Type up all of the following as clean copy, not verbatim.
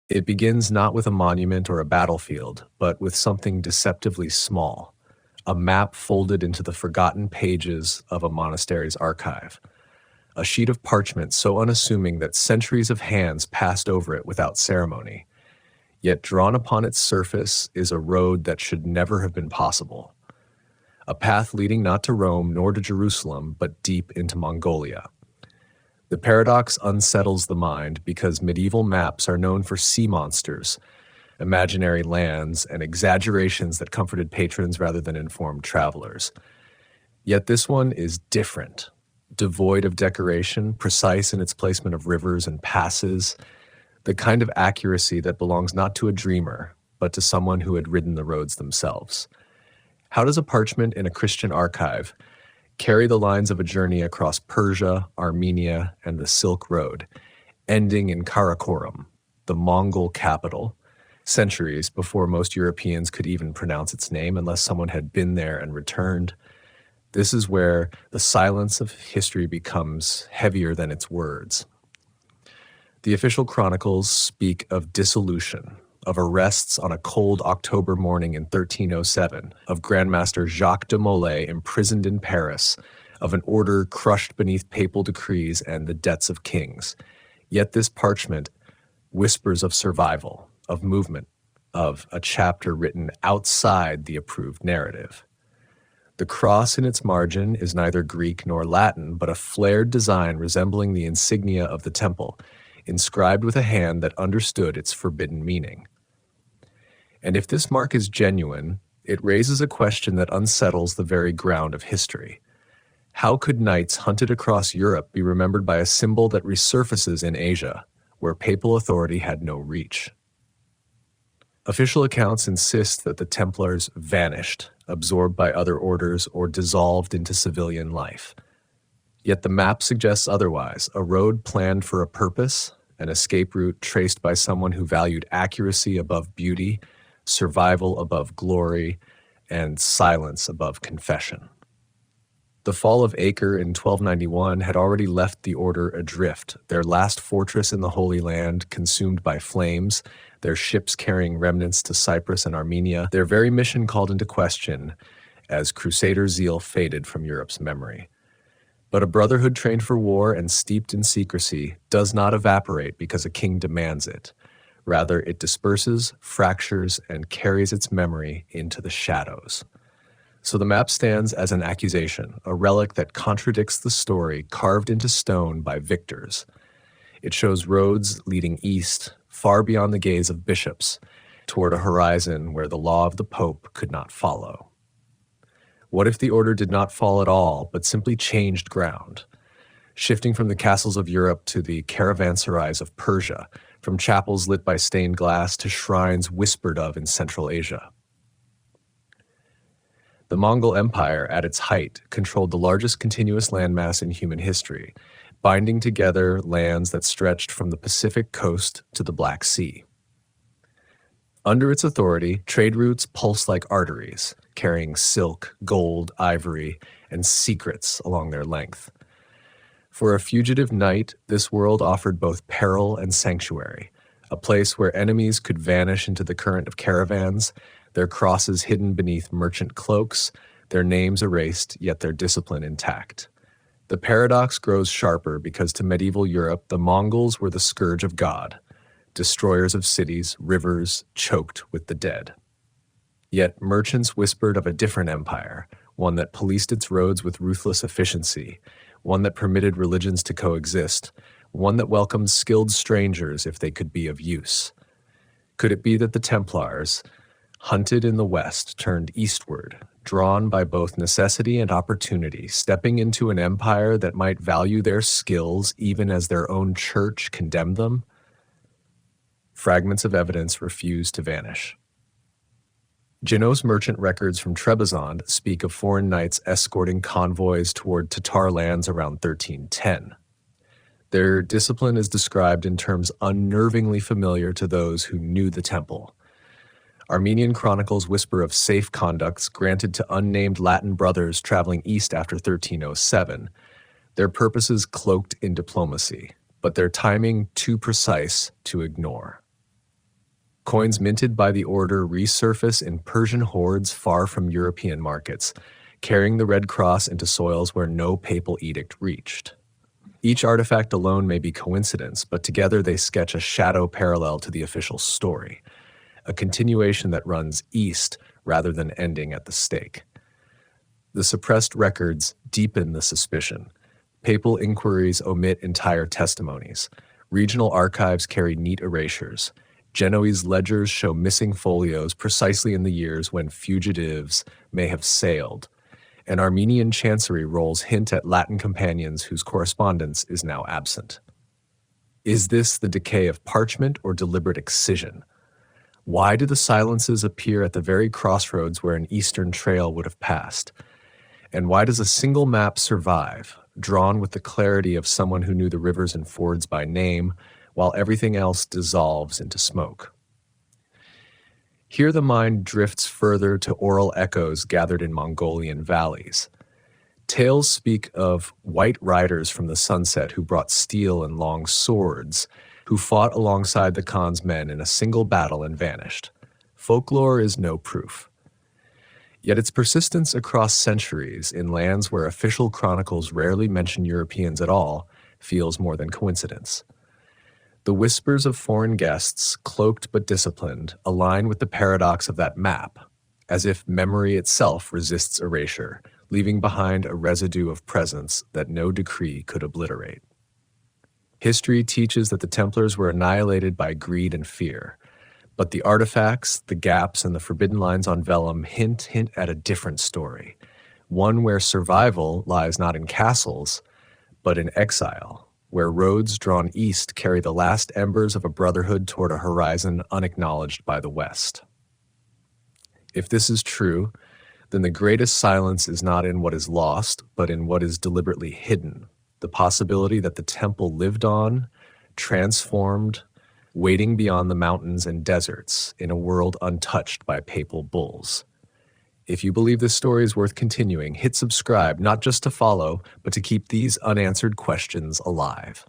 It begins not with a monument or a battlefield, but with something deceptively small, a map folded into the forgotten pages of a monastery's archive, a sheet of parchment so unassuming that centuries of hands passed over it without ceremony. Yet drawn upon its surface is a road that should never have been possible, a path leading not to Rome nor to Jerusalem, but deep into Mongolia. The paradox unsettles the mind because medieval maps are known for sea monsters, imaginary lands, and exaggerations that comforted patrons rather than informed travelers. Yet this one is different, devoid of decoration, precise in its placement of rivers and passes, the kind of accuracy that belongs not to a dreamer, but to someone who had ridden the roads themselves. How does a parchment in a Christian archive carry the lines of a journey across Persia, Armenia, and the Silk Road, ending in Karakorum, the Mongol capital, centuries before most Europeans could even pronounce its name unless someone had been there and returned? This is where the silence of history becomes heavier than its words. The official chronicles speak of dissolution, of arrests on a cold October morning in 1307, of Grandmaster Jacques de Molay imprisoned in Paris, of an order crushed beneath papal decrees and the debts of kings. Yet this parchment whispers of survival, of movement, of a chapter written outside the approved narrative. The cross in its margin is neither Greek nor Latin, but a flared design resembling the insignia of the temple, inscribed with a hand that understood its forbidden meaning. And if this mark is genuine, it raises a question that unsettles the very ground of history. How could knights hunted across Europe be remembered by a symbol that resurfaces in Asia, where papal authority had no reach? Official accounts insist that the Templars vanished, absorbed by other orders or dissolved into civilian life. Yet the map suggests otherwise, a road planned for a purpose, an escape route traced by someone who valued accuracy above beauty, survival above glory, and silence above confession. The fall of Acre in 1291 had already left the order adrift, their last fortress in the Holy Land consumed by flames, their ships carrying remnants to Cyprus and Armenia, their very mission called into question as Crusader zeal faded from Europe's memory. But a brotherhood trained for war and steeped in secrecy does not evaporate because a king demands it. Rather, it disperses, fractures, and carries its memory into the shadows. So the map stands as an accusation, a relic that contradicts the story carved into stone by victors. It shows roads leading east, far beyond the gaze of bishops, toward a horizon where the law of the Pope could not follow. What if the order did not fall at all, but simply changed ground, shifting from the castles of Europe to the caravanserais of Persia, from chapels lit by stained glass to shrines whispered of in Central Asia? The Mongol Empire, at its height, controlled the largest continuous landmass in human history, binding together lands that stretched from the Pacific coast to the Black Sea. Under its authority, trade routes pulsed like arteries, carrying silk, gold, ivory, and secrets along their length. For a fugitive knight, this world offered both peril and sanctuary, a place where enemies could vanish into the current of caravans, their crosses hidden beneath merchant cloaks, their names erased, yet their discipline intact. The paradox grows sharper because to medieval Europe, the Mongols were the scourge of God, destroyers of cities, rivers, choked with the dead. Yet merchants whispered of a different empire, one that policed its roads with ruthless efficiency, one that permitted religions to coexist, one that welcomed skilled strangers if they could be of use. Could it be that the Templars, hunted in the West, turned eastward, drawn by both necessity and opportunity, stepping into an empire that might value their skills even as their own church condemned them? Fragments of evidence refuse to vanish. Geno's merchant records from Trebizond speak of foreign knights escorting convoys toward Tatar lands around 1310. Their discipline is described in terms unnervingly familiar to those who knew the temple. Armenian chronicles whisper of safe conducts granted to unnamed Latin brothers traveling east after 1307, their purposes cloaked in diplomacy, but their timing too precise to ignore. Coins minted by the order resurface in Persian hordes far from European markets, carrying the Red Cross into soils where no papal edict reached. Each artifact alone may be coincidence, but together they sketch a shadow parallel to the official story, a continuation that runs east rather than ending at the stake. The suppressed records deepen the suspicion. Papal inquiries omit entire testimonies. Regional archives carry neat erasures. Genoese ledgers show missing folios precisely in the years when fugitives may have sailed. An Armenian chancery rolls hint at Latin companions whose correspondence is now absent. Is this the decay of parchment or deliberate excision? Why do the silences appear at the very crossroads where an eastern trail would have passed? And why does a single map survive, drawn with the clarity of someone who knew the rivers and fords by name, while everything else dissolves into smoke? Here the mind drifts further to oral echoes gathered in Mongolian valleys. Tales speak of white riders from the sunset who brought steel and long swords, who fought alongside the Khan's men in a single battle and vanished. Folklore is no proof. Yet its persistence across centuries in lands where official chronicles rarely mention Europeans at all feels more than coincidence. The whispers of foreign guests, cloaked but disciplined, align with the paradox of that map, as if memory itself resists erasure, leaving behind a residue of presence that no decree could obliterate. History teaches that the Templars were annihilated by greed and fear, but the artifacts, the gaps, and the forbidden lines on vellum hint at a different story, one where survival lies not in castles, but in exile, where roads drawn east carry the last embers of a brotherhood toward a horizon unacknowledged by the West. If this is true, then the greatest silence is not in what is lost, but in what is deliberately hidden, the possibility that the temple lived on, transformed, waiting beyond the mountains and deserts in a world untouched by papal bulls. If you believe this story is worth continuing, hit subscribe, not just to follow, but to keep these unanswered questions alive.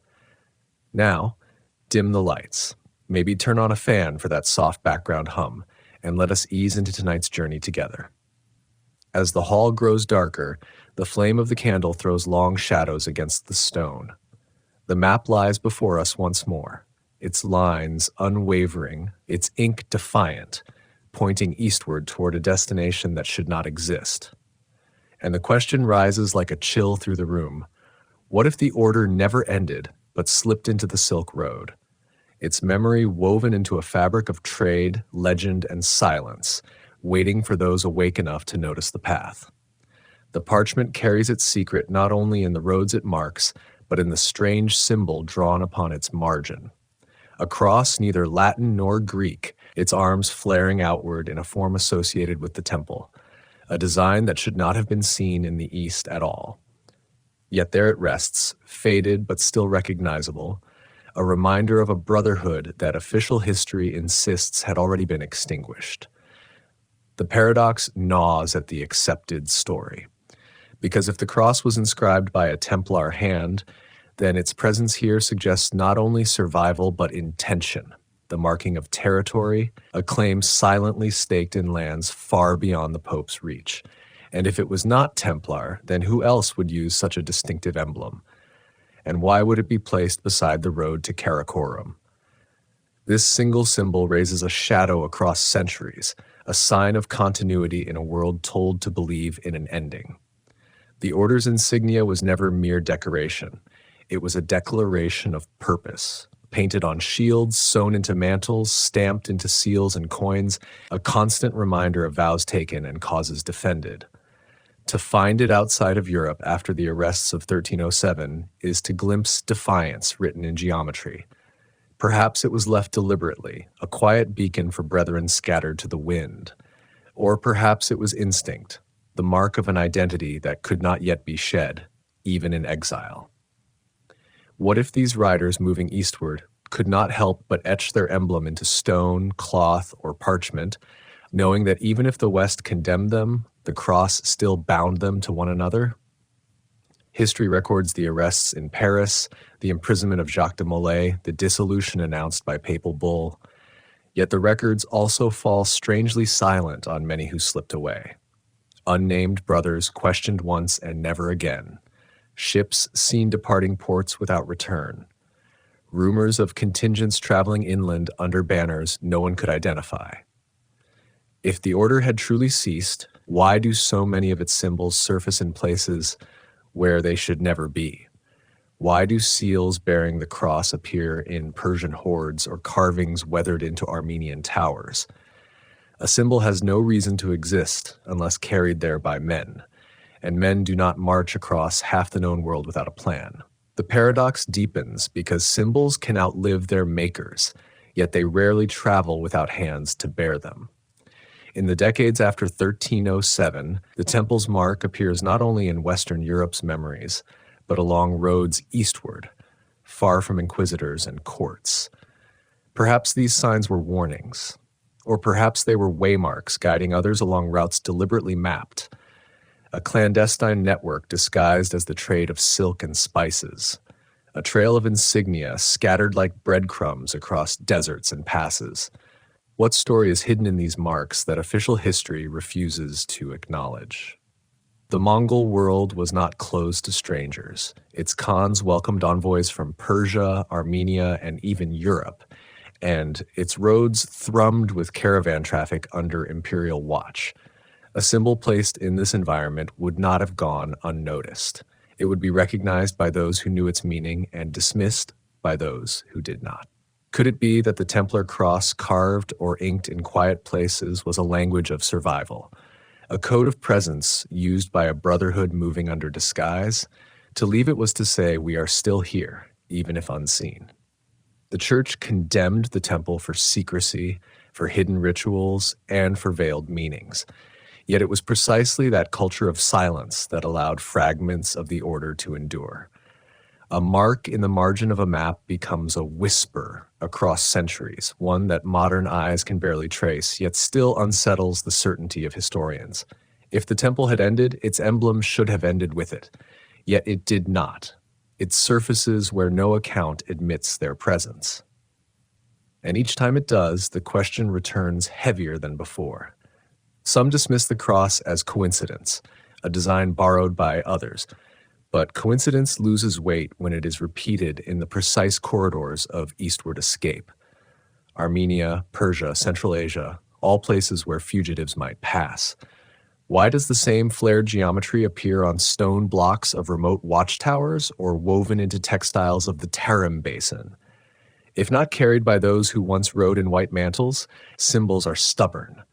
Now, dim the lights. Maybe turn on a fan for that soft background hum, and let us ease into tonight's journey together. As the hall grows darker, the flame of the candle throws long shadows against the stone. The map lies before us once more, its lines unwavering, its ink defiant, pointing eastward toward a destination that should not exist. And the question rises like a chill through the room. What if the order never ended, but slipped into the Silk Road? Its memory woven into a fabric of trade, legend, and silence, waiting for those awake enough to notice the path. The parchment carries its secret not only in the roads it marks, but in the strange symbol drawn upon its margin. A cross neither Latin nor Greek, its arms flaring outward in a form associated with the temple, a design that should not have been seen in the East at all. Yet there it rests, faded but still recognizable, a reminder of a brotherhood that official history insists had already been extinguished. The paradox gnaws at the accepted story, because if the cross was inscribed by a Templar hand, then its presence here suggests not only survival but intention, the marking of territory, a claim silently staked in lands far beyond the Pope's reach. And if it was not Templar, then who else would use such a distinctive emblem? And why would it be placed beside the road to Karakorum? This single symbol raises a shadow across centuries, a sign of continuity in a world told to believe in an ending. The Order's insignia was never mere decoration. It was a declaration of purpose, painted on shields, sewn into mantles, stamped into seals and coins, a constant reminder of vows taken and causes defended. To find it outside of Europe after the arrests of 1307 is to glimpse defiance written in geometry. Perhaps it was left deliberately, a quiet beacon for brethren scattered to the wind. Or perhaps it was instinct, the mark of an identity that could not yet be shed, even in exile. What if these riders moving eastward could not help but etch their emblem into stone, cloth, or parchment, knowing that even if the West condemned them, the cross still bound them to one another? History records the arrests in Paris, the imprisonment of Jacques de Molay, the dissolution announced by papal bull. Yet the records also fall strangely silent on many who slipped away. Unnamed brothers questioned once and never again. Ships seen departing ports without return. Rumors of contingents traveling inland under banners no one could identify. If the order had truly ceased, why do so many of its symbols surface in places where they should never be? Why do seals bearing the cross appear in Persian hordes or carvings weathered into Armenian towers? A symbol has no reason to exist unless carried there by men, and men do not march across half the known world without a plan. The paradox deepens because symbols can outlive their makers, yet they rarely travel without hands to bear them. In the decades after 1307, the temple's mark appears not only in Western Europe's memories, but along roads eastward, far from inquisitors and courts. Perhaps these signs were warnings, or perhaps they were waymarks guiding others along routes deliberately mapped, a clandestine network disguised as the trade of silk and spices, a trail of insignia scattered like breadcrumbs across deserts and passes. What story is hidden in these marks that official history refuses to acknowledge? The Mongol world was not closed to strangers. Its khans welcomed envoys from Persia, Armenia, and even Europe, and its roads thrummed with caravan traffic under imperial watch. A symbol placed in this environment would not have gone unnoticed. It would be recognized by those who knew its meaning and dismissed by those who did not. Could it be that the Templar cross carved or inked in quiet places was a language of survival? A code of presence used by a brotherhood moving under disguise? To leave it was to say, we are still here, even if unseen. The church condemned the temple for secrecy, for hidden rituals, and for veiled meanings. Yet it was precisely that culture of silence that allowed fragments of the order to endure. A mark in the margin of a map becomes a whisper across centuries, one that modern eyes can barely trace, yet still unsettles the certainty of historians. If the temple had ended, its emblem should have ended with it. Yet it did not. It surfaces where no account admits their presence. And each time it does, the question returns heavier than before. Some dismiss the cross as coincidence, a design borrowed by others. But coincidence loses weight when it is repeated in the precise corridors of eastward escape. Armenia, Persia, Central Asia, all places where fugitives might pass. Why does the same flared geometry appear on stone blocks of remote watchtowers or woven into textiles of the Tarim Basin? If not carried by those who once rode in white mantles, symbols are stubborn,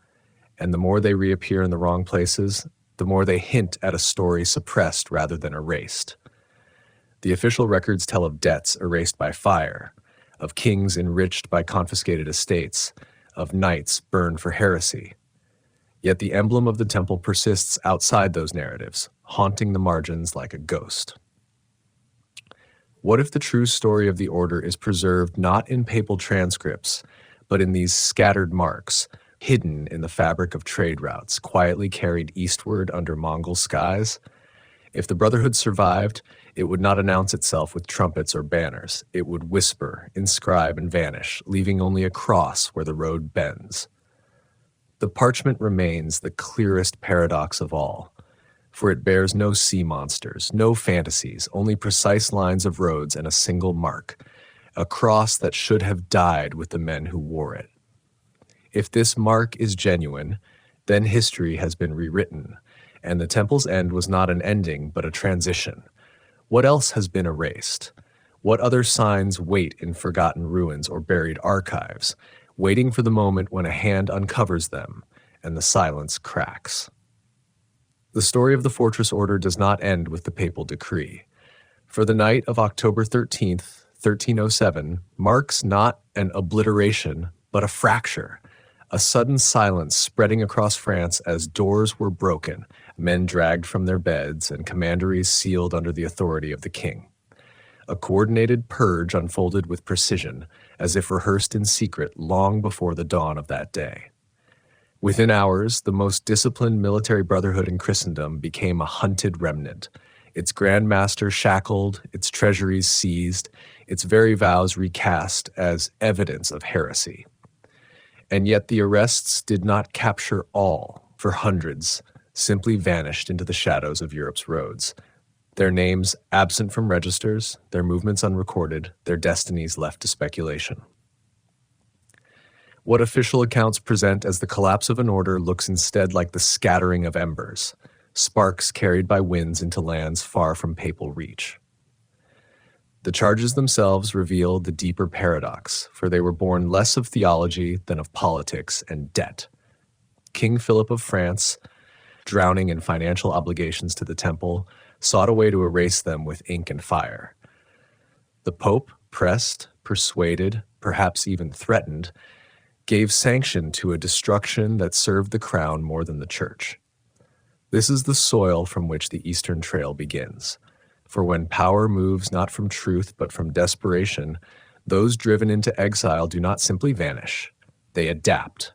and the more they reappear in the wrong places, the more they hint at a story suppressed rather than erased. The official records tell of debts erased by fire, of kings enriched by confiscated estates, of knights burned for heresy. Yet the emblem of the temple persists outside those narratives, haunting the margins like a ghost. What if the true story of the order is preserved not in papal transcripts, but in these scattered marks, hidden in the fabric of trade routes, quietly carried eastward under Mongol skies? If the Brotherhood survived, it would not announce itself with trumpets or banners. It would whisper, inscribe, and vanish, leaving only a cross where the road bends. The parchment remains the clearest paradox of all, for it bears no sea monsters, no fantasies, only precise lines of roads and a single mark, a cross that should have died with the men who wore it. If this mark is genuine, then history has been rewritten, and the temple's end was not an ending, but a transition. What else has been erased? What other signs wait in forgotten ruins or buried archives, waiting for the moment when a hand uncovers them and the silence cracks? The story of the fortress order does not end with the papal decree. For the night of October 13th, 1307, marks not an obliteration, but a fracture. A sudden silence spreading across France as doors were broken, men dragged from their beds, and commanderies sealed under the authority of the king. A coordinated purge unfolded with precision, as if rehearsed in secret long before the dawn of that day. Within hours, the most disciplined military brotherhood in Christendom became a hunted remnant, its Grand Master shackled, its treasuries seized, its very vows recast as evidence of heresy. And yet the arrests did not capture all, for hundreds simply vanished into the shadows of Europe's roads. Their names absent from registers, their movements unrecorded, their destinies left to speculation. What official accounts present as the collapse of an order looks instead like the scattering of embers, sparks carried by winds into lands far from papal reach. The charges themselves reveal the deeper paradox, for they were born less of theology than of politics and debt. King Philip of France, drowning in financial obligations to the temple, sought a way to erase them with ink and fire. The Pope, pressed, persuaded, perhaps even threatened, gave sanction to a destruction that served the crown more than the church. This is the soil from which the Eastern Trail begins. For when power moves not from truth but from desperation, those driven into exile do not simply vanish. They adapt.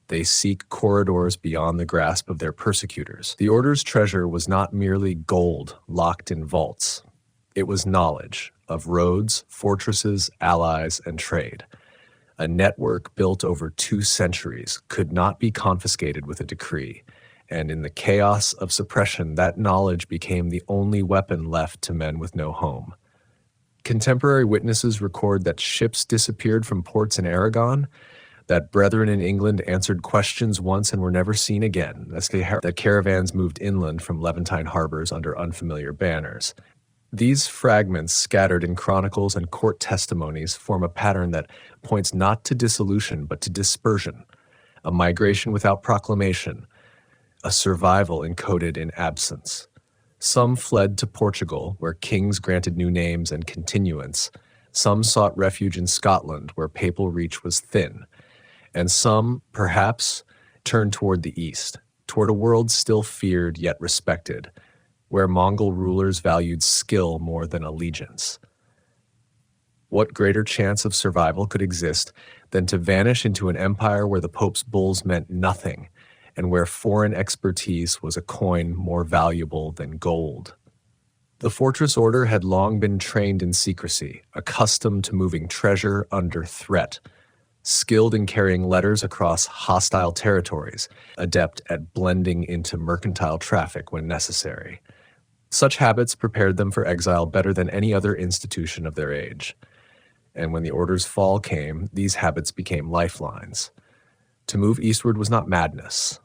They seek corridors beyond the grasp of their persecutors. The order's treasure was not merely gold locked in vaults. It was knowledge of roads, fortresses, allies, and trade. A network built over 2 centuries could not be confiscated with a decree, and in the chaos of suppression, that knowledge became the only weapon left to men with no home. Contemporary witnesses record that ships disappeared from ports in Aragon, that brethren in England answered questions once and were never seen again, that caravans moved inland from Levantine harbors under unfamiliar banners. These fragments, scattered in chronicles and court testimonies, form a pattern that points not to dissolution but to dispersion, a migration without proclamation, a survival encoded in absence. Some fled to Portugal, where kings granted new names and continuance. Some sought refuge in Scotland, where papal reach was thin. And some, perhaps, turned toward the east, toward a world still feared yet respected, where Mongol rulers valued skill more than allegiance. What greater chance of survival could exist than to vanish into an empire where the Pope's bulls meant nothing, and where foreign expertise was a coin more valuable than gold? The fortress order had long been trained in secrecy, accustomed to moving treasure under threat, skilled in carrying letters across hostile territories, adept at blending into mercantile traffic when necessary. Such habits prepared them for exile better than any other institution of their age. And when the order's fall came, these habits became lifelines. To move eastward was not madness.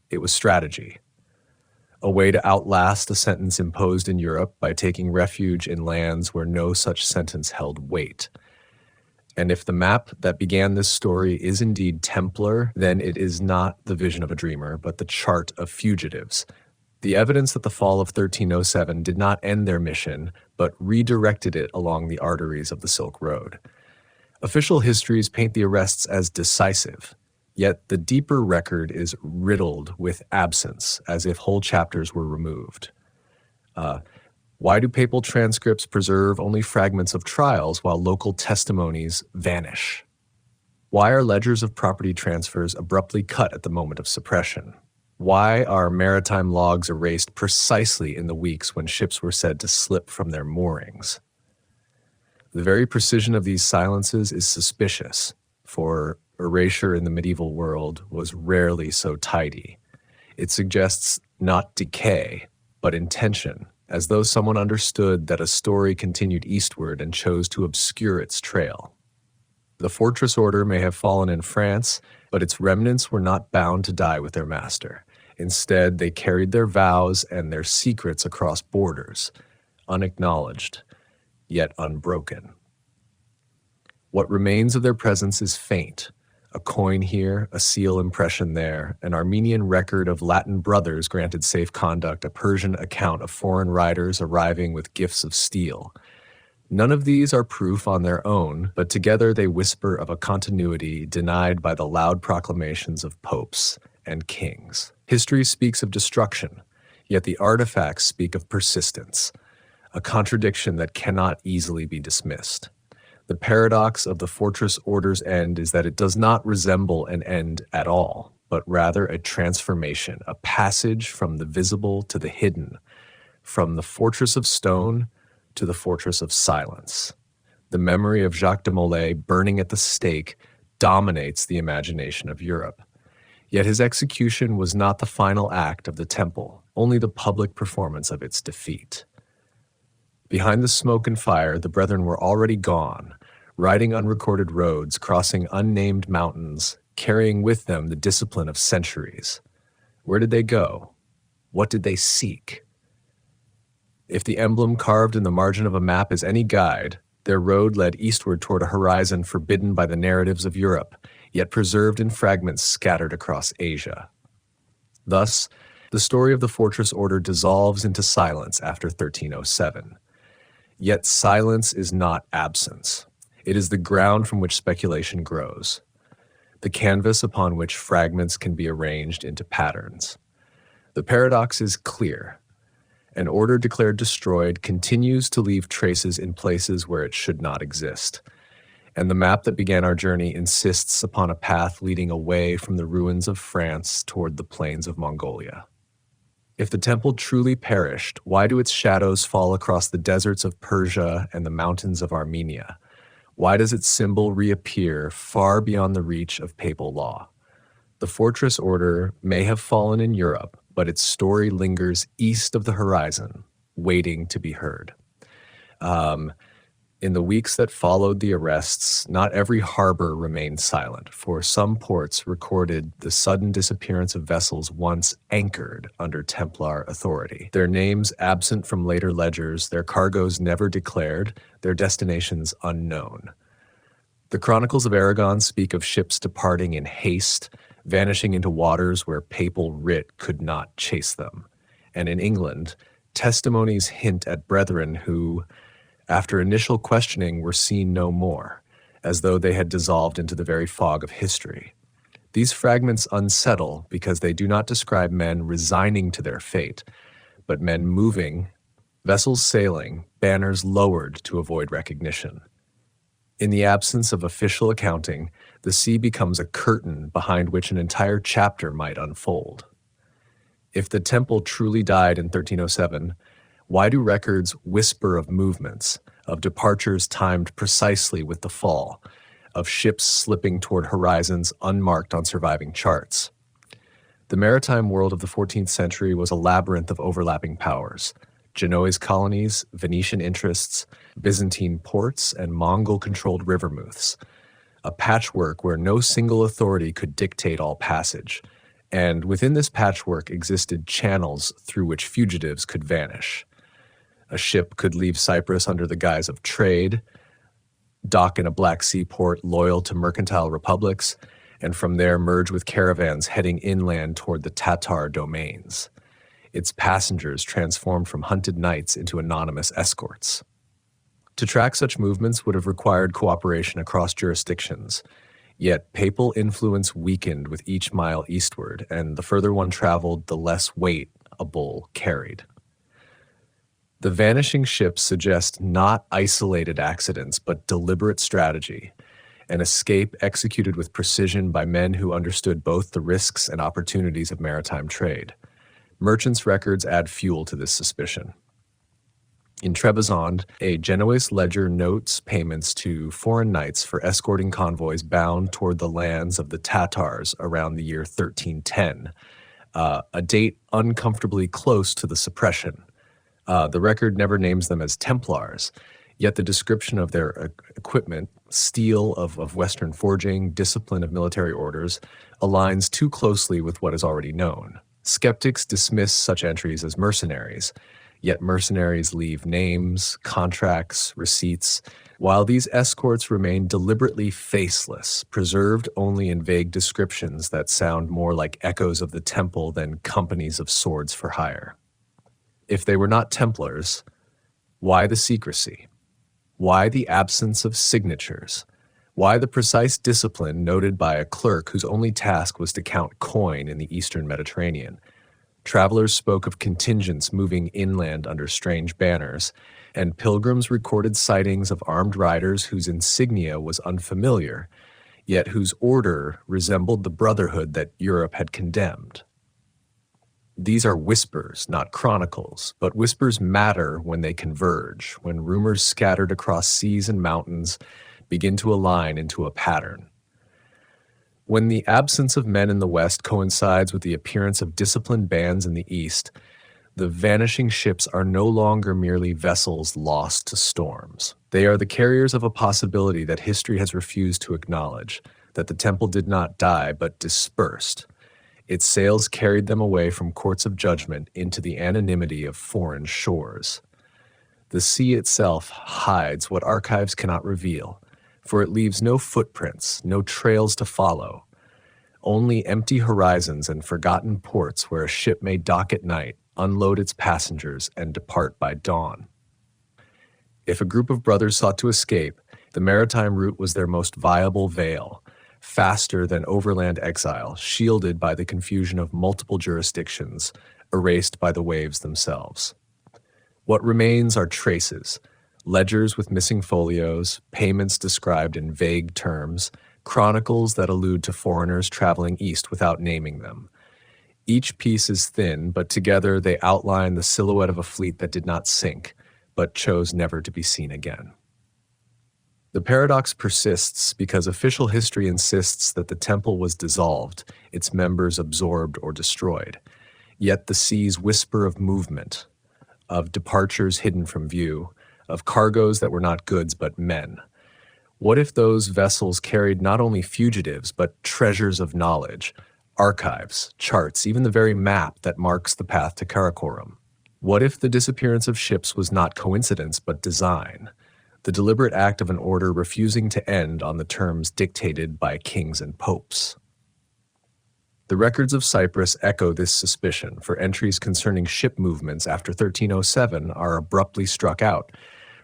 It was strategy. A way to outlast a sentence imposed in Europe by taking refuge in lands where no such sentence held weight. And if the map that began this story is indeed Templar, then it is not the vision of a dreamer, but the chart of fugitives. The evidence that the fall of 1307 did not end their mission, but redirected it along the arteries of the Silk Road. Official histories paint the arrests as decisive, yet the deeper record is riddled with absence, as if whole chapters were removed. Why do papal transcripts preserve only fragments of trials while local testimonies vanish? Why are ledgers of property transfers abruptly cut at the moment of suppression? Why are maritime logs erased precisely in the weeks when ships were said to slip from their moorings? The very precision of these silences is suspicious, for erasure in the medieval world was rarely so tidy. It suggests not decay, but intention, as though someone understood that a story continued eastward and chose to obscure its trail. The fortress order may have fallen in France, but its remnants were not bound to die with their master. Instead, they carried their vows and their secrets across borders, unacknowledged, yet unbroken. What remains of their presence is faint. A coin here, a seal impression there, an Armenian record of Latin brothers granted safe conduct, a Persian account of foreign riders arriving with gifts of steel. None of these are proof on their own, but together they whisper of a continuity denied by the loud proclamations of popes and kings. History speaks of destruction, yet the artifacts speak of persistence, a contradiction that cannot easily be dismissed. The paradox of the fortress order's end is that it does not resemble an end at all, but rather a transformation, a passage from the visible to the hidden, from the fortress of stone to the fortress of silence. The memory of Jacques de Molay burning at the stake dominates the imagination of Europe. Yet his execution was not the final act of the temple, only the public performance of its defeat. Behind the smoke and fire, the brethren were already gone, riding unrecorded roads, crossing unnamed mountains, carrying with them the discipline of centuries. Where did they go? What did they seek? If the emblem carved in the margin of a map is any guide, their road led eastward toward a horizon forbidden by the narratives of Europe, yet preserved in fragments scattered across Asia. Thus, the story of the fortress order dissolves into silence after 1307. Yet silence is not absence. It is the ground from which speculation grows, the canvas upon which fragments can be arranged into patterns. The paradox is clear. An order declared destroyed continues to leave traces in places where it should not exist. And the map that began our journey insists upon a path leading away from the ruins of France toward the plains of Mongolia. If the temple truly perished, why do its shadows fall across the deserts of Persia and the mountains of Armenia? Why does its symbol reappear far beyond the reach of papal law? The fortress order may have fallen in Europe, but its story lingers east of the horizon, waiting to be heard. In the weeks that followed the arrests, not every harbor remained silent, for some ports recorded the sudden disappearance of vessels once anchored under Templar authority. Their names absent from later ledgers, their cargoes never declared, their destinations unknown. The Chronicles of Aragon speak of ships departing in haste, vanishing into waters where papal writ could not chase them. And in England, testimonies hint at brethren who, after initial questioning, were seen no more, as though they had dissolved into the very fog of history. These fragments unsettle because they do not describe men resigning to their fate, but men moving, vessels sailing, banners lowered to avoid recognition. In the absence of official accounting, the sea becomes a curtain behind which an entire chapter might unfold. If the temple truly died in 1307, why do records whisper of movements, of departures timed precisely with the fall, of ships slipping toward horizons unmarked on surviving charts? The maritime world of the 14th century was a labyrinth of overlapping powers: Genoese colonies, Venetian interests, Byzantine ports, and Mongol-controlled rivermouths. A patchwork where no single authority could dictate all passage, and within this patchwork existed channels through which fugitives could vanish. A ship could leave Cyprus under the guise of trade, dock in a Black Sea port loyal to mercantile republics, and from there merge with caravans heading inland toward the Tatar domains. Its passengers transformed from hunted knights into anonymous escorts. To track such movements would have required cooperation across jurisdictions, yet papal influence weakened with each mile eastward, and the further one traveled, the less weight a bull carried. The vanishing ships suggest not isolated accidents, but deliberate strategy, an escape executed with precision by men who understood both the risks and opportunities of maritime trade. Merchants' records add fuel to this suspicion. In Trebizond, a Genoese ledger notes payments to foreign knights for escorting convoys bound toward the lands of the Tatars around the year 1310, a date uncomfortably close to the suppression. The record never names them as Templars, yet the description of their equipment, steel of Western forging, discipline of military orders, aligns too closely with what is already known. Skeptics dismiss such entries as mercenaries, yet mercenaries leave names, contracts, receipts, while these escorts remain deliberately faceless, preserved only in vague descriptions that sound more like echoes of the temple than companies of swords for hire. If they were not Templars, why the secrecy? Why the absence of signatures? Why the precise discipline noted by a clerk whose only task was to count coin in the eastern Mediterranean? Travelers spoke of contingents moving inland under strange banners, and pilgrims recorded sightings of armed riders whose insignia was unfamiliar, yet whose order resembled the brotherhood that Europe had condemned. These are whispers, not chronicles, but whispers matter when they converge, when rumors scattered across seas and mountains begin to align into a pattern. When the absence of men in the West coincides with the appearance of disciplined bands in the East, the vanishing ships are no longer merely vessels lost to storms. They are the carriers of a possibility that history has refused to acknowledge, that the temple did not die but dispersed. Its sails carried them away from courts of judgment into the anonymity of foreign shores. The sea itself hides what archives cannot reveal, for it leaves no footprints, no trails to follow, only empty horizons and forgotten ports where a ship may dock at night, unload its passengers, and depart by dawn. If a group of brothers sought to escape, the maritime route was their most viable veil, faster than overland exile, shielded by the confusion of multiple jurisdictions, erased by the waves themselves. What remains are traces, ledgers with missing folios, payments described in vague terms, chronicles that allude to foreigners traveling east without naming them. Each piece is thin, but together they outline the silhouette of a fleet that did not sink, but chose never to be seen again. The paradox persists because official history insists that the temple was dissolved, its members absorbed or destroyed. Yet the seas whisper of movement, of departures hidden from view, of cargoes that were not goods but men. What if those vessels carried not only fugitives but treasures of knowledge, archives, charts, even the very map that marks the path to Karakorum? What if the disappearance of ships was not coincidence but design, the deliberate act of an order refusing to end on the terms dictated by kings and popes? The records of Cyprus echo this suspicion, for entries concerning ship movements after 1307 are abruptly struck out,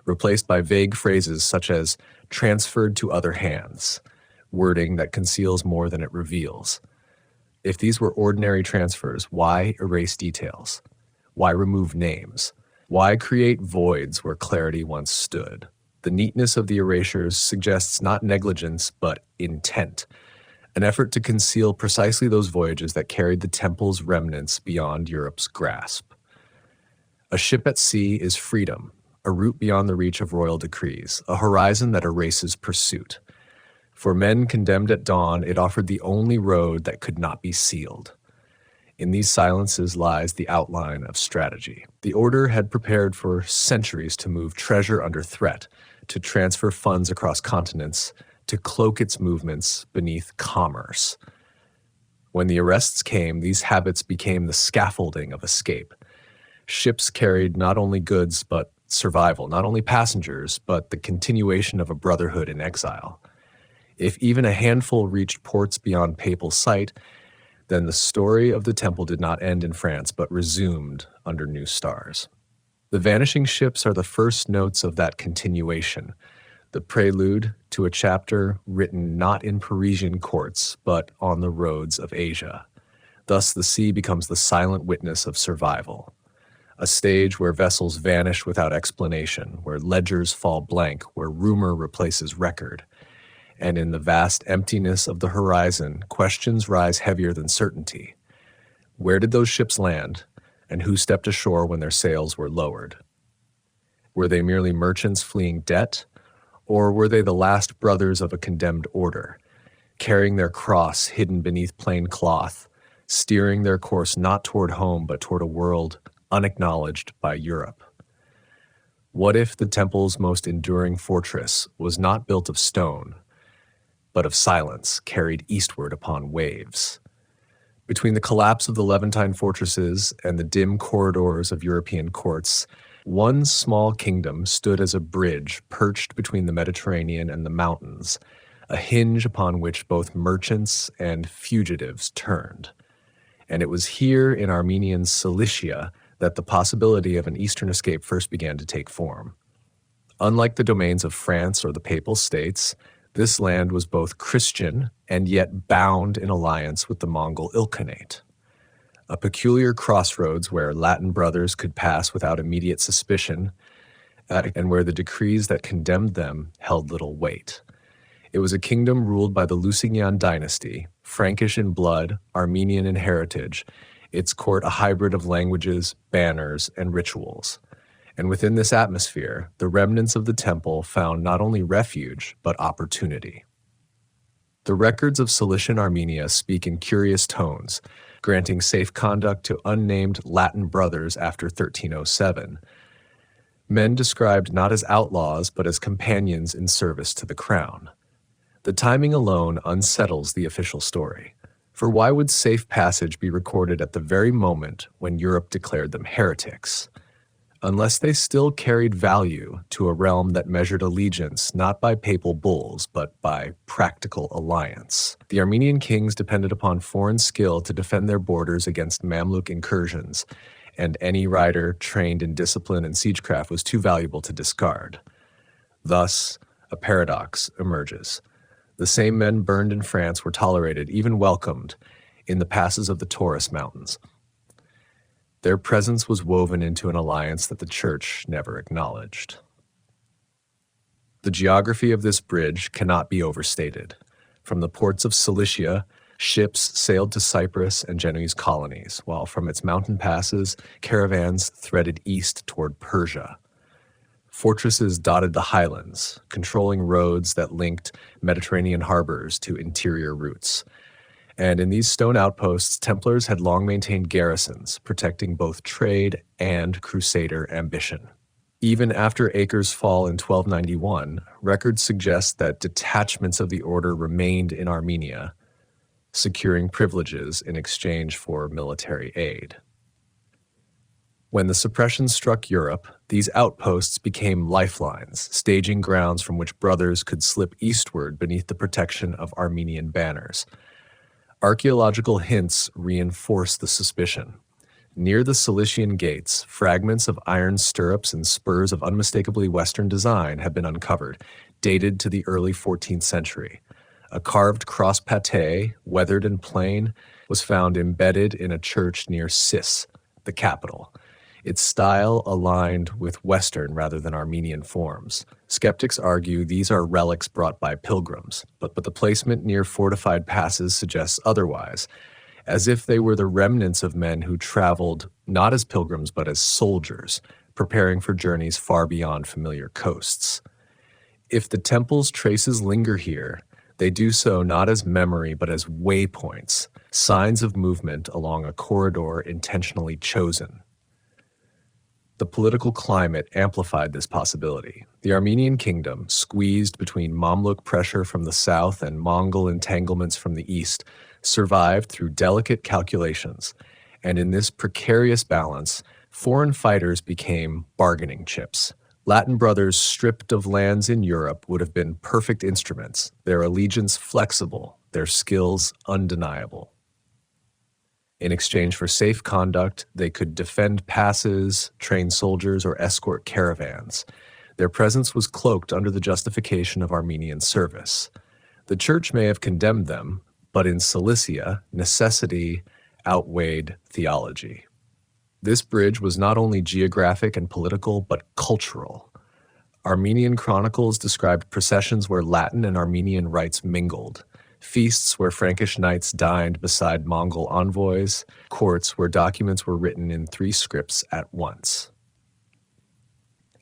replaced by vague phrases such as transferred to other hands, wording that conceals more than it reveals. If these were ordinary transfers, why erase details? Why remove names? Why create voids where clarity once stood? The neatness of the erasures suggests not negligence, but intent, an effort to conceal precisely those voyages that carried the temple's remnants beyond Europe's grasp. A ship at sea is freedom, a route beyond the reach of royal decrees, a horizon that erases pursuit. For men condemned at dawn, it offered the only road that could not be sealed. In these silences lies the outline of strategy. The order had prepared for centuries to move treasure under threat, to transfer funds across continents, to cloak its movements beneath commerce. When the arrests came, these habits became the scaffolding of escape. Ships carried not only goods but survival, not only passengers, but the continuation of a brotherhood in exile. If even a handful reached ports beyond papal sight, then the story of the temple did not end in France, but resumed under new stars. The vanishing ships are the first notes of that continuation, the prelude to a chapter written not in Parisian courts, but on the roads of Asia. Thus the sea becomes the silent witness of survival, a stage where vessels vanish without explanation, where ledgers fall blank, where rumor replaces record. And in the vast emptiness of the horizon, questions rise heavier than certainty. Where did those ships land, and who stepped ashore when their sails were lowered? Were they merely merchants fleeing debt, or were they the last brothers of a condemned order, carrying their cross hidden beneath plain cloth, steering their course not toward home but toward a world unacknowledged by Europe? What if the temple's most enduring fortress was not built of stone, but of silence carried eastward upon waves? Between the collapse of the Levantine fortresses and the dim corridors of European courts, one small kingdom stood as a bridge perched between the Mediterranean and the mountains, a hinge upon which both merchants and fugitives turned. And it was here in Armenian Cilicia that the possibility of an eastern escape first began to take form. Unlike the domains of France or the Papal States, this land was both Christian and yet bound in alliance with the Mongol Ilkhanate, a peculiar crossroads where Latin brothers could pass without immediate suspicion, and where the decrees that condemned them held little weight. It was a kingdom ruled by the Lusignan dynasty, Frankish in blood, Armenian in heritage, its court a hybrid of languages, banners, and rituals. And within this atmosphere, the remnants of the temple found not only refuge, but opportunity. The records of Cilician Armenia speak in curious tones, granting safe conduct to unnamed Latin brothers after 1307. Men described not as outlaws, but as companions in service to the crown. The timing alone unsettles the official story. For why would safe passage be recorded at the very moment when Europe declared them heretics? Unless they still carried value to a realm that measured allegiance not by papal bulls, but by practical alliance. The Armenian kings depended upon foreign skill to defend their borders against Mamluk incursions, and any rider trained in discipline and siegecraft was too valuable to discard. Thus, a paradox emerges. The same men burned in France were tolerated, even welcomed, in the passes of the Taurus Mountains. Their presence was woven into an alliance that the Church never acknowledged. The geography of this bridge cannot be overstated. From the ports of Cilicia, ships sailed to Cyprus and Genoese colonies, while from its mountain passes, caravans threaded east toward Persia. Fortresses dotted the highlands, controlling roads that linked Mediterranean harbors to interior routes. And in these stone outposts, Templars had long maintained garrisons, protecting both trade and crusader ambition. Even after Acre's fall in 1291, records suggest that detachments of the order remained in Armenia, securing privileges in exchange for military aid. When the suppression struck Europe, these outposts became lifelines, staging grounds from which brothers could slip eastward beneath the protection of Armenian banners. Archaeological hints reinforce the suspicion. Near the Cilician gates, fragments of iron stirrups and spurs of unmistakably Western design have been uncovered, dated to the early 14th century. A carved cross pate, weathered and plain, was found embedded in a church near Sis, the capital. Its style aligned with Western rather than Armenian forms. Skeptics argue these are relics brought by pilgrims, but the placement near fortified passes suggests otherwise, as if they were the remnants of men who traveled not as pilgrims but as soldiers, preparing for journeys far beyond familiar coasts. If the temple's traces linger here, they do so not as memory but as waypoints, signs of movement along a corridor intentionally chosen. The political climate amplified this possibility. The Armenian kingdom, squeezed between Mamluk pressure from the south and Mongol entanglements from the east, survived through delicate calculations, and in this precarious balance, foreign fighters became bargaining chips. Latin brothers stripped of lands in Europe would have been perfect instruments, their allegiance flexible, their skills undeniable. In exchange for safe conduct, they could defend passes, train soldiers, or escort caravans. Their presence was cloaked under the justification of Armenian service. The Church may have condemned them, but in Cilicia, necessity outweighed theology. This bridge was not only geographic and political, but cultural. Armenian chronicles described processions where Latin and Armenian rites mingled, feasts where Frankish knights dined beside Mongol envoys, courts where documents were written in 3 scripts at once.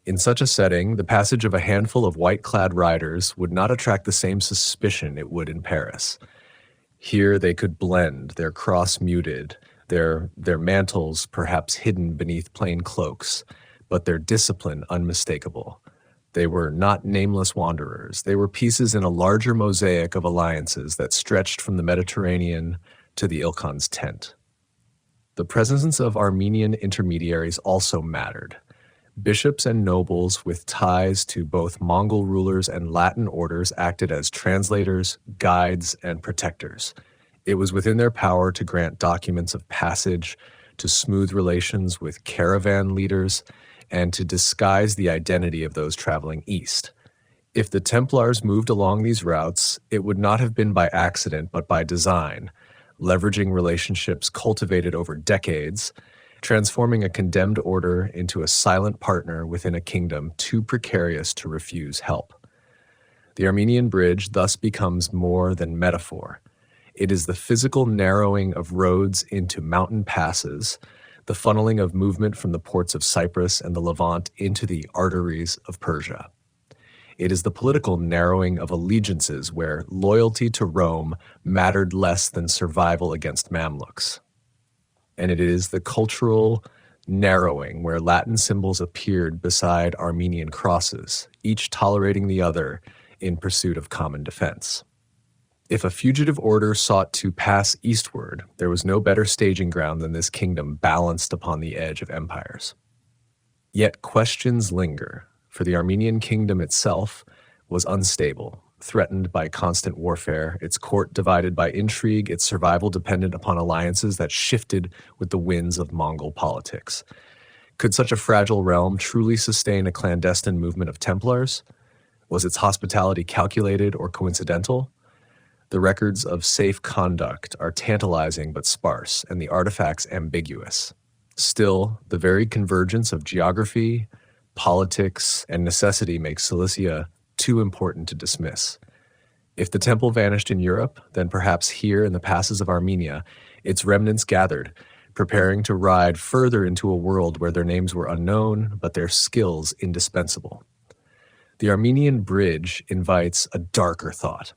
In such a setting, the passage of a handful of white-clad riders would not attract the same suspicion it would in Paris. Here they could blend, their cross muted, their mantles perhaps hidden beneath plain cloaks, but their discipline unmistakable. They were not nameless wanderers. They were pieces in a larger mosaic of alliances that stretched from the Mediterranean to the Ilkhan's tent. The presence of Armenian intermediaries also mattered. Bishops and nobles with ties to both Mongol rulers and Latin orders acted as translators, guides, and protectors. It was within their power to grant documents of passage, to smooth relations with caravan leaders, and to disguise the identity of those traveling east. If the Templars moved along these routes, it would not have been by accident but by design, leveraging relationships cultivated over decades, transforming a condemned order into a silent partner within a kingdom too precarious to refuse help. The Armenian bridge thus becomes more than metaphor. It is the physical narrowing of roads into mountain passes, the funneling of movement from the ports of Cyprus and the Levant into the arteries of Persia. It is the political narrowing of allegiances where loyalty to Rome mattered less than survival against Mamluks. And it is the cultural narrowing where Latin symbols appeared beside Armenian crosses, each tolerating the other in pursuit of common defense. If a fugitive order sought to pass eastward, there was no better staging ground than this kingdom balanced upon the edge of empires. Yet questions linger, for the Armenian kingdom itself was unstable, threatened by constant warfare, its court divided by intrigue, its survival dependent upon alliances that shifted with the winds of Mongol politics. Could such a fragile realm truly sustain a clandestine movement of Templars? Was its hospitality calculated or coincidental? The records of safe conduct are tantalizing but sparse, and the artifacts ambiguous. Still, the very convergence of geography, politics, and necessity makes Cilicia too important to dismiss. If the temple vanished in Europe, then perhaps here in the passes of Armenia, its remnants gathered, preparing to ride further into a world where their names were unknown, but their skills indispensable. The Armenian bridge invites a darker thought.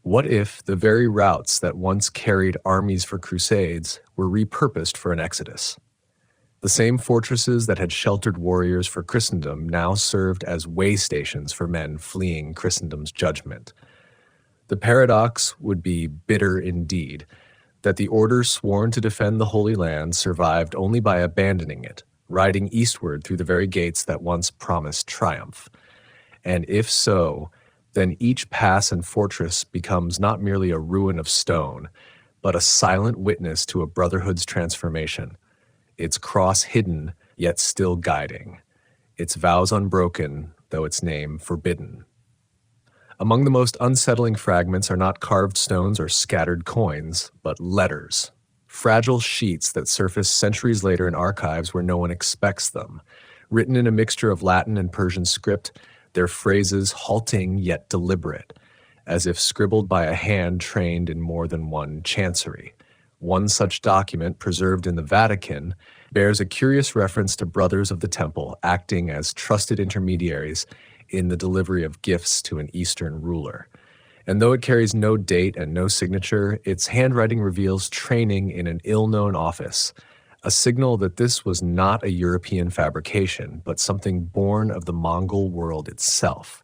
What if the very routes that once carried armies for crusades were repurposed for an exodus? The same fortresses that had sheltered warriors for Christendom now served as way stations for men fleeing Christendom's judgment. The paradox would be bitter indeed, that the order sworn to defend the Holy Land survived only by abandoning it, riding eastward through the very gates that once promised triumph. And if so, then each pass and fortress becomes not merely a ruin of stone, but a silent witness to a brotherhood's transformation, its cross hidden, yet still guiding, its vows unbroken, though its name forbidden. Among the most unsettling fragments are not carved stones or scattered coins, but letters, fragile sheets that surface centuries later in archives where no one expects them, written in a mixture of Latin and Persian script, their phrases halting yet deliberate, as if scribbled by a hand trained in more than one chancery. One such document, preserved in the Vatican, bears a curious reference to brothers of the temple acting as trusted intermediaries in the delivery of gifts to an Eastern ruler. And though it carries no date and no signature, its handwriting reveals training in an ill-known office, a signal that this was not a European fabrication, but something born of the Mongol world itself.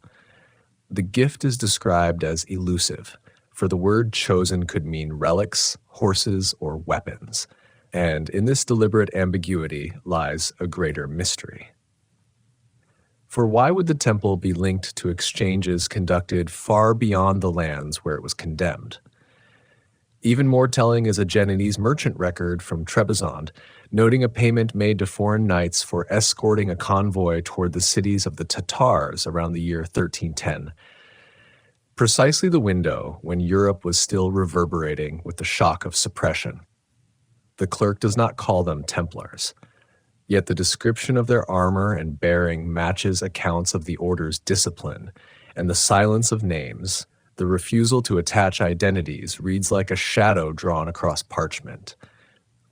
The gift is described as elusive, for the word chosen could mean relics, horses, or weapons. And in this deliberate ambiguity lies a greater mystery. For why would the temple be linked to exchanges conducted far beyond the lands where it was condemned? Even more telling is a Genoese merchant record from Trebizond, noting a payment made to foreign knights for escorting a convoy toward the cities of the Tatars around the year 1310. Precisely the window when Europe was still reverberating with the shock of suppression. The clerk does not call them Templars, yet the description of their armor and bearing matches accounts of the order's discipline, and the silence of names, the refusal to attach identities, reads like a shadow drawn across parchment.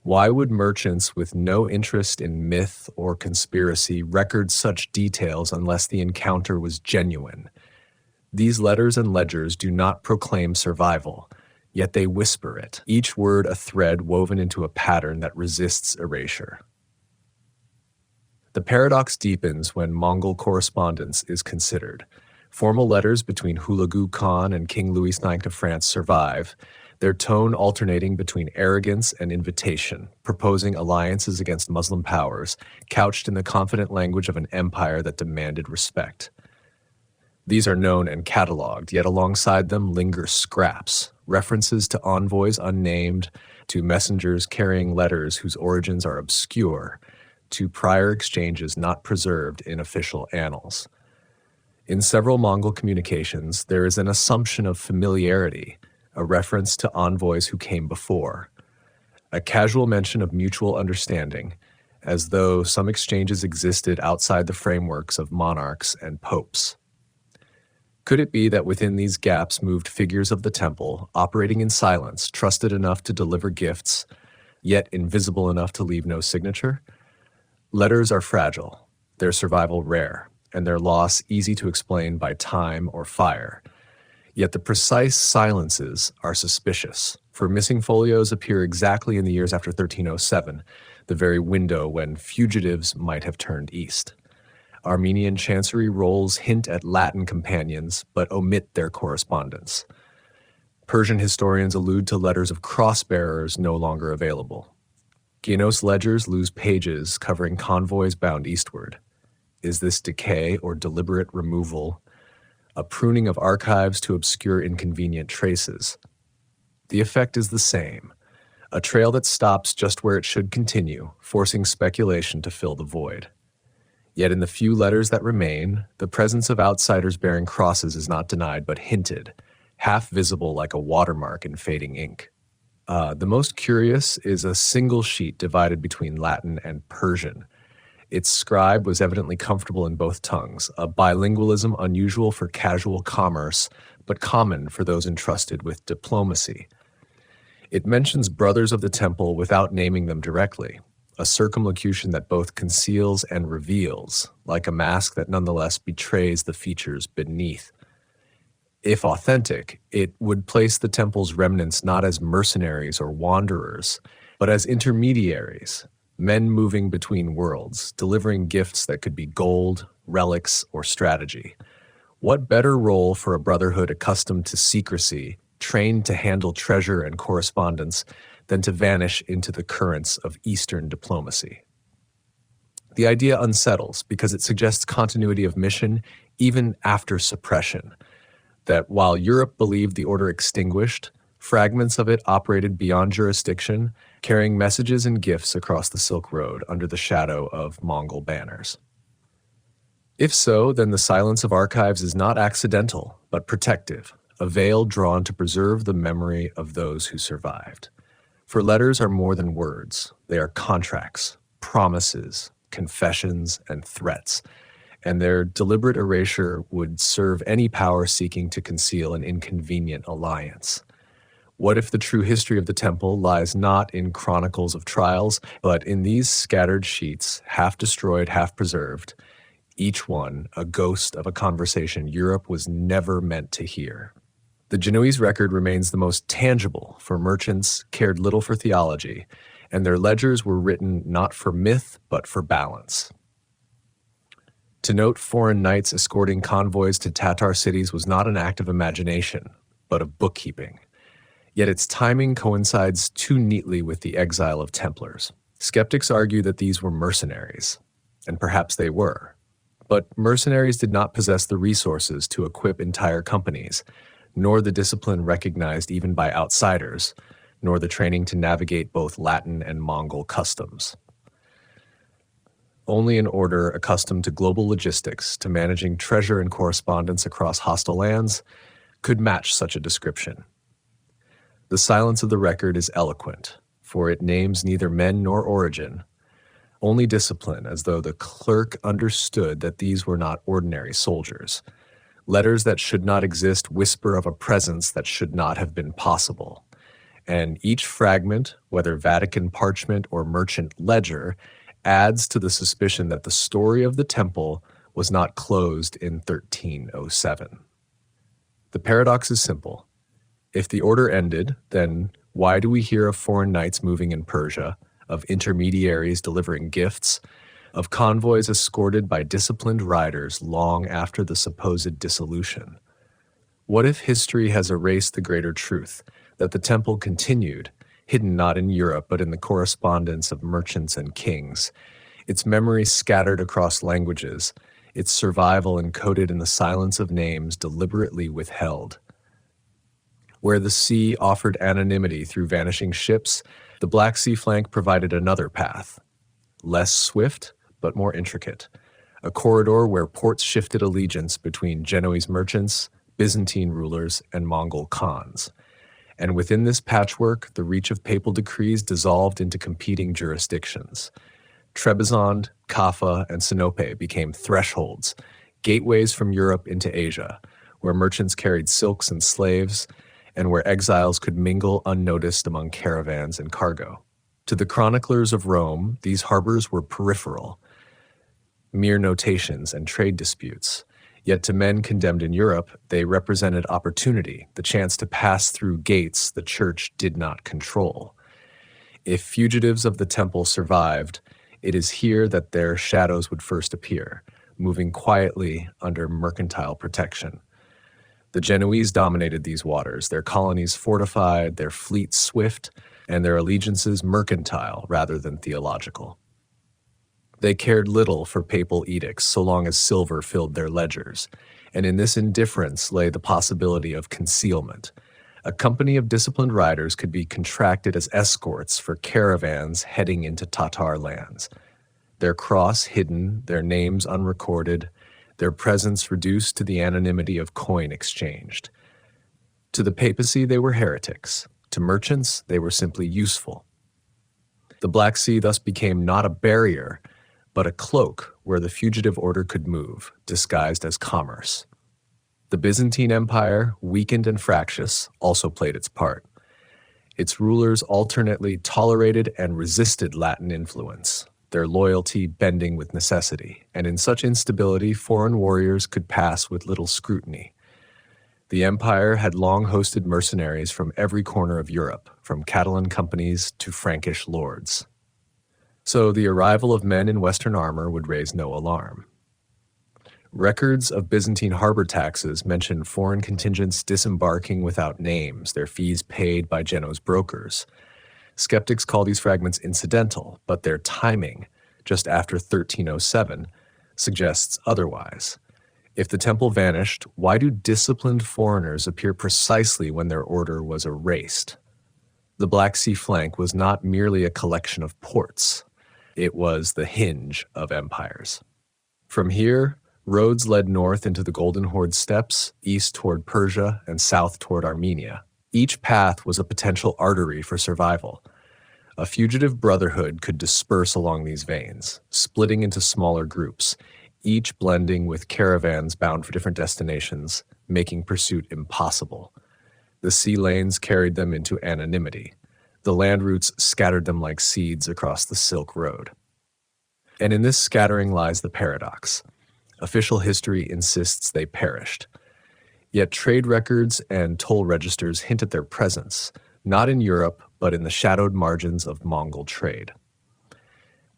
Why would merchants with no interest in myth or conspiracy record such details unless the encounter was genuine? These letters and ledgers do not proclaim survival, yet they whisper it, each word a thread woven into a pattern that resists erasure. The paradox deepens when Mongol correspondence is considered. Formal letters between Hulagu Khan and King Louis IX of France survive, their tone alternating between arrogance and invitation, proposing alliances against Muslim powers, couched in the confident language of an empire that demanded respect. These are known and catalogued, yet alongside them linger scraps, references to envoys unnamed, to messengers carrying letters whose origins are obscure, to prior exchanges not preserved in official annals. In several Mongol communications, there is an assumption of familiarity, a reference to envoys who came before, a casual mention of mutual understanding, as though some exchanges existed outside the frameworks of monarchs and popes. Could it be that within these gaps moved figures of the temple, operating in silence, trusted enough to deliver gifts, yet invisible enough to leave no signature? Letters are fragile, their survival rare, and their loss easy to explain by time or fire. Yet the precise silences are suspicious, for missing folios appear exactly in the years after 1307, the very window when fugitives might have turned east. Armenian chancery rolls hint at Latin companions, but omit their correspondence. Persian historians allude to letters of cross-bearers no longer available. Ginos ledgers lose pages covering convoys bound eastward. Is this decay or deliberate removal? A pruning of archives to obscure inconvenient traces? The effect is the same, a trail that stops just where it should continue, forcing speculation to fill the void. Yet in the few letters that remain, the presence of outsiders bearing crosses is not denied but hinted, half visible like a watermark in fading ink. The most curious is a single sheet divided between Latin and Persian. Its scribe was evidently comfortable in both tongues, a bilingualism unusual for casual commerce, but common for those entrusted with diplomacy. It mentions brothers of the temple without naming them directly, a circumlocution that both conceals and reveals, like a mask that nonetheless betrays the features beneath. If authentic, it would place the temple's remnants not as mercenaries or wanderers, but as intermediaries, men moving between worlds, delivering gifts that could be gold, relics, or strategy. What better role for a brotherhood accustomed to secrecy, trained to handle treasure and correspondence, than to vanish into the currents of Eastern diplomacy? The idea unsettles because it suggests continuity of mission even after suppression, that while Europe believed the order extinguished, fragments of it operated beyond jurisdiction, carrying messages and gifts across the Silk Road under the shadow of Mongol banners. If so, then the silence of archives is not accidental, but protective, a veil drawn to preserve the memory of those who survived. For letters are more than words. They are contracts, promises, confessions, and threats, and their deliberate erasure would serve any power seeking to conceal an inconvenient alliance. What if the true history of the temple lies not in chronicles of trials, but in these scattered sheets, half destroyed, half preserved, each one a ghost of a conversation Europe was never meant to hear? The Genoese record remains the most tangible, for merchants cared little for theology, and their ledgers were written not for myth, but for balance. To note foreign knights escorting convoys to Tatar cities was not an act of imagination, but of bookkeeping. Yet its timing coincides too neatly with the exile of Templars. Skeptics argue that these were mercenaries, and perhaps they were. But mercenaries did not possess the resources to equip entire companies, nor the discipline recognized even by outsiders, nor the training to navigate both Latin and Mongol customs. Only an order accustomed to global logistics, to managing treasure and correspondence across hostile lands, could match such a description. The silence of the record is eloquent, for it names neither men nor origin, only discipline, as though the clerk understood that these were not ordinary soldiers. Letters that should not exist whisper of a presence that should not have been possible. And each fragment, whether Vatican parchment or merchant ledger, adds to the suspicion that the story of the temple was not closed in 1307. The paradox is simple. If the order ended, then why do we hear of foreign knights moving in Persia, of intermediaries delivering gifts, of convoys escorted by disciplined riders long after the supposed dissolution? What if history has erased the greater truth, that the temple continued, hidden not in Europe but in the correspondence of merchants and kings, its memory scattered across languages, its survival encoded in the silence of names deliberately withheld? Where the sea offered anonymity through vanishing ships, the Black Sea flank provided another path, less swift but more intricate, a corridor where ports shifted allegiance between Genoese merchants, Byzantine rulers, and Mongol khans. And within this patchwork, the reach of papal decrees dissolved into competing jurisdictions. Trebizond, Kaffa, and Sinope became thresholds, gateways from Europe into Asia, where merchants carried silks and slaves, and where exiles could mingle unnoticed among caravans and cargo. To the chroniclers of Rome, these harbors were peripheral. mere notations and trade disputes. Yet to men condemned in Europe, they represented opportunity, the chance to pass through gates the church did not control. If fugitives of the temple survived, it is here that their shadows would first appear, moving quietly under mercantile protection. The Genoese dominated these waters, their colonies fortified, their fleets swift, and their allegiances mercantile rather than theological. They cared little for papal edicts so long as silver filled their ledgers, and in this indifference lay the possibility of concealment. A company of disciplined riders could be contracted as escorts for caravans heading into Tatar lands. Their cross hidden, their names unrecorded, their presence reduced to the anonymity of coin exchanged. To the papacy they were heretics. To merchants they were simply useful. The Black Sea thus became not a barrier, but a cloak where the fugitive order could move, disguised as commerce. The Byzantine Empire, weakened and fractious, also played its part. Its rulers alternately tolerated and resisted Latin influence, their loyalty bending with necessity, and in such instability foreign warriors could pass with little scrutiny. The empire had long hosted mercenaries from every corner of Europe, from Catalan companies to Frankish lords. So the arrival of men in Western armor would raise no alarm. Records of Byzantine harbor taxes mention foreign contingents disembarking without names, their fees paid by Geno's brokers. Skeptics call these fragments incidental, but their timing, just after 1307, suggests otherwise. If the temple vanished, why do disciplined foreigners appear precisely when their order was erased? The Black Sea flank was not merely a collection of ports. It was the hinge of empires. From here, roads led north into the Golden Horde steppes, east toward Persia, and south toward Armenia. Each path was a potential artery for survival. A fugitive brotherhood could disperse along these veins, splitting into smaller groups, each blending with caravans bound for different destinations, making pursuit impossible. The sea lanes carried them into anonymity. The land routes scattered them like seeds across the Silk Road. And in this scattering lies the paradox. Official history insists they perished. Yet trade records and toll registers hint at their presence, not in Europe, but in the shadowed margins of Mongol trade.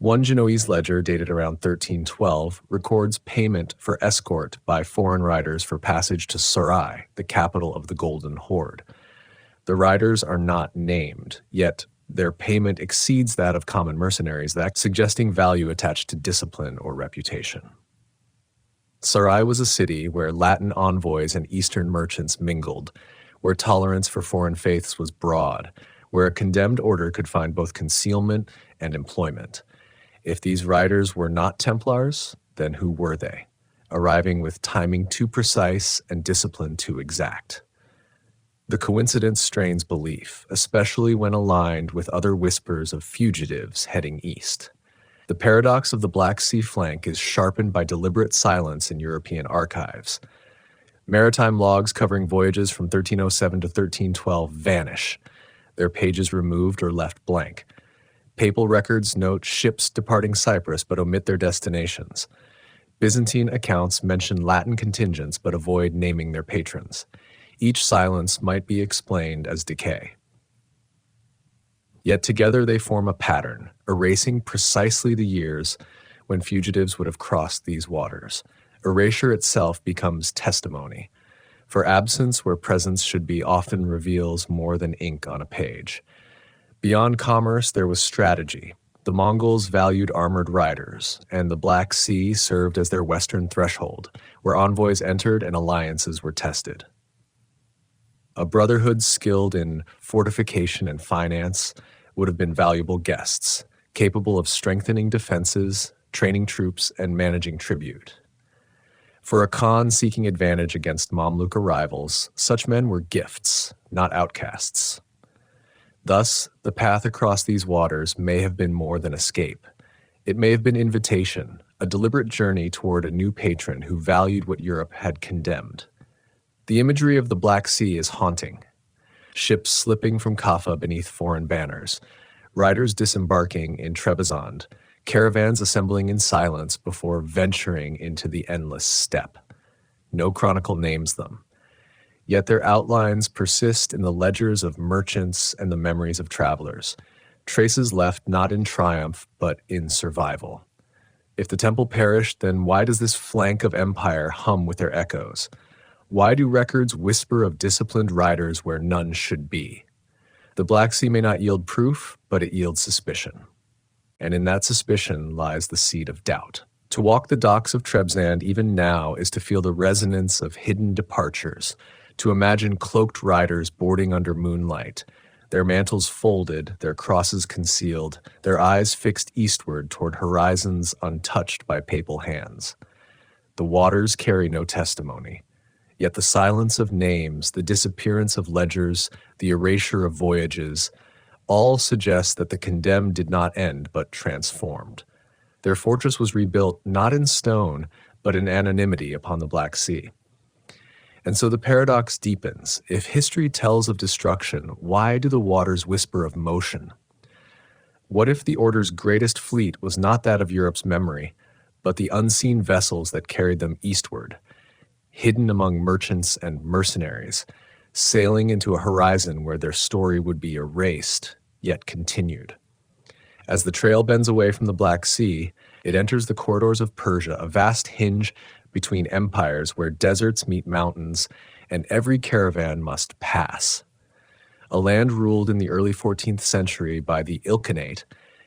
One Genoese ledger dated around 1312 records payment for escort by foreign riders for passage to Sarai, the capital of the Golden Horde. The riders are not named, yet their payment exceeds that of common mercenaries, that suggesting value attached to discipline or reputation. Sarai was a city where Latin envoys and Eastern merchants mingled, where tolerance for foreign faiths was broad, where a condemned order could find both concealment and employment. If these riders were not Templars, then who were they? Arriving with timing too precise and discipline too exact. The coincidence strains belief, especially when aligned with other whispers of fugitives heading east. The paradox of the Black Sea flank is sharpened by deliberate silence in European archives. Maritime logs covering voyages from 1307 to 1312 vanish, their pages removed or left blank. Papal records note ships departing Cyprus but omit their destinations. Byzantine accounts mention Latin contingents but avoid naming their patrons. Each silence might be explained as decay. Yet together they form a pattern, erasing precisely the years when fugitives would have crossed these waters. Erasure itself becomes testimony, for absence where presence should be often reveals more than ink on a page. Beyond commerce, there was strategy. The Mongols valued armored riders, and the Black Sea served as their western threshold, where envoys entered and alliances were tested. A brotherhood skilled in fortification and finance would have been valuable guests, capable of strengthening defenses, training troops, and managing tribute. For a Khan seeking advantage against Mamluk rivals, such men were gifts, not outcasts. Thus, the path across these waters may have been more than escape. It may have been invitation, a deliberate journey toward a new patron who valued what Europe had condemned. The imagery of the Black Sea is haunting. Ships slipping from Kaffa beneath foreign banners, riders disembarking in Trebizond, caravans assembling in silence before venturing into the endless steppe. No chronicle names them, yet their outlines persist in the ledgers of merchants and the memories of travelers, traces left not in triumph but in survival. If the temple perished, then why does this flank of empire hum with their echoes? Why do records whisper of disciplined riders where none should be? The Black Sea may not yield proof, but it yields suspicion. And in that suspicion lies the seed of doubt. To walk the docks of Trebizond even now is to feel the resonance of hidden departures, to imagine cloaked riders boarding under moonlight, their mantles folded, their crosses concealed, their eyes fixed eastward toward horizons untouched by papal hands. The waters carry no testimony, yet the silence of names, the disappearance of ledgers, the erasure of voyages, all suggest that the condemned did not end but transformed. Their fortress was rebuilt not in stone, but in anonymity upon the Black Sea. And so the paradox deepens. If history tells of destruction, why do the waters whisper of motion? What if the Order's greatest fleet was not that of Europe's memory, but the unseen vessels that carried them eastward, hidden among merchants and mercenaries, sailing into a horizon where their story would be erased, yet continued? As the trail bends away from the Black Sea, it enters the corridors of Persia, a vast hinge between empires where deserts meet mountains, and every caravan must pass. A land ruled in the early 14th century by the Ilkhanate,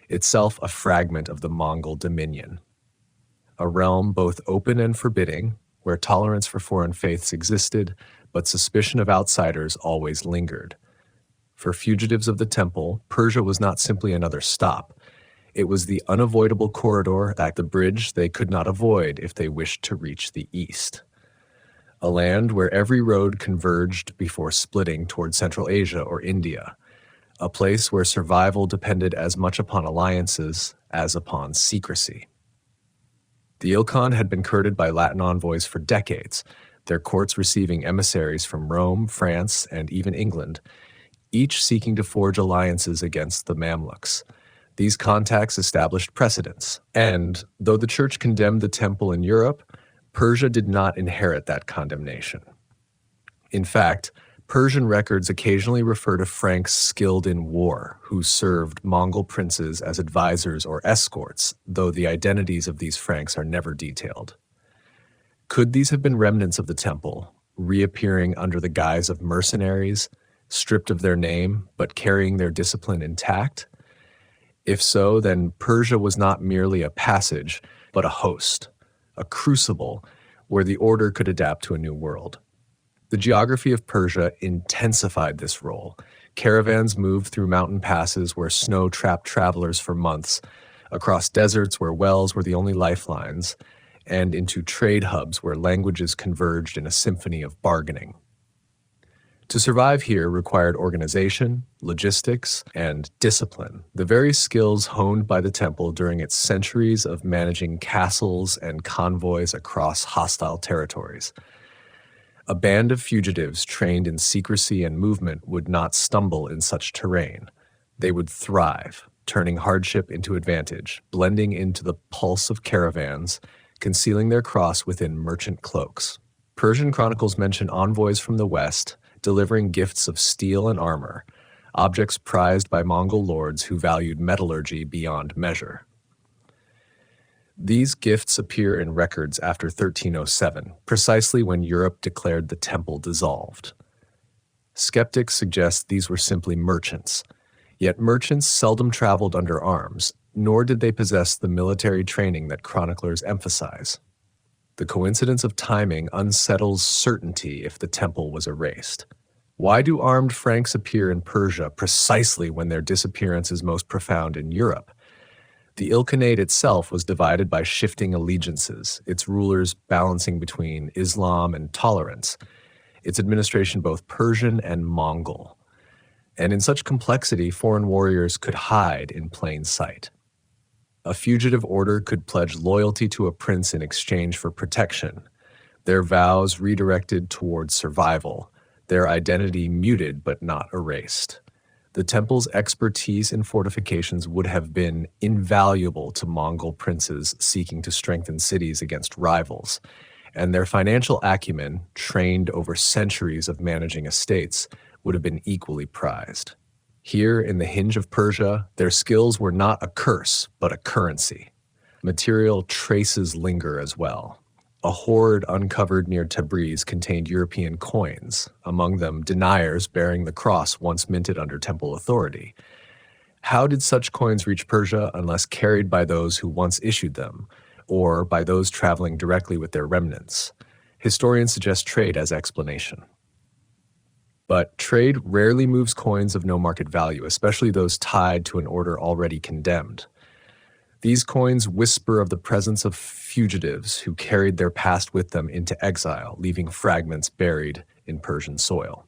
itself a fragment of the Mongol dominion. A realm both open and forbidding, where tolerance for foreign faiths existed, but suspicion of outsiders always lingered. For fugitives of the temple, Persia was not simply another stop. It was the unavoidable corridor, the bridge they could not avoid if they wished to reach the east. A land where every road converged before splitting toward Central Asia or India. A place where survival depended as much upon alliances as upon secrecy. The Ilkhan had been courted by Latin envoys for decades, their courts receiving emissaries from Rome, France, and even England, each seeking to forge alliances against the Mamluks. These contacts established precedents, and though the Church condemned the temple in Europe, Persia did not inherit that condemnation. In fact, Persian records occasionally refer to Franks skilled in war who served Mongol princes as advisors or escorts, though the identities of these Franks are never detailed. Could these have been remnants of the temple, reappearing under the guise of mercenaries, stripped of their name but carrying their discipline intact? If so, then Persia was not merely a passage, but a host, a crucible where the order could adapt to a new world. The geography of Persia intensified this role. Caravans moved through mountain passes where snow trapped travelers for months, across deserts where wells were the only lifelines, and into trade hubs where languages converged in a symphony of bargaining. To survive here required organization, logistics, and discipline, the very skills honed by the temple during its centuries of managing castles and convoys across hostile territories. A band of fugitives trained in secrecy and movement would not stumble in such terrain. They would thrive, turning hardship into advantage, blending into the pulse of caravans, concealing their cross within merchant cloaks. Persian chronicles mention envoys from the west, delivering gifts of steel and armor, objects prized by Mongol lords who valued metallurgy beyond measure. These gifts appear in records after 1307, precisely when Europe declared the temple dissolved. Skeptics suggest these were simply merchants, yet merchants seldom traveled under arms, nor did they possess the military training that chroniclers emphasize. The coincidence of timing unsettles certainty if the temple was erased. Why do armed Franks appear in Persia precisely when their disappearance is most profound in Europe? The Ilkhanate itself was divided by shifting allegiances, its rulers balancing between Islam and tolerance, its administration both Persian and Mongol. And in such complexity, foreign warriors could hide in plain sight. A fugitive order could pledge loyalty to a prince in exchange for protection, their vows redirected towards survival, their identity muted but not erased. The temple's expertise in fortifications would have been invaluable to Mongol princes seeking to strengthen cities against rivals, and their financial acumen, trained over centuries of managing estates, would have been equally prized. Here in the Hinge of Persia, their skills were not a curse, but a currency. Material traces linger as well. A hoard uncovered near Tabriz contained European coins, among them deniers bearing the cross once minted under temple authority. How did such coins reach Persia unless carried by those who once issued them, or by those traveling directly with their remnants? Historians suggest trade as explanation. But trade rarely moves coins of no market value, especially those tied to an order already condemned. These coins whisper of the presence of fugitives who carried their past with them into exile, leaving fragments buried in Persian soil.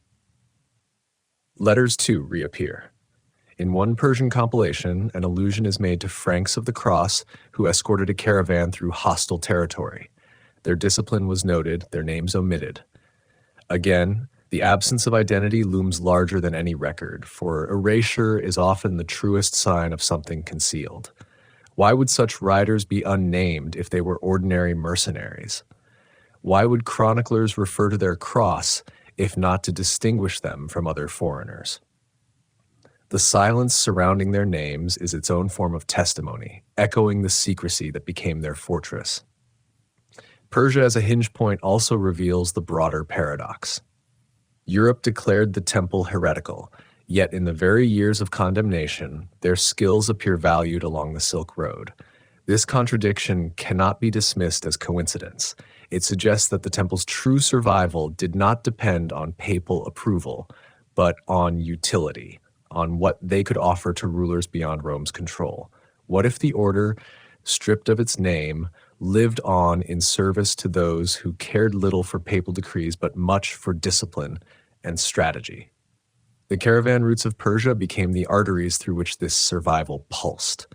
Letters, too, reappear. In one Persian compilation, an allusion is made to Franks of the Cross who escorted a caravan through hostile territory. Their discipline was noted, their names omitted. Again, the absence of identity looms larger than any record, for erasure is often the truest sign of something concealed. Why would such riders be unnamed if they were ordinary mercenaries? Why would chroniclers refer to their cross if not to distinguish them from other foreigners? The silence surrounding their names is its own form of testimony, echoing the secrecy that became their fortress. Persia as a hinge point also reveals the broader paradox. Europe declared the temple heretical, yet in the very years of condemnation, their skills appear valued along the Silk Road. This contradiction cannot be dismissed as coincidence. It suggests that the temple's true survival did not depend on papal approval, but on utility, on what they could offer to rulers beyond Rome's control. What if the order, stripped of its name, lived on in service to those who cared little for papal decrees but much for discipline and strategy? The caravan routes of Persia became the arteries through which this survival pulsed.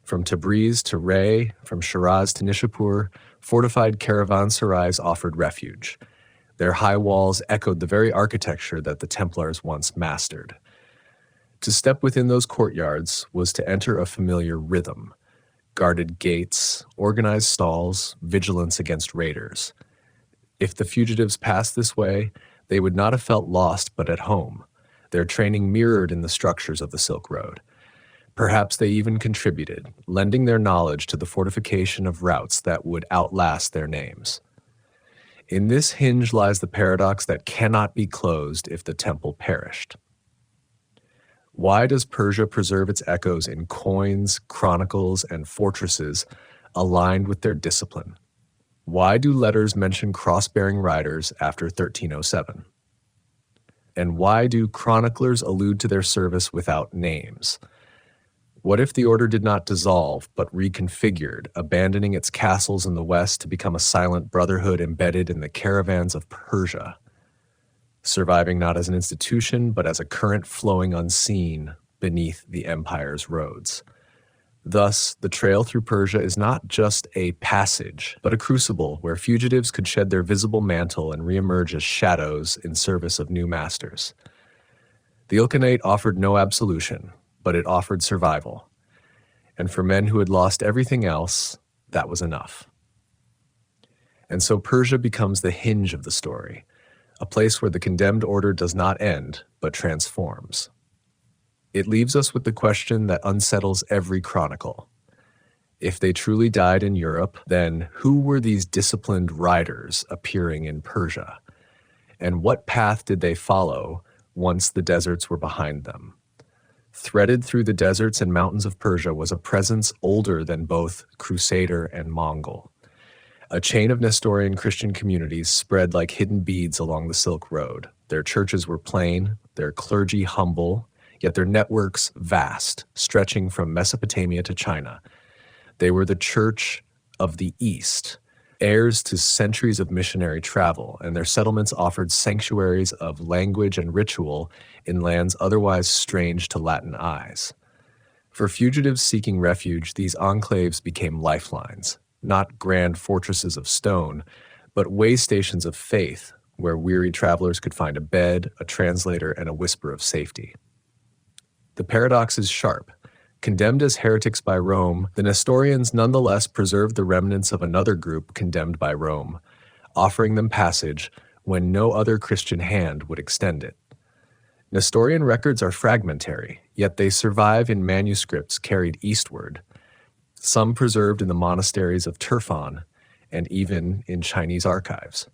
From Tabriz to Ray, from Shiraz to Nishapur, fortified caravanserais offered refuge. Their high walls echoed the very architecture that the Templars once mastered. To step within those courtyards was to enter a familiar rhythm: guarded gates, organized stalls, vigilance against raiders. If the fugitives passed this way, they would not have felt lost but at home, their training mirrored in the structures of the Silk Road. Perhaps they even contributed, lending their knowledge to the fortification of routes that would outlast their names. In this hinge lies the paradox that cannot be closed if the temple perished. Why does Persia preserve its echoes in coins, chronicles, and fortresses aligned with their discipline? Why do letters mention cross-bearing riders after 1307? And why do chroniclers allude to their service without names? What if the order did not dissolve, but reconfigured, abandoning its castles in the west to become a silent brotherhood embedded in the caravans of Persia, surviving not as an institution, but as a current flowing unseen beneath the empire's roads? Thus, the trail through Persia is not just a passage, but a crucible where fugitives could shed their visible mantle and reemerge as shadows in service of new masters. The Ilkhanate offered no absolution, but it offered survival. And for men who had lost everything else, that was enough. And so Persia becomes the hinge of the story, a place where the condemned order does not end, but transforms. It leaves us with the question that unsettles every chronicle. If they truly died in Europe, then who were these disciplined riders appearing in Persia? And what path did they follow once the deserts were behind them? Threaded through the deserts and mountains of Persia was a presence older than both Crusader and Mongol. A chain of Nestorian Christian communities spread like hidden beads along the Silk Road. Their churches were plain, their clergy humble, yet their networks vast, stretching from Mesopotamia to China. They were the Church of the East, heirs to centuries of missionary travel, and their settlements offered sanctuaries of language and ritual in lands otherwise strange to Latin eyes. For fugitives seeking refuge, these enclaves became lifelines, not grand fortresses of stone, but way stations of faith where weary travelers could find a bed, a translator, and a whisper of safety. The paradox is sharp. Condemned as heretics by Rome, the Nestorians nonetheless preserved the remnants of another group condemned by Rome, offering them passage when no other Christian hand would extend it. Nestorian records are fragmentary, yet they survive in manuscripts carried eastward, some preserved in the monasteries of Turfan and even in Chinese archives.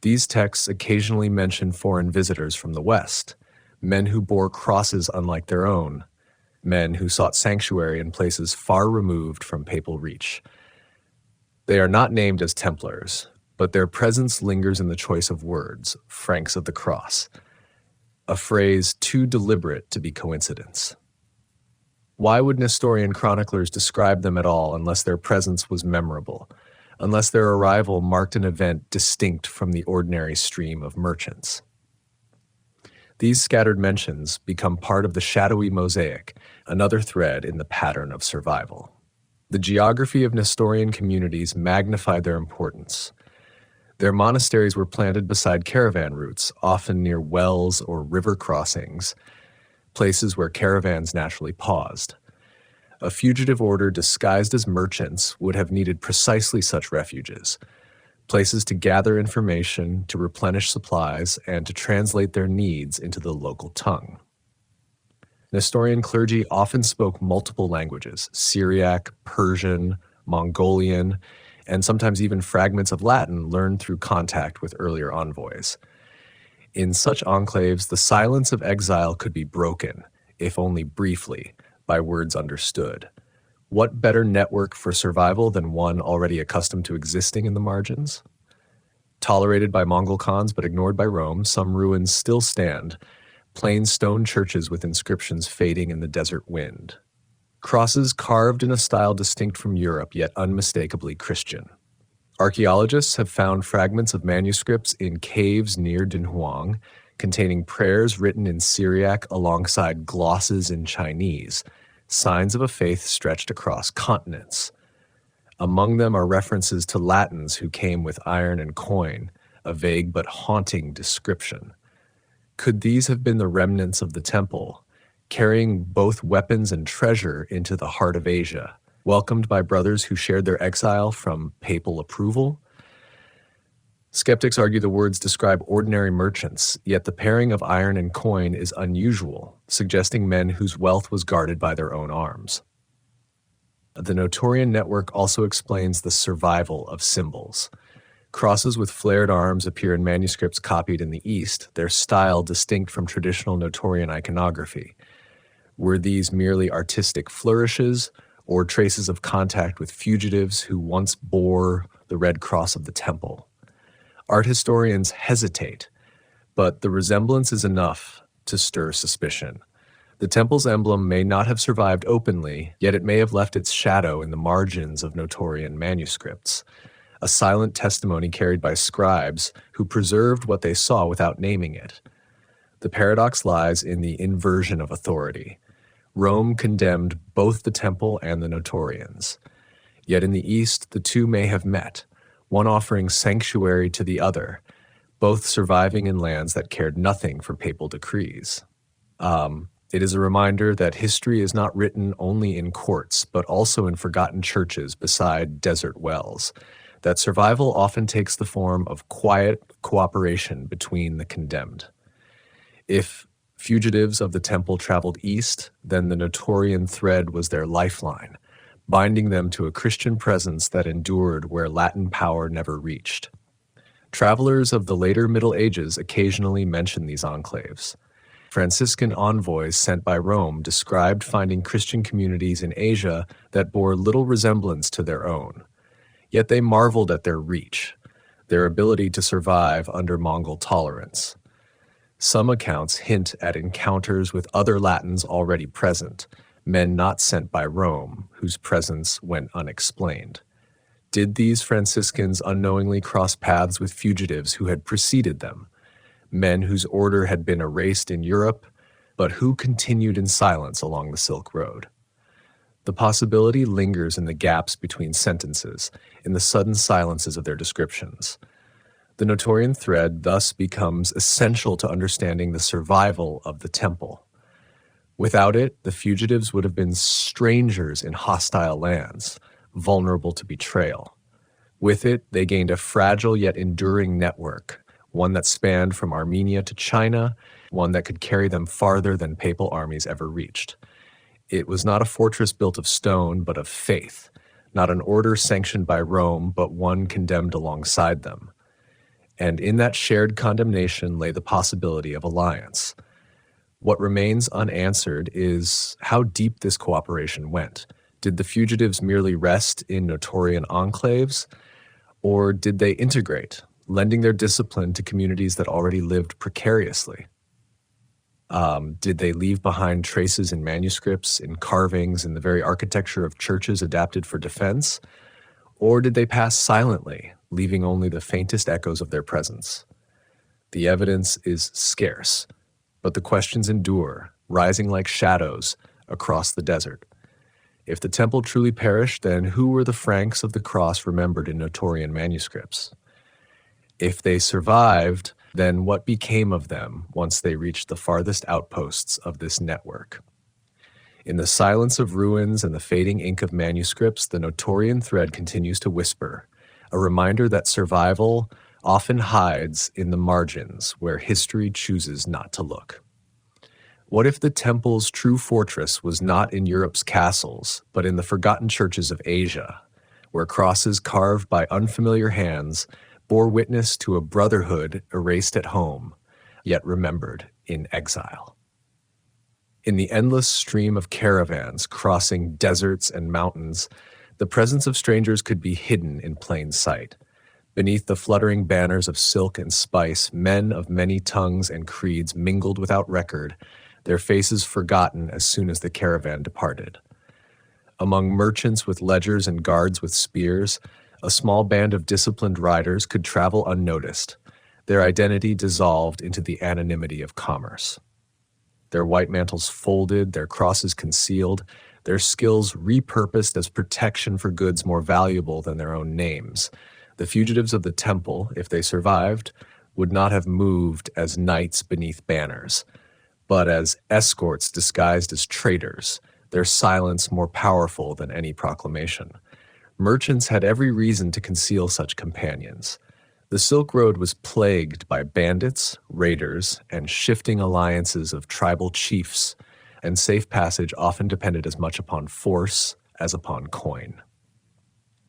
These texts occasionally mention foreign visitors from the West, men who bore crosses unlike their own, men who sought sanctuary in places far removed from papal reach. They are not named as Templars, but their presence lingers in the choice of words, Franks of the Cross, a phrase too deliberate to be coincidence. Why would Nestorian chroniclers describe them at all unless their presence was memorable, unless their arrival marked an event distinct from the ordinary stream of merchants? These scattered mentions become part of the shadowy mosaic, another thread in the pattern of survival. The geography of Nestorian communities magnified their importance. Their monasteries were planted beside caravan routes, often near wells or river crossings, places where caravans naturally paused. A fugitive order disguised as merchants would have needed precisely such refuges, places to gather information, to replenish supplies, and to translate their needs into the local tongue. Nestorian clergy often spoke multiple languages: Syriac, Persian, Mongolian, and sometimes even fragments of Latin learned through contact with earlier envoys. In such enclaves, the silence of exile could be broken, if only briefly, by words understood. What better network for survival than one already accustomed to existing in the margins? Tolerated by Mongol Khans but ignored by Rome, some ruins still stand, plain stone churches with inscriptions fading in the desert wind. Crosses carved in a style distinct from Europe, yet unmistakably Christian. Archaeologists have found fragments of manuscripts in caves near Dunhuang containing prayers written in Syriac alongside glosses in Chinese, signs of a faith stretched across continents. Among them are references to Latins who came with iron and coin, a vague but haunting description. Could these have been the remnants of the temple, carrying both weapons and treasure into the heart of Asia, welcomed by brothers who shared their exile from papal approval? Skeptics argue the words describe ordinary merchants, yet the pairing of iron and coin is unusual, suggesting men whose wealth was guarded by their own arms. The Notorian network also explains the survival of symbols. Crosses with flared arms appear in manuscripts copied in the East, their style distinct from traditional Notorian iconography. Were these merely artistic flourishes, or traces of contact with fugitives who once bore the red cross of the temple? Art historians hesitate, but the resemblance is enough to stir suspicion. The temple's emblem may not have survived openly, yet it may have left its shadow in the margins of Notorian manuscripts, a silent testimony carried by scribes who preserved what they saw without naming it. The paradox lies in the inversion of authority. Rome condemned both the temple and the Notorians. Yet in the East, the two may have met, one offering sanctuary to the other, both surviving in lands that cared nothing for papal decrees. It is a reminder that history is not written only in courts, but also in forgotten churches beside desert wells, that survival often takes the form of quiet cooperation between the condemned. If fugitives of the temple traveled east, then the Notorian thread was their lifeline, binding them to a Christian presence that endured where Latin power never reached. Travelers of the later Middle Ages occasionally mention these enclaves. Franciscan envoys sent by Rome described finding Christian communities in Asia that bore little resemblance to their own. Yet they marveled at their reach, their ability to survive under Mongol tolerance. Some accounts hint at encounters with other Latins already present, men not sent by Rome, whose presence went unexplained. Did these Franciscans unknowingly cross paths with fugitives who had preceded them, men whose order had been erased in Europe, but who continued in silence along the Silk Road? The possibility lingers in the gaps between sentences, in the sudden silences of their descriptions. The Notorian thread thus becomes essential to understanding the survival of the temple. Without it, the fugitives would have been strangers in hostile lands, vulnerable to betrayal. With it, they gained a fragile yet enduring network, one that spanned from Armenia to China, one that could carry them farther than papal armies ever reached. It was not a fortress built of stone, but of faith, not an order sanctioned by Rome, but one condemned alongside them. And in that shared condemnation lay the possibility of alliance. What remains unanswered is how deep this cooperation went. Did the fugitives merely rest in Notorian enclaves, or did they integrate, lending their discipline to communities that already lived precariously? Did they leave behind traces in manuscripts, in carvings, in the very architecture of churches adapted for defense? Or did they pass silently, leaving only the faintest echoes of their presence? The evidence is scarce, but the questions endure, rising like shadows across the desert. If the temple truly perished, then who were the Franks of the cross remembered in Notorian manuscripts? If they survived, then what became of them once they reached the farthest outposts of this network? In the silence of ruins and the fading ink of manuscripts, the Notorian thread continues to whisper, a reminder that survival often hides in the margins where history chooses not to look. What if the temple's true fortress was not in Europe's castles, but in the forgotten churches of Asia, where crosses carved by unfamiliar hands bore witness to a brotherhood erased at home, yet remembered in exile? In the endless stream of caravans crossing deserts and mountains, the presence of strangers could be hidden in plain sight. Beneath the fluttering banners of silk and spice, men of many tongues and creeds mingled without record, their faces forgotten as soon as the caravan departed. Among merchants with ledgers and guards with spears, a small band of disciplined riders could travel unnoticed, their identity dissolved into the anonymity of commerce. Their white mantles folded, their crosses concealed, their skills repurposed as protection for goods more valuable than their own names. The fugitives of the temple, if they survived, would not have moved as knights beneath banners, but as escorts disguised as traitors, their silence more powerful than any proclamation. Merchants had every reason to conceal such companions. The Silk Road was plagued by bandits, raiders, and shifting alliances of tribal chiefs, and safe passage often depended as much upon force as upon coin.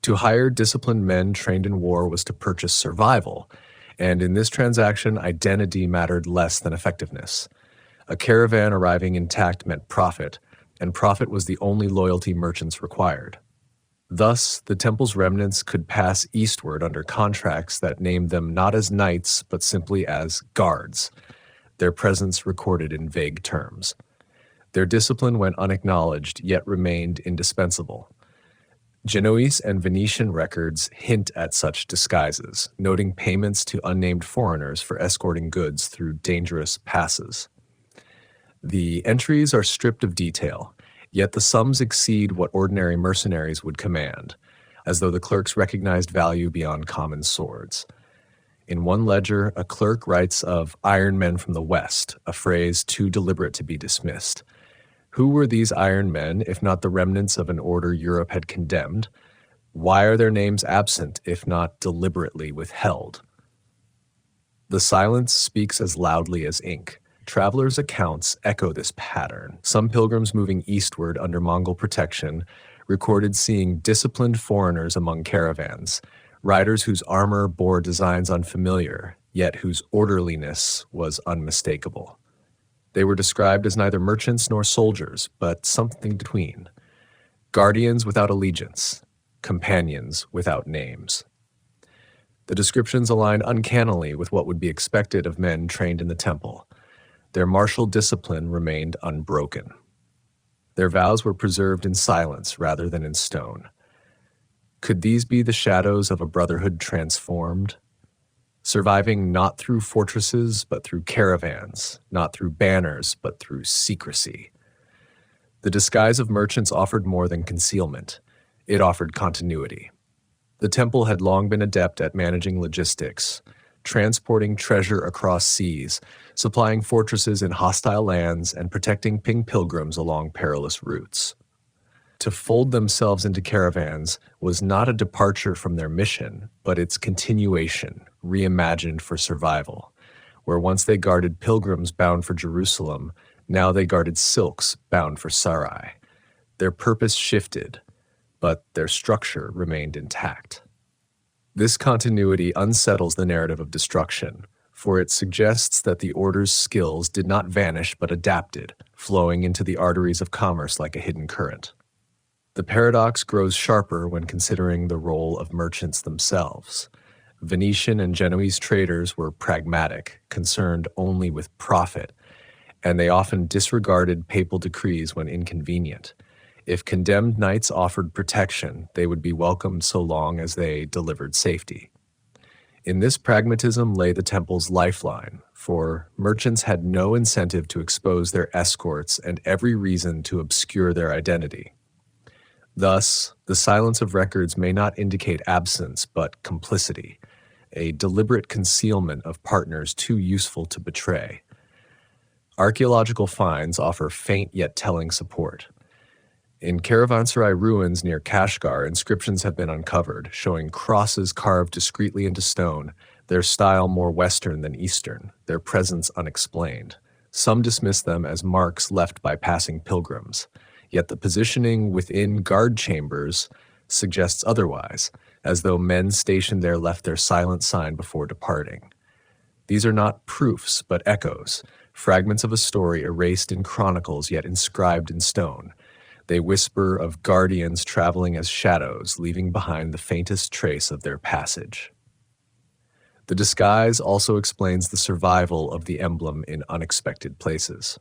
To hire disciplined men trained in war was to purchase survival, and in this transaction, identity mattered less than effectiveness. A caravan arriving intact meant profit, and profit was the only loyalty merchants required. Thus, the temple's remnants could pass eastward under contracts that named them not as knights, but simply as guards, their presence recorded in vague terms. Their discipline went unacknowledged, yet remained indispensable. Genoese and Venetian records hint at such disguises, noting payments to unnamed foreigners for escorting goods through dangerous passes. The entries are stripped of detail, yet the sums exceed what ordinary mercenaries would command, as though the clerks recognized value beyond common swords. In one ledger, a clerk writes of iron men from the West, a phrase too deliberate to be dismissed. Who were these iron men, if not the remnants of an order Europe had condemned? Why are their names absent, if not deliberately withheld? The silence speaks as loudly as ink. Travelers' accounts echo this pattern. Some pilgrims moving eastward under Mongol protection recorded seeing disciplined foreigners among caravans, riders whose armor bore designs unfamiliar, yet whose orderliness was unmistakable. They were described as neither merchants nor soldiers, but something between. Guardians without allegiance, companions without names. The descriptions align uncannily with what would be expected of men trained in the temple. Their martial discipline remained unbroken. Their vows were preserved in silence rather than in stone. Could these be the shadows of a brotherhood transformed? Surviving not through fortresses, but through caravans, not through banners, but through secrecy. The disguise of merchants offered more than concealment. It offered continuity. The temple had long been adept at managing logistics, transporting treasure across seas, supplying fortresses in hostile lands, and protecting pilgrims along perilous routes. To fold themselves into caravans was not a departure from their mission, but its continuation, reimagined for survival. Where once they guarded pilgrims bound for Jerusalem, now they guarded silks bound for Sarai. Their purpose shifted, but their structure remained intact. This continuity unsettles the narrative of destruction, for it suggests that the order's skills did not vanish but adapted, flowing into the arteries of commerce like a hidden current. The paradox grows sharper when considering the role of merchants themselves. Venetian and Genoese traders were pragmatic, concerned only with profit, and they often disregarded papal decrees when inconvenient. If condemned knights offered protection, they would be welcomed so long as they delivered safety. In this pragmatism lay the temple's lifeline, for merchants had no incentive to expose their escorts and every reason to obscure their identity. Thus, the silence of records may not indicate absence but complicity, a deliberate concealment of partners too useful to betray. Archaeological finds offer faint yet telling support. In Caravanserai ruins near Kashgar, inscriptions have been uncovered, showing crosses carved discreetly into stone, their style more Western than Eastern, their presence unexplained. Some dismiss them as marks left by passing pilgrims, yet the positioning within guard chambers suggests otherwise, as though men stationed there left their silent sign before departing. These are not proofs, but echoes, fragments of a story erased in chronicles yet inscribed in stone. They whisper of guardians traveling as shadows, leaving behind the faintest trace of their passage. The disguise also explains the survival of the emblem in unexpected places.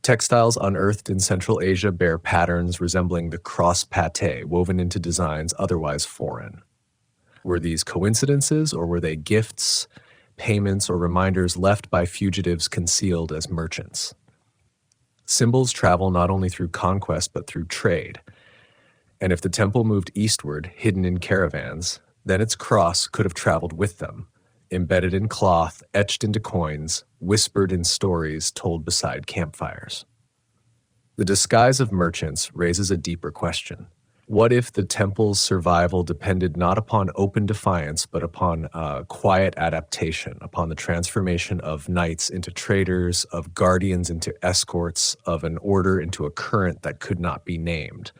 Textiles unearthed in Central Asia bear patterns resembling the cross pate woven into designs otherwise foreign. Were these coincidences, or were they gifts, payments, or reminders left by fugitives concealed as merchants? Symbols travel not only through conquest but through trade. And if the temple moved eastward, hidden in caravans, then its cross could have traveled with them, embedded in cloth, etched into coins, whispered in stories told beside campfires. The disguise of merchants raises a deeper question. What if the temple's survival depended not upon open defiance, but upon quiet adaptation, upon the transformation of knights into traders, of guardians into escorts, of an order into a current that could not be named?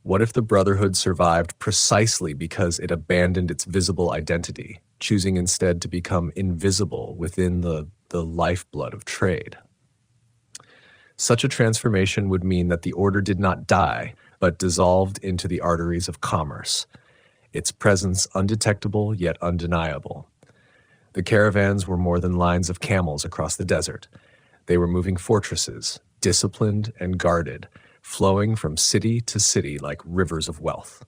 What if the Brotherhood survived precisely because it abandoned its visible identity, choosing instead to become invisible within the lifeblood of trade? Such a transformation would mean that the order did not die, but dissolved into the arteries of commerce, its presence undetectable yet undeniable. The caravans were more than lines of camels across the desert. They were moving fortresses, disciplined and guarded, flowing from city to city like rivers of wealth.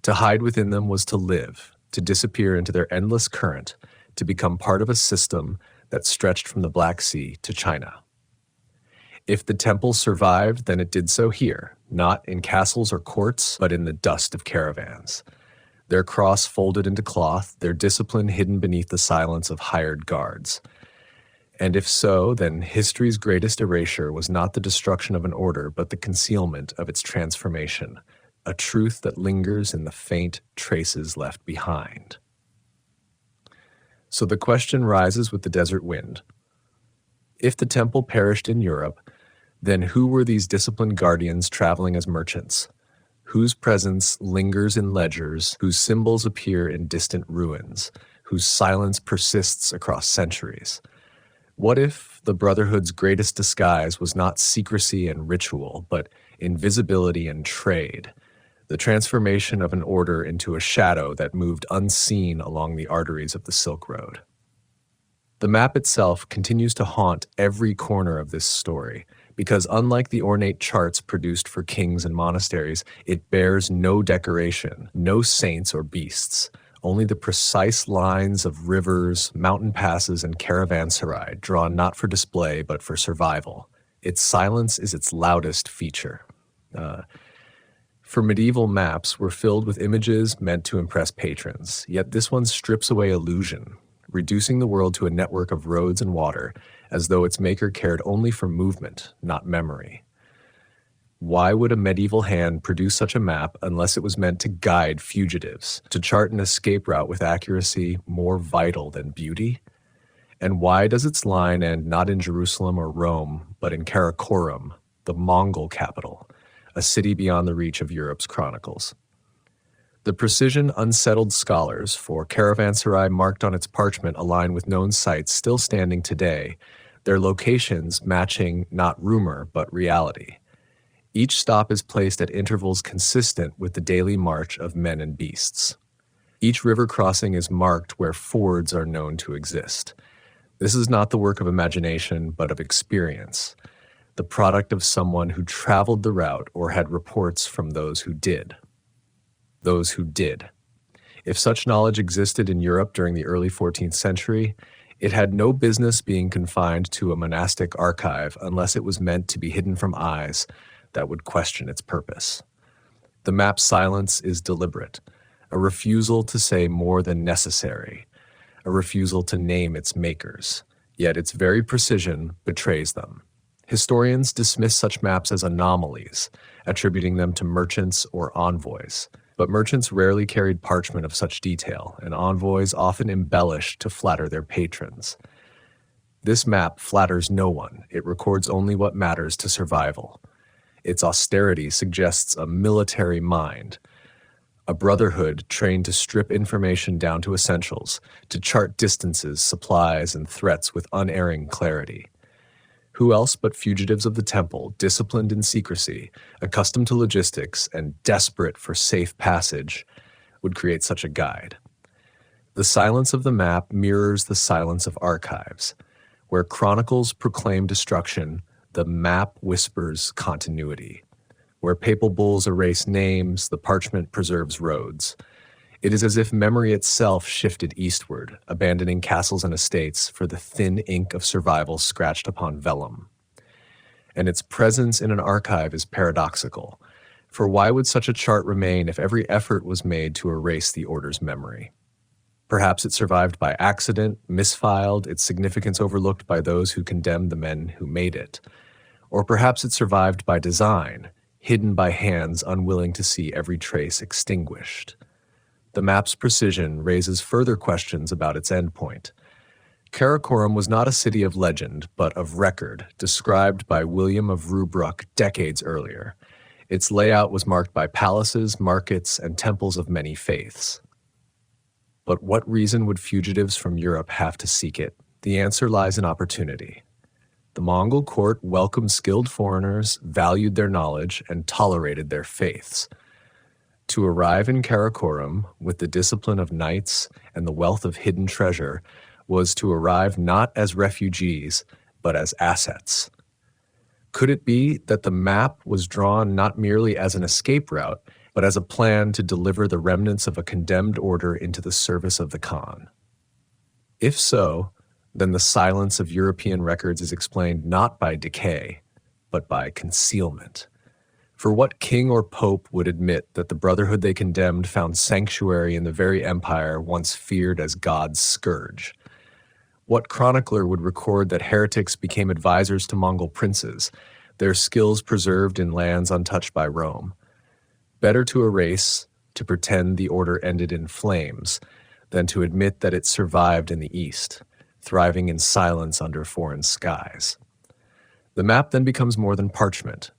To hide within them was to live, to disappear into their endless current, to become part of a system that stretched from the Black Sea to China. If the temple survived, then it did so here, not in castles or courts, but in the dust of caravans. Their cross folded into cloth, their discipline hidden beneath the silence of hired guards. And if so, then history's greatest erasure was not the destruction of an order, but the concealment of its transformation, a truth that lingers in the faint traces left behind. So the question rises with the desert wind. If the temple perished in Europe, then who were these disciplined guardians traveling as merchants? Whose presence lingers in ledgers, whose symbols appear in distant ruins, whose silence persists across centuries? What if the Brotherhood's greatest disguise was not secrecy and ritual, but invisibility and trade, the transformation of an order into a shadow that moved unseen along the arteries of the Silk Road? The map itself continues to haunt every corner of this story, because unlike the ornate charts produced for kings and monasteries, it bears no decoration, no saints or beasts, only the precise lines of rivers, mountain passes, and caravanserai drawn not for display but for survival. Its silence is its loudest feature. For medieval maps were filled with images meant to impress patrons, yet this one strips away illusion, reducing the world to a network of roads and water, as though its maker cared only for movement, not memory. Why would a medieval hand produce such a map unless it was meant to guide fugitives, to chart an escape route with accuracy more vital than beauty? And why does its line end not in Jerusalem or Rome, but in Karakorum, the Mongol capital, a city beyond the reach of Europe's chronicles? The precision unsettled scholars for caravanserai marked on its parchment align with known sites still standing today, their locations matching not rumor but reality. Each stop is placed at intervals consistent with the daily march of men and beasts. Each river crossing is marked where fords are known to exist. This is not the work of imagination, but of experience, the product of someone who traveled the route or had reports from those who did. Those who did. If such knowledge existed in Europe during the early 14th century, it had no business being confined to a monastic archive unless it was meant to be hidden from eyes that would question its purpose. The map's silence is deliberate, a refusal to say more than necessary, a refusal to name its makers, yet its very precision betrays them. Historians dismiss such maps as anomalies, attributing them to merchants or envoys, but merchants rarely carried parchment of such detail, and envoys often embellished to flatter their patrons. This map flatters no one, it records only what matters to survival. Its austerity suggests a military mind, a brotherhood trained to strip information down to essentials, to chart distances, supplies, and threats with unerring clarity. Who else but fugitives of the temple, disciplined in secrecy, accustomed to logistics, and desperate for safe passage, would create such a guide? The silence of the map mirrors the silence of archives. Where chronicles proclaim destruction, the map whispers continuity. Where papal bulls erase names, the parchment preserves roads. It is as if memory itself shifted eastward, abandoning castles and estates for the thin ink of survival scratched upon vellum. And its presence in an archive is paradoxical, for why would such a chart remain if every effort was made to erase the order's memory? Perhaps it survived by accident, misfiled, its significance overlooked by those who condemned the men who made it. Or perhaps it survived by design, hidden by hands unwilling to see every trace extinguished. The map's precision raises further questions about its endpoint. Karakorum was not a city of legend, but of record, described by William of Rubruck decades earlier. Its layout was marked by palaces, markets, and temples of many faiths. But what reason would fugitives from Europe have to seek it? The answer lies in opportunity. The Mongol court welcomed skilled foreigners, valued their knowledge, and tolerated their faiths. To arrive in Karakorum with the discipline of knights and the wealth of hidden treasure was to arrive not as refugees, but as assets. Could it be that the map was drawn not merely as an escape route, but as a plan to deliver the remnants of a condemned order into the service of the Khan? If so, then the silence of European records is explained not by decay, but by concealment. For what king or pope would admit that the brotherhood they condemned found sanctuary in the very empire once feared as God's scourge? What chronicler would record that heretics became advisors to Mongol princes, their skills preserved in lands untouched by Rome? Better to erase, to pretend the order ended in flames, than to admit that it survived in the East, thriving in silence under foreign skies. The map then becomes more than parchment.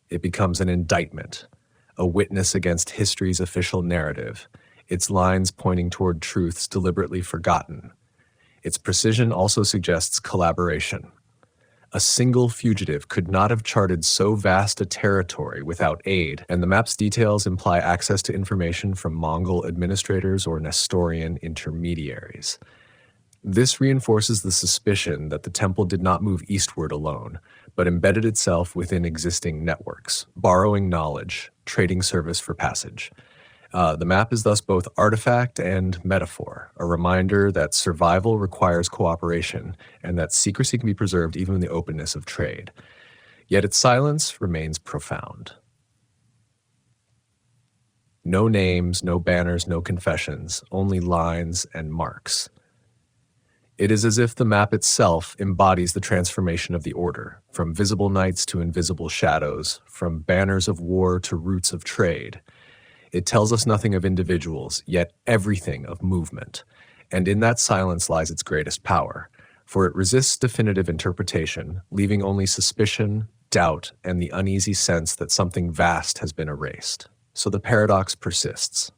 It becomes an indictment, a witness against history's official narrative, its lines pointing toward truths deliberately forgotten. Its precision also suggests collaboration. A single fugitive could not have charted so vast a territory without aid, and the map's details imply access to information from Mongol administrators or Nestorian intermediaries. This reinforces the suspicion that the temple did not move eastward alone, but embedded itself within existing networks, borrowing knowledge, trading service for passage. The map is thus both artifact and metaphor, a reminder that survival requires cooperation and that secrecy can be preserved even in the openness of trade. Yet its silence remains profound. No names, no banners, no confessions, only lines and marks. It is as if the map itself embodies the transformation of the order, from visible knights to invisible shadows, from banners of war to roots of trade. It tells us nothing of individuals, yet everything of movement. And in that silence lies its greatest power, for it resists definitive interpretation, leaving only suspicion, doubt, and the uneasy sense that something vast has been erased. So the paradox persists.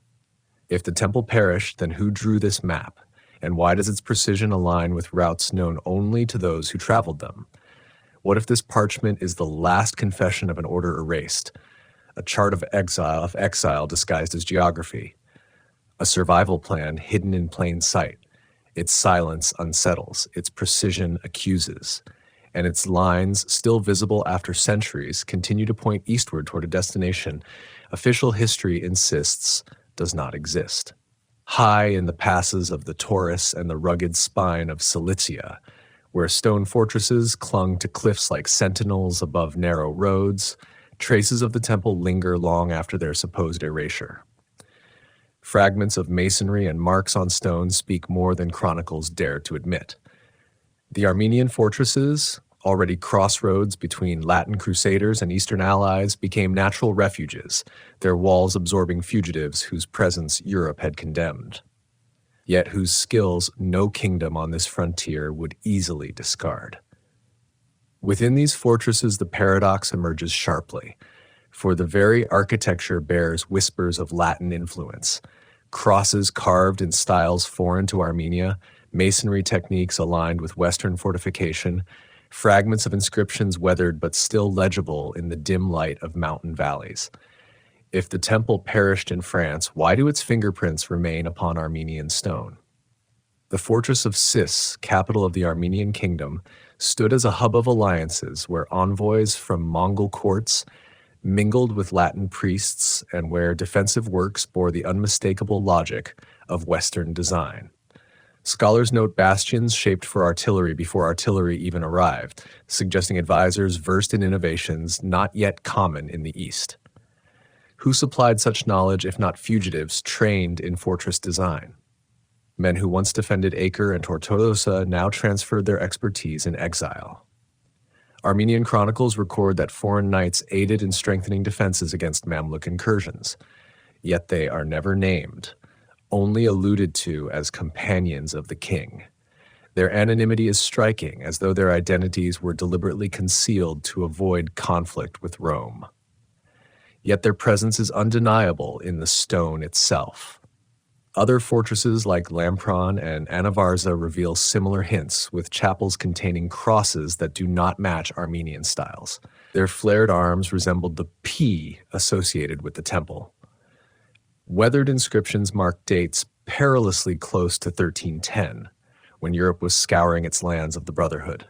If the temple perished, then who drew this map? And why does its precision align with routes known only to those who traveled them? What if this parchment is the last confession of an order erased, a chart of exile disguised as geography, a survival plan hidden in plain sight? Its silence unsettles, its precision accuses, and its lines, still visible after centuries, continue to point eastward toward a destination official history insists does not exist. High in the passes of the Taurus and the rugged spine of Cilicia, where stone fortresses clung to cliffs like sentinels above narrow roads, traces of the temple linger long after their supposed erasure. Fragments of masonry and marks on stone speak more than chronicles dare to admit. The Armenian fortresses, already crossroads between Latin crusaders and Eastern allies, became natural refuges, their walls absorbing fugitives whose presence Europe had condemned, yet whose skills no kingdom on this frontier would easily discard. Within these fortresses, the paradox emerges sharply, for the very architecture bears whispers of Latin influence. Crosses carved in styles foreign to Armenia, masonry techniques aligned with Western fortification, fragments of inscriptions weathered but still legible in the dim light of mountain valleys. If the temple perished in France, why do its fingerprints remain upon Armenian stone? The fortress of Sis, capital of the Armenian kingdom, stood as a hub of alliances where envoys from Mongol courts mingled with Latin priests and where defensive works bore the unmistakable logic of Western design. Scholars note bastions shaped for artillery before artillery even arrived, suggesting advisors versed in innovations not yet common in the East. Who supplied such knowledge if not fugitives trained in fortress design? Men who once defended Acre and Tortosa now transferred their expertise in exile. Armenian chronicles record that foreign knights aided in strengthening defenses against Mamluk incursions, yet they are never named, only alluded to as companions of the king. Their anonymity is striking, as though their identities were deliberately concealed to avoid conflict with Rome. Yet their presence is undeniable in the stone itself. Other fortresses like Lampron and Anavarza reveal similar hints, with chapels containing crosses that do not match Armenian styles. Their flared arms resembled the P associated with the temple. Weathered inscriptions mark dates perilously close to 1310, when Europe was scouring its lands of the Brotherhood.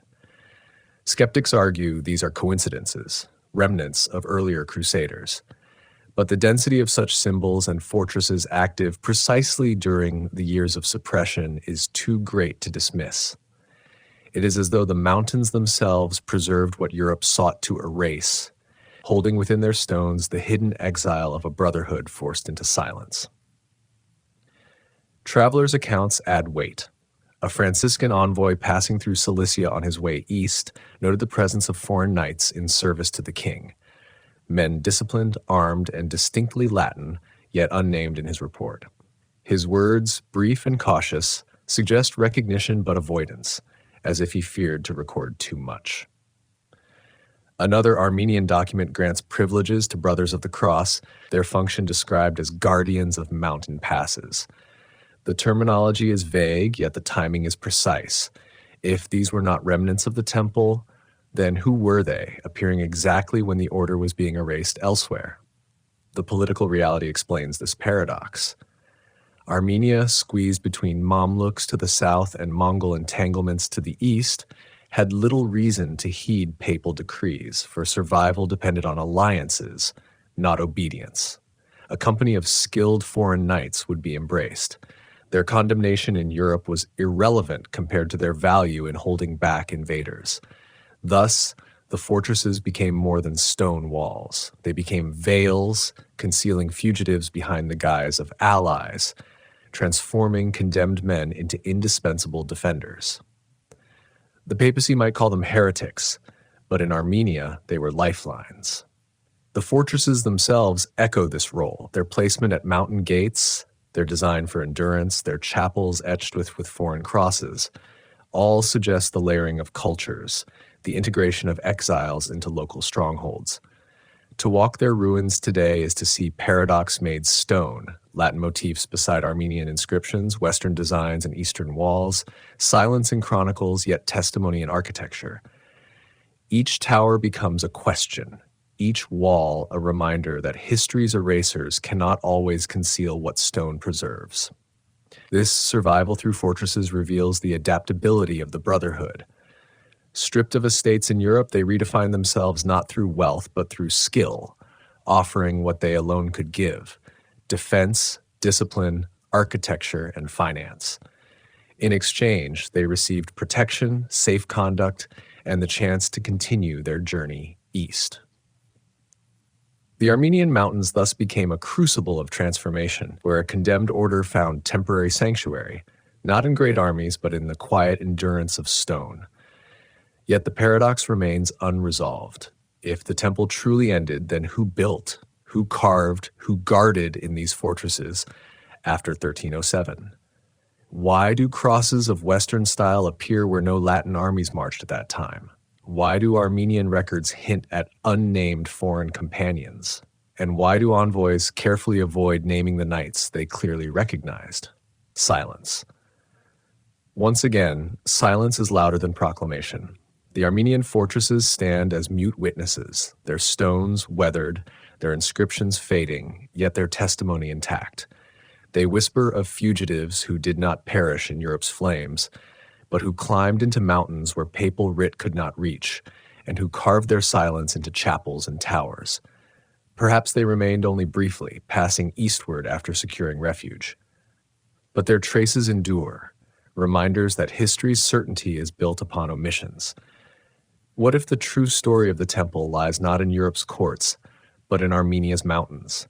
Skeptics argue these are coincidences, remnants of earlier crusaders. But the density of such symbols and fortresses active precisely during the years of suppression is too great to dismiss. It is as though the mountains themselves preserved what Europe sought to erase, holding within their stones the hidden exile of a brotherhood forced into silence. Travelers' accounts add weight. A Franciscan envoy passing through Cilicia on his way east noted the presence of foreign knights in service to the king. Men disciplined, armed, and distinctly Latin, yet unnamed in his report. His words, brief and cautious, suggest recognition but avoidance, as if he feared to record too much. Another Armenian document grants privileges to Brothers of the Cross, their function described as guardians of mountain passes. The terminology is vague, yet the timing is precise. If these were not remnants of the temple, then who were they, appearing exactly when the order was being erased elsewhere? The political reality explains this paradox. Armenia, squeezed between Mamluks to the south and Mongol entanglements to the east, had little reason to heed papal decrees, for survival depended on alliances, not obedience. A company of skilled foreign knights would be embraced. Their condemnation in Europe was irrelevant compared to their value in holding back invaders. Thus, the fortresses became more than stone walls. They became veils, concealing fugitives behind the guise of allies, transforming condemned men into indispensable defenders. The papacy might call them heretics, but in Armenia, they were lifelines. The fortresses themselves echo this role, their placement at mountain gates, their design for endurance, their chapels etched with foreign crosses, all suggest the layering of cultures, the integration of exiles into local strongholds. To walk their ruins today is to see paradox-made stone, Latin motifs beside Armenian inscriptions, Western designs and Eastern walls, silence in chronicles, yet testimony in architecture. Each tower becomes a question, each wall a reminder that history's erasers cannot always conceal what stone preserves. This survival through fortresses reveals the adaptability of the Brotherhood. Stripped of estates in Europe, they redefine themselves not through wealth, but through skill, offering what they alone could give: defense, discipline, architecture, and finance. In exchange, they received protection, safe conduct, and the chance to continue their journey east. The Armenian mountains thus became a crucible of transformation, where a condemned order found temporary sanctuary, not in great armies, but in the quiet endurance of stone. Yet the paradox remains unresolved. If the temple truly ended, then who built, who carved, who guarded in these fortresses after 1307? Why do crosses of Western style appear where no Latin armies marched at that time? Why do Armenian records hint at unnamed foreign companions? And why do envoys carefully avoid naming the knights they clearly recognized? Silence. Once again, silence is louder than proclamation. The Armenian fortresses stand as mute witnesses, their stones weathered, their inscriptions fading, yet their testimony intact. They whisper of fugitives who did not perish in Europe's flames, but who climbed into mountains where papal writ could not reach, and who carved their silence into chapels and towers. Perhaps they remained only briefly, passing eastward after securing refuge. But their traces endure, reminders that history's certainty is built upon omissions. What if the true story of the temple lies not in Europe's courts, but in Armenia's mountains?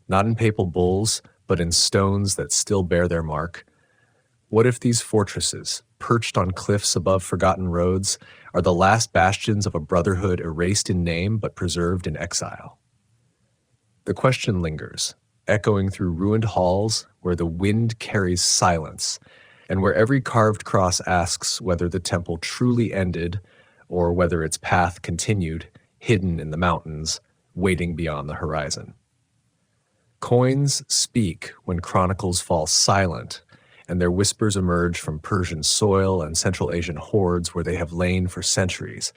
Not in papal bulls, but in stones that still bear their mark? What if these fortresses, perched on cliffs above forgotten roads, are the last bastions of a brotherhood erased in name but preserved in exile? The question lingers, echoing through ruined halls where the wind carries silence, and where every carved cross asks whether the temple truly ended or whether its path continued, hidden in the mountains, waiting beyond the horizon. Coins speak when chronicles fall silent, and their whispers emerge from Persian soil and Central Asian hordes where they have lain for centuries.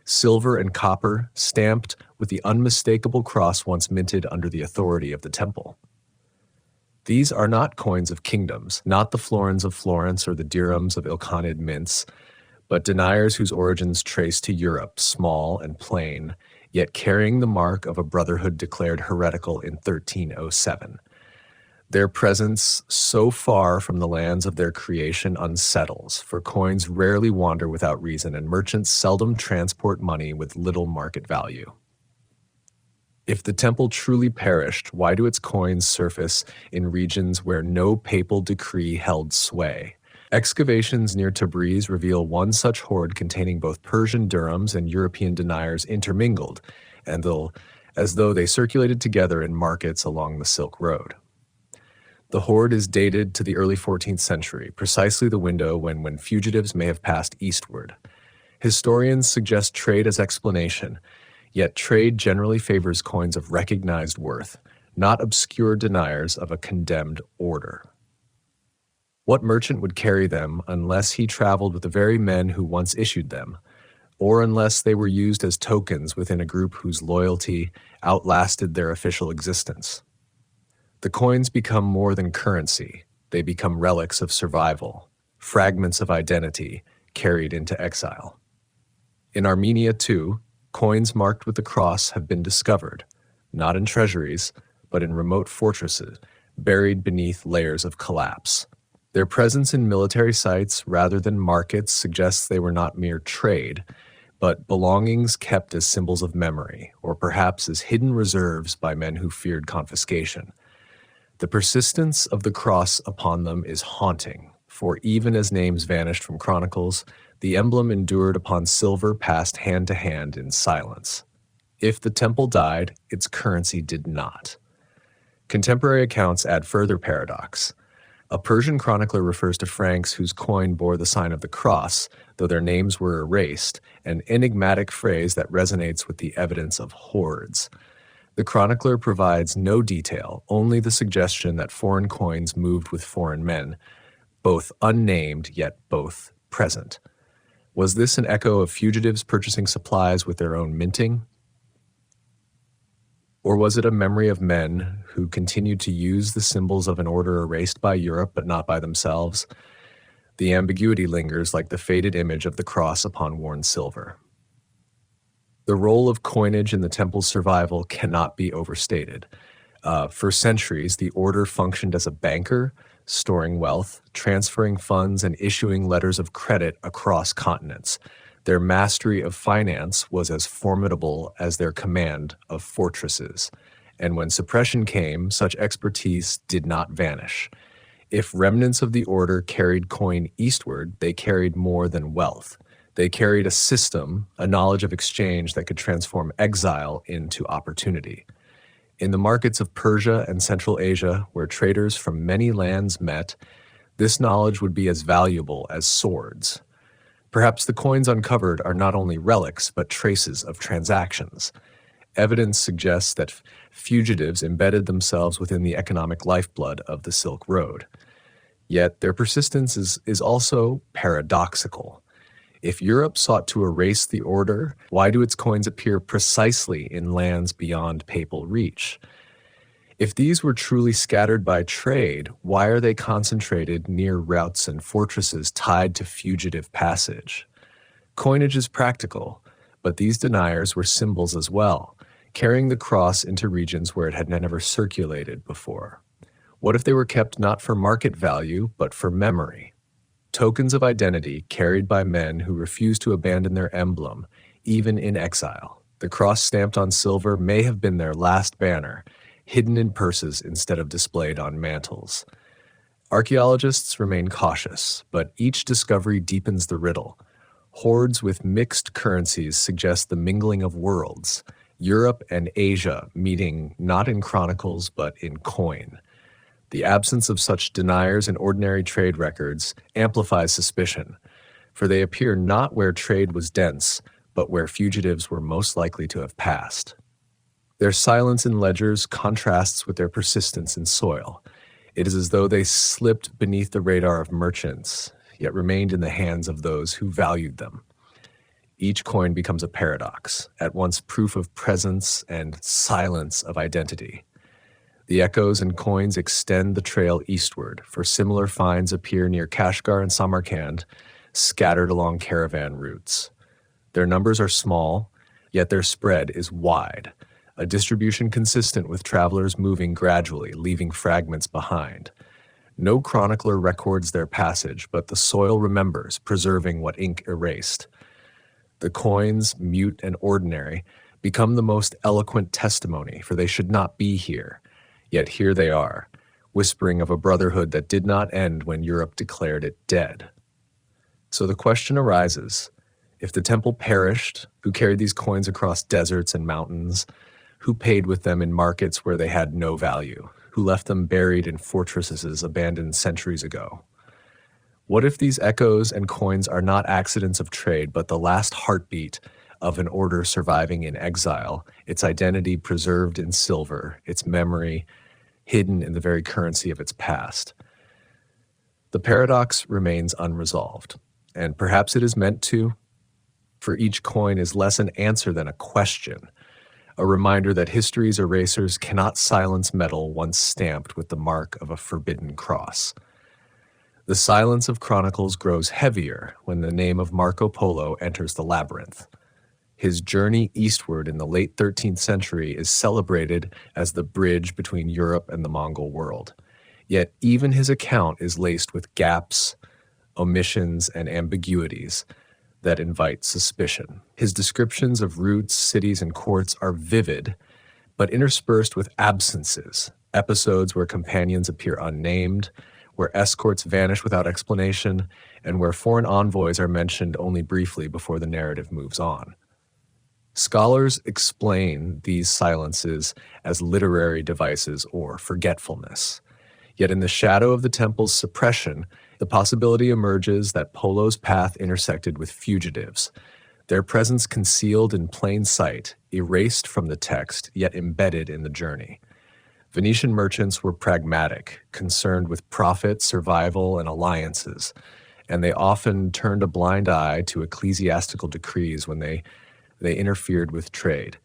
Silver and copper stamped with the unmistakable cross once minted under the authority of the temple. These are not coins of kingdoms, not the florins of Florence or the dirhams of Ilkhanid mints, but deniers whose origins trace to Europe, small and plain, yet carrying the mark of a brotherhood declared heretical in 1307. Their presence so far from the lands of their creation unsettles, for coins rarely wander without reason, and merchants seldom transport money with little market value. If the temple truly perished, why do its coins surface in regions where no papal decree held sway? Excavations near Tabriz reveal one such hoard containing both Persian dirhams and European deniers intermingled, and as though they circulated together in markets along the Silk Road. The hoard is dated to the early 14th century, precisely the window when fugitives may have passed eastward. Historians suggest trade as explanation, yet trade generally favors coins of recognized worth, not obscure deniers of a condemned order. What merchant would carry them unless he traveled with the very men who once issued them, or unless they were used as tokens within a group whose loyalty outlasted their official existence? The coins become more than currency. They become relics of survival, fragments of identity carried into exile. In Armenia, too, coins marked with the cross have been discovered, not in treasuries, but in remote fortresses, buried beneath layers of collapse. Their presence in military sites rather than markets suggests they were not mere trade, but belongings kept as symbols of memory, or perhaps as hidden reserves by men who feared confiscation. The persistence of the cross upon them is haunting, for even as names vanished from chronicles, the emblem endured upon silver passed hand to hand in silence. If the temple died, its currency did not. Contemporary accounts add further paradox. A Persian chronicler refers to Franks whose coin bore the sign of the cross, though their names were erased, an enigmatic phrase that resonates with the evidence of hordes. The chronicler provides no detail, only the suggestion that foreign coins moved with foreign men, both unnamed yet both present. Was this an echo of fugitives purchasing supplies with their own minting? Or was it a memory of men who continued to use the symbols of an order erased by Europe but not by themselves? The ambiguity lingers like the faded image of the cross upon worn silver. The role of coinage in the temple's survival cannot be overstated. For centuries, the order functioned as a banker, storing wealth, transferring funds, and issuing letters of credit across continents. Their mastery of finance was as formidable as their command of fortresses. And when suppression came, such expertise did not vanish. If remnants of the order carried coin eastward, they carried more than wealth. They carried a system, a knowledge of exchange that could transform exile into opportunity. In the markets of Persia and Central Asia, where traders from many lands met, this knowledge would be as valuable as swords. Perhaps the coins uncovered are not only relics, but traces of transactions. Evidence suggests that fugitives embedded themselves within the economic lifeblood of the Silk Road. Yet their persistence is also paradoxical. If Europe sought to erase the order, why do its coins appear precisely in lands beyond papal reach? If these were truly scattered by trade, why are they concentrated near routes and fortresses tied to fugitive passage? Coinage is practical, but these deniers were symbols as well, carrying the cross into regions where it had never circulated before. What if they were kept not for market value, but for memory? Tokens of identity carried by men who refused to abandon their emblem, even in exile. The cross stamped on silver may have been their last banner, hidden in purses instead of displayed on mantles. Archaeologists remain cautious, but each discovery deepens the riddle. Hoards with mixed currencies suggest the mingling of worlds, Europe and Asia meeting not in chronicles but in coin. The absence of such deniers in ordinary trade records amplifies suspicion, for they appear not where trade was dense, but where fugitives were most likely to have passed. Their silence in ledgers contrasts with their persistence in soil. It is as though they slipped beneath the radar of merchants, yet remained in the hands of those who valued them. Each coin becomes a paradox, at once proof of presence and silence of identity. The echoes and coins extend the trail eastward, for similar finds appear near Kashgar and Samarkand, scattered along caravan routes. Their numbers are small, yet their spread is wide, a distribution consistent with travelers moving gradually, leaving fragments behind. No chronicler records their passage, but the soil remembers, preserving what ink erased. The coins, mute and ordinary, become the most eloquent testimony, for they should not be here. Yet here they are, whispering of a brotherhood that did not end when Europe declared it dead. So the question arises, if the temple perished, who carried these coins across deserts and mountains? Who paid with them in markets where they had no value? Who left them buried in fortresses abandoned centuries ago? What if these echoes and coins are not accidents of trade, but the last heartbeat of an order surviving in exile, its identity preserved in silver, its memory hidden in the very currency of its past? The paradox remains unresolved, and perhaps it is meant to, for each coin is less an answer than a question, a reminder that history's erasers cannot silence metal once stamped with the mark of a forbidden cross. The silence of chronicles grows heavier when the name of Marco Polo enters the labyrinth. His journey eastward in the late 13th century is celebrated as the bridge between Europe and the Mongol world. Yet even his account is laced with gaps, omissions, and ambiguities. that invite suspicion. His descriptions of routes, cities, and courts are vivid, but interspersed with absences, episodes where companions appear unnamed, where escorts vanish without explanation, and where foreign envoys are mentioned only briefly before the narrative moves on. Scholars explain these silences as literary devices or forgetfulness. Yet in the shadow of the temple's suppression, the possibility emerges that Polo's path intersected with fugitives, their presence concealed in plain sight, erased from the text, yet embedded in the journey. Venetian merchants were pragmatic, concerned with profit, survival, and alliances, and they often turned a blind eye to ecclesiastical decrees when they interfered with trade.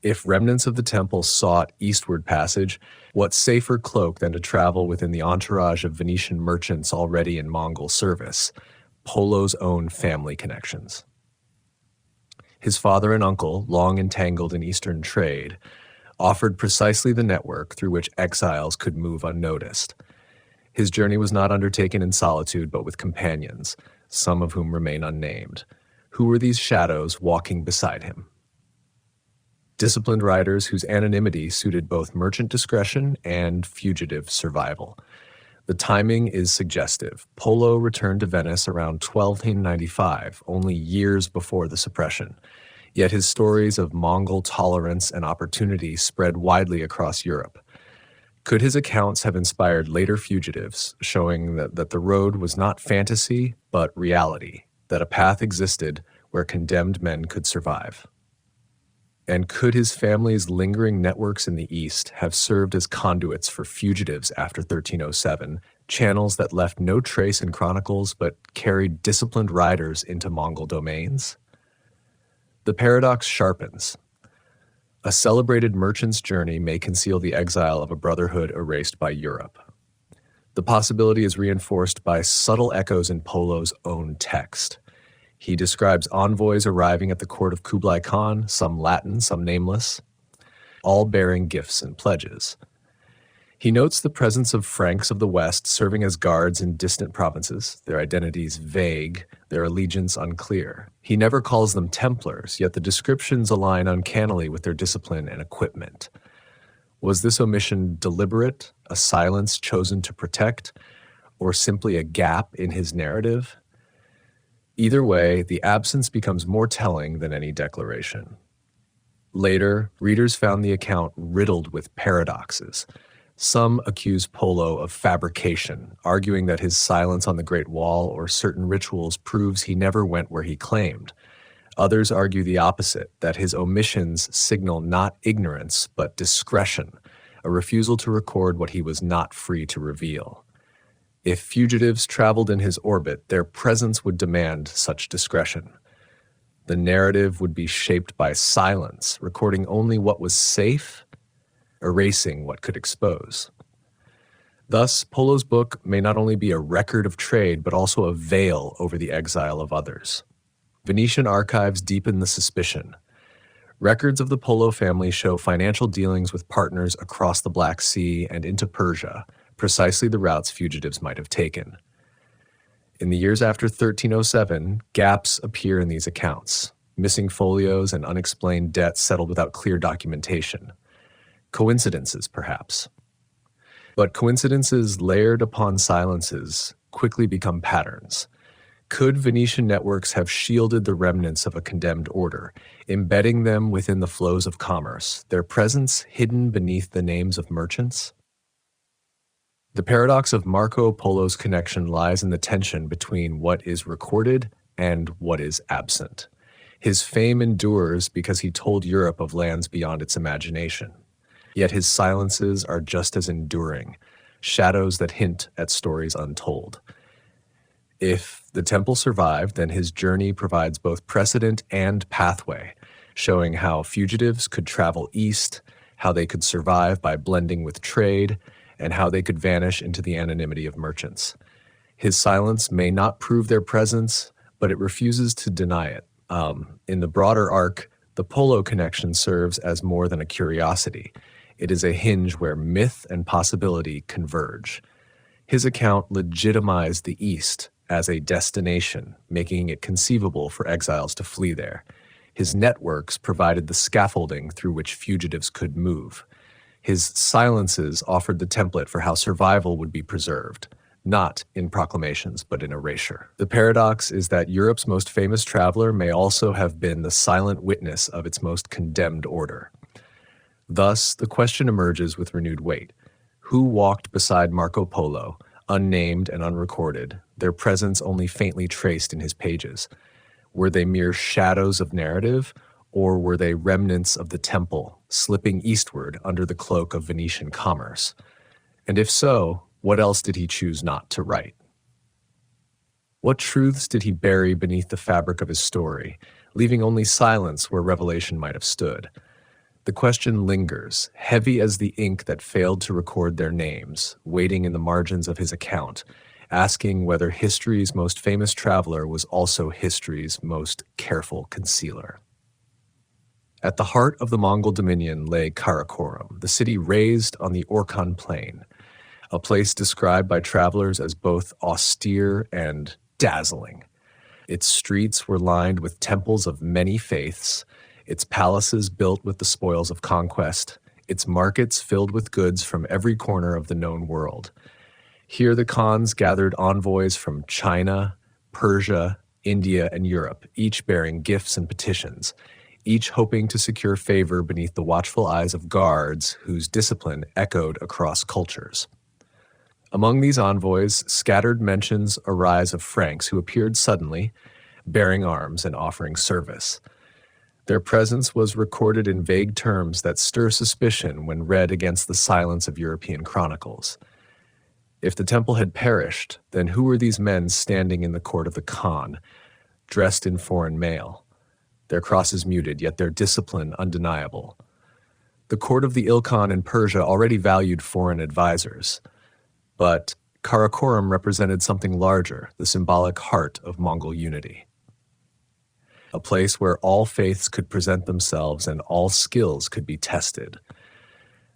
If remnants of the temple sought eastward passage, what safer cloak than to travel within the entourage of Venetian merchants already in Mongol service, Polo's own family connections. His father and uncle, long entangled in Eastern trade, offered precisely the network through which exiles could move unnoticed. His journey was not undertaken in solitude, but with companions, some of whom remain unnamed. Who were these shadows walking beside him? Disciplined riders whose anonymity suited both merchant discretion and fugitive survival. The timing is suggestive. Polo returned to Venice around 1295, only years before the suppression. Yet his stories of Mongol tolerance and opportunity spread widely across Europe. Could his accounts have inspired later fugitives, showing that the road was not fantasy, but reality, that a path existed where condemned men could survive? And could his family's lingering networks in the East have served as conduits for fugitives after 1307, channels that left no trace in chronicles but carried disciplined riders into Mongol domains? The paradox sharpens. A celebrated merchant's journey may conceal the exile of a brotherhood erased by Europe. The possibility is reinforced by subtle echoes in Polo's own text. He describes envoys arriving at the court of Kublai Khan, some Latin, some nameless, all bearing gifts and pledges. He notes the presence of Franks of the West serving as guards in distant provinces, their identities vague, their allegiance unclear. He never calls them Templars, yet the descriptions align uncannily with their discipline and equipment. Was this omission deliberate, a silence chosen to protect, or simply a gap in his narrative? Either way, the absence becomes more telling than any declaration. Later, readers found the account riddled with paradoxes. Some accuse Polo of fabrication, arguing that his silence on the Great Wall or certain rituals proves he never went where he claimed. Others argue the opposite, that his omissions signal not ignorance, but discretion, a refusal to record what he was not free to reveal. If fugitives traveled in his orbit, their presence would demand such discretion. The narrative would be shaped by silence, recording only what was safe, erasing what could expose. Thus, Polo's book may not only be a record of trade, but also a veil over the exile of others. Venetian archives deepen the suspicion. Records of the Polo family show financial dealings with partners across the Black Sea and into Persia, precisely the routes fugitives might have taken. In the years after 1307, gaps appear in these accounts, missing folios and unexplained debts settled without clear documentation. Coincidences, perhaps. But coincidences layered upon silences quickly become patterns. Could Venetian networks have shielded the remnants of a condemned order, embedding them within the flows of commerce, their presence hidden beneath the names of merchants? The paradox of Marco Polo's connection lies in the tension between what is recorded and what is absent. His fame endures because he told Europe of lands beyond its imagination. Yet his silences are just as enduring, shadows that hint at stories untold. If the temple survived, then his journey provides both precedent and pathway, showing how fugitives could travel east, how they could survive by blending with trade, and how they could vanish into the anonymity of merchants. His silence may not prove their presence, but it refuses to deny it. In the broader arc, the Polo connection serves as more than a curiosity. It is a hinge where myth and possibility converge. His account legitimized the East as a destination, making it conceivable for exiles to flee there. His networks provided the scaffolding through which fugitives could move. His silences offered the template for how survival would be preserved, not in proclamations, but in erasure. The paradox is that Europe's most famous traveler may also have been the silent witness of its most condemned order. Thus, the question emerges with renewed weight. Who walked beside Marco Polo, unnamed and unrecorded, their presence only faintly traced in his pages? Were they mere shadows of narrative, or were they remnants of the temple, slipping eastward under the cloak of Venetian commerce? And if so, what else did he choose not to write? What truths did he bury beneath the fabric of his story, leaving only silence where revelation might have stood? The question lingers, heavy as the ink that failed to record their names, waiting in the margins of his account, asking whether history's most famous traveler was also history's most careful concealer. At the heart of the Mongol dominion lay Karakorum, the city raised on the Orkhon Plain, a place described by travelers as both austere and dazzling. Its streets were lined with temples of many faiths, its palaces built with the spoils of conquest, its markets filled with goods from every corner of the known world. Here the Khans gathered envoys from China, Persia, India, and Europe, each bearing gifts and petitions, each hoping to secure favor beneath the watchful eyes of guards whose discipline echoed across cultures. Among these envoys, scattered mentions arise of Franks who appeared suddenly, bearing arms and offering service. Their presence was recorded in vague terms that stir suspicion when read against the silence of European chronicles. If the temple had perished, then who were these men standing in the court of the Khan, dressed in foreign mail? Their crosses muted, yet their discipline undeniable. The court of the Ilkhan in Persia already valued foreign advisors, but Karakorum represented something larger, the symbolic heart of Mongol unity. A place where all faiths could present themselves and all skills could be tested.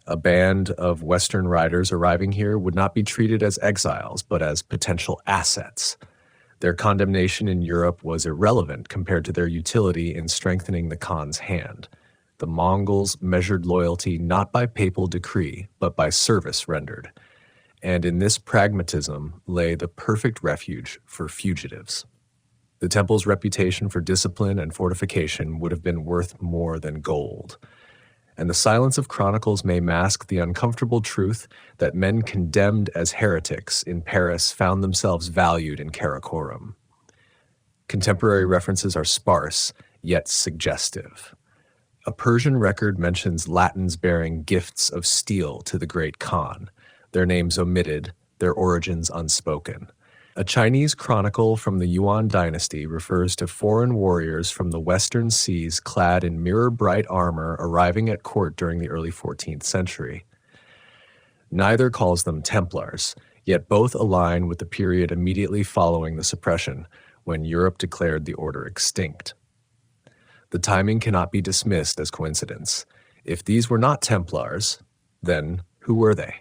A band of Western riders arriving here would not be treated as exiles, but as potential assets. Their condemnation in Europe was irrelevant compared to their utility in strengthening the Khan's hand. The Mongols measured loyalty not by papal decree, but by service rendered. And in this pragmatism lay the perfect refuge for fugitives. The temple's reputation for discipline and fortification would have been worth more than gold. And the silence of chronicles may mask the uncomfortable truth that men condemned as heretics in Paris found themselves valued in Karakorum. Contemporary references are sparse, yet suggestive. A Persian record mentions Latins bearing gifts of steel to the great Khan, their names omitted, their origins unspoken. A Chinese chronicle from the Yuan dynasty refers to foreign warriors from the western seas clad in mirror-bright armor arriving at court during the early 14th century. Neither calls them Templars, yet both align with the period immediately following the suppression, when Europe declared the order extinct. The timing cannot be dismissed as coincidence. If these were not Templars, then who were they?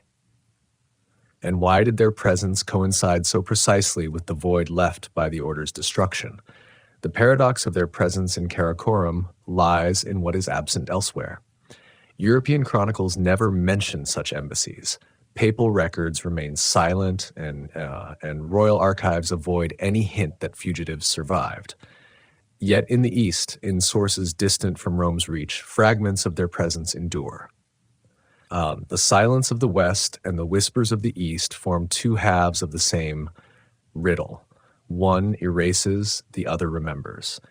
And why did their presence coincide so precisely with the void left by the order's destruction? The paradox of their presence in Karakorum lies in what is absent elsewhere. European chronicles never mention such embassies. Papal records remain silent, and royal archives avoid any hint that fugitives survived. Yet in the East, in sources distant from Rome's reach, fragments of their presence endure. The silence of the West and the whispers of the East form two halves of the same riddle. One erases, the other remembers.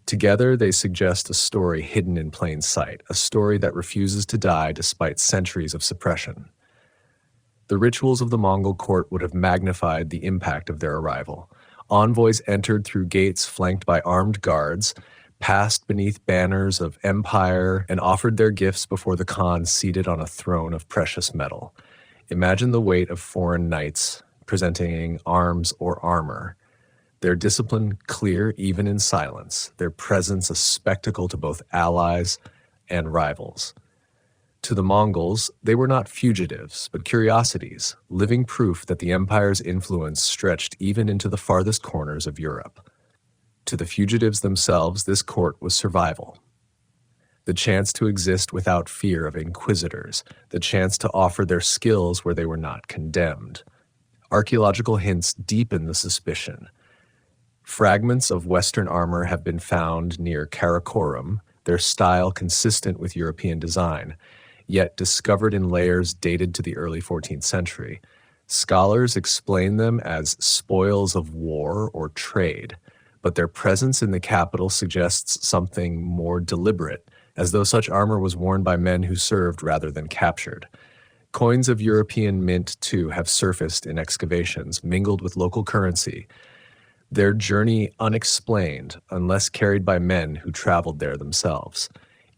Together, they suggest a story hidden in plain sight, a story that refuses to die despite centuries of suppression. The rituals of the Mongol court would have magnified the impact of their arrival. Envoys entered through gates flanked by armed guards, passed beneath banners of empire, and offered their gifts before the Khan seated on a throne of precious metal. Imagine the weight of foreign knights presenting arms or armor, their discipline clear even in silence, their presence a spectacle to both allies and rivals. To the Mongols, they were not fugitives, but curiosities, living proof that the empire's influence stretched even into the farthest corners of Europe. To the fugitives themselves, this court was survival. The chance to exist without fear of inquisitors, the chance to offer their skills where they were not condemned. Archaeological hints deepen the suspicion. Fragments of Western armor have been found near Karakorum, their style consistent with European design, yet discovered in layers dated to the early 14th century. Scholars explain them as spoils of war or trade, but their presence in the capital suggests something more deliberate, as though such armor was worn by men who served rather than captured. Coins of European mint, too, have surfaced in excavations, mingled with local currency, their journey unexplained unless carried by men who traveled there themselves.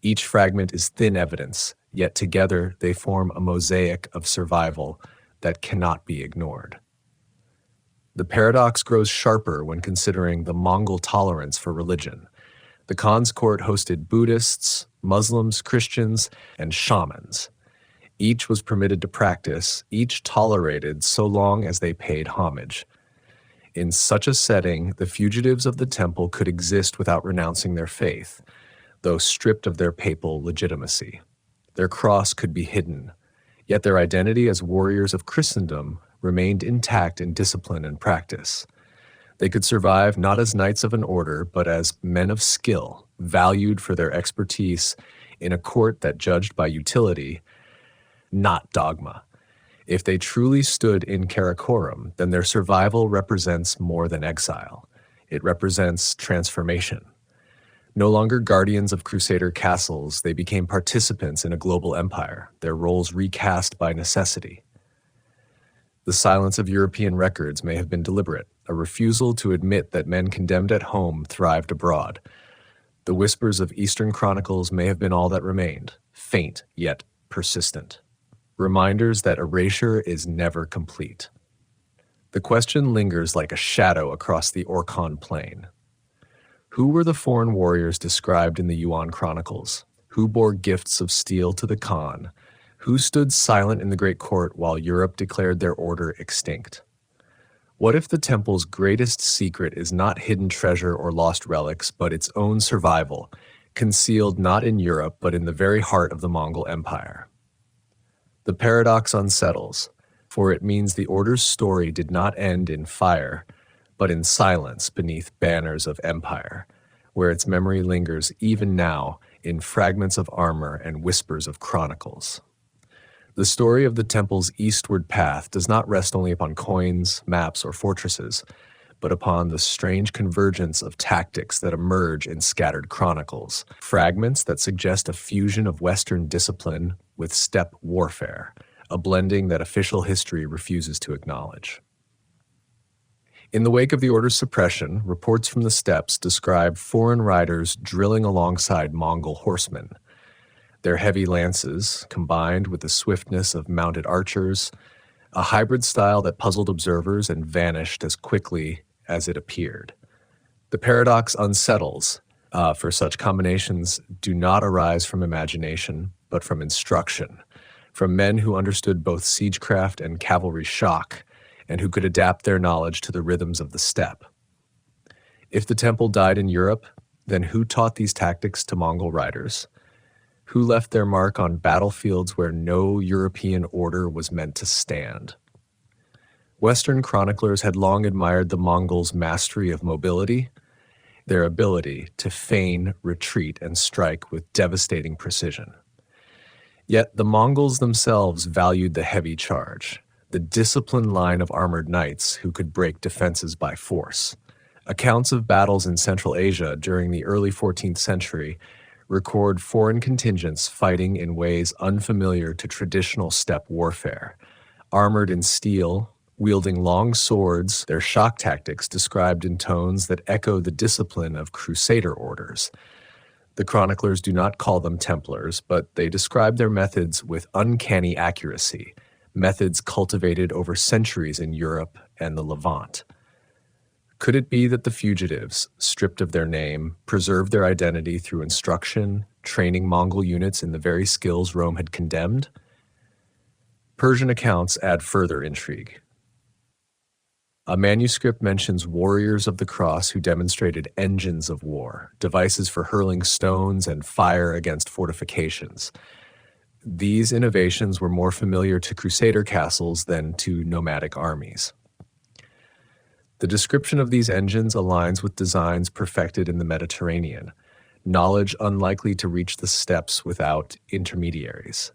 Each fragment is thin evidence, yet together they form a mosaic of survival that cannot be ignored. The paradox grows sharper when considering the Mongol tolerance for religion. The Khan's court hosted Buddhists, Muslims, Christians, and shamans. Each was permitted to practice, each tolerated so long as they paid homage. In such a setting, the fugitives of the temple could exist without renouncing their faith, though stripped of their papal legitimacy. Their cross could be hidden, yet their identity as warriors of Christendom remained intact in discipline and practice. They could survive not as knights of an order, but as men of skill, valued for their expertise in a court that judged by utility, not dogma. If they truly stood in Karakorum, then their survival represents more than exile. It represents transformation. No longer guardians of crusader castles, they became participants in a global empire, their roles recast by necessity. The silence of European records may have been deliberate, a refusal to admit that men condemned at home thrived abroad. The whispers of Eastern chronicles may have been all that remained, faint yet persistent. Reminders that erasure is never complete. The question lingers like a shadow across the Orkhon plain. Who were the foreign warriors described in the Yuan chronicles? Who bore gifts of steel to the Khan? Who stood silent in the great court while Europe declared their order extinct? What if the temple's greatest secret is not hidden treasure or lost relics, but its own survival, concealed not in Europe, but in the very heart of the Mongol Empire? The paradox unsettles, for it means the order's story did not end in fire, but in silence beneath banners of empire, where its memory lingers even now in fragments of armor and whispers of chronicles. The story of the temple's eastward path does not rest only upon coins, maps, or fortresses, but upon the strange convergence of tactics that emerge in scattered chronicles, fragments that suggest a fusion of Western discipline with steppe warfare, a blending that official history refuses to acknowledge. In the wake of the order's suppression, reports from the steppes describe foreign riders drilling alongside Mongol horsemen. Their heavy lances, combined with the swiftness of mounted archers, a hybrid style that puzzled observers and vanished as quickly as it appeared. The paradox unsettles, for such combinations do not arise from imagination, but from instruction, from men who understood both siegecraft and cavalry shock, and who could adapt their knowledge to the rhythms of the steppe. If the temple died in Europe, then who taught these tactics to Mongol riders? Who left their mark on battlefields where no European order was meant to stand? Western chroniclers had long admired the Mongols' mastery of mobility, their ability to feign, retreat, and strike with devastating precision. Yet the Mongols themselves valued the heavy charge, the disciplined line of armored knights who could break defenses by force. Accounts of battles in Central Asia during the early 14th century record foreign contingents fighting in ways unfamiliar to traditional steppe warfare. Armored in steel, wielding long swords, their shock tactics described in tones that echo the discipline of crusader orders. The chroniclers do not call them Templars, but they describe their methods with uncanny accuracy, methods cultivated over centuries in Europe and the Levant. Could it be that the fugitives, stripped of their name, preserved their identity through instruction, training Mongol units in the very skills Rome had condemned? Persian accounts add further intrigue. A manuscript mentions warriors of the cross who demonstrated engines of war, devices for hurling stones and fire against fortifications. These innovations were more familiar to crusader castles than to nomadic armies. The description of these engines aligns with designs perfected in the Mediterranean, knowledge unlikely to reach the steppes without intermediaries.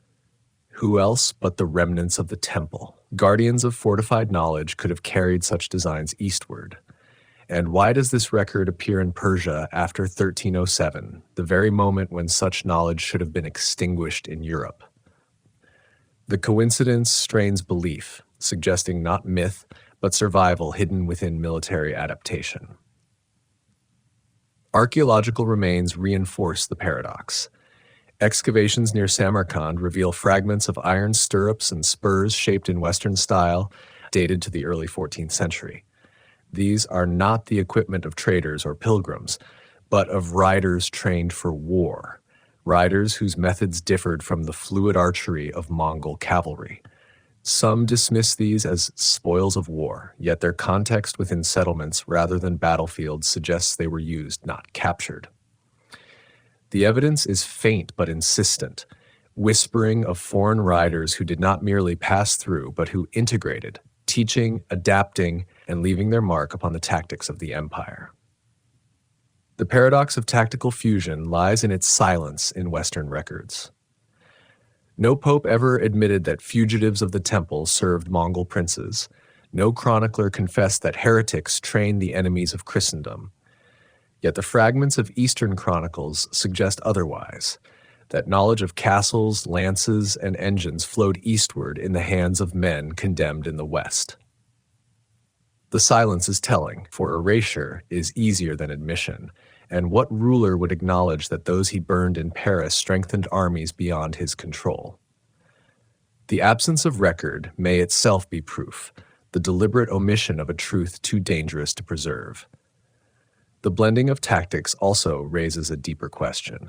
Who else but the remnants of the temple? Guardians of fortified knowledge could have carried such designs eastward. And why does this record appear in Persia after 1307, the very moment when such knowledge should have been extinguished in Europe? The coincidence strains belief, suggesting not myth, but survival hidden within military adaptation. Archaeological remains reinforce the paradox. Excavations near Samarkand reveal fragments of iron stirrups and spurs shaped in Western style, dated to the early 14th century. These are not the equipment of traders or pilgrims, but of riders trained for war, riders whose methods differed from the fluid archery of Mongol cavalry. Some dismiss these as spoils of war, yet their context within settlements rather than battlefields suggests they were used, not captured. The evidence is faint but insistent, whispering of foreign riders who did not merely pass through, but who integrated, teaching, adapting, and leaving their mark upon the tactics of the empire. The paradox of tactical fusion lies in its silence in Western records. No pope ever admitted that fugitives of the temple served Mongol princes. No chronicler confessed that heretics trained the enemies of Christendom. Yet the fragments of Eastern chronicles suggest otherwise, that knowledge of castles, lances, and engines flowed eastward in the hands of men condemned in the West. The silence is telling, for erasure is easier than admission, and what ruler would acknowledge that those he burned in Paris strengthened armies beyond his control? The absence of record may itself be proof, the deliberate omission of a truth too dangerous to preserve. The blending of tactics also raises a deeper question.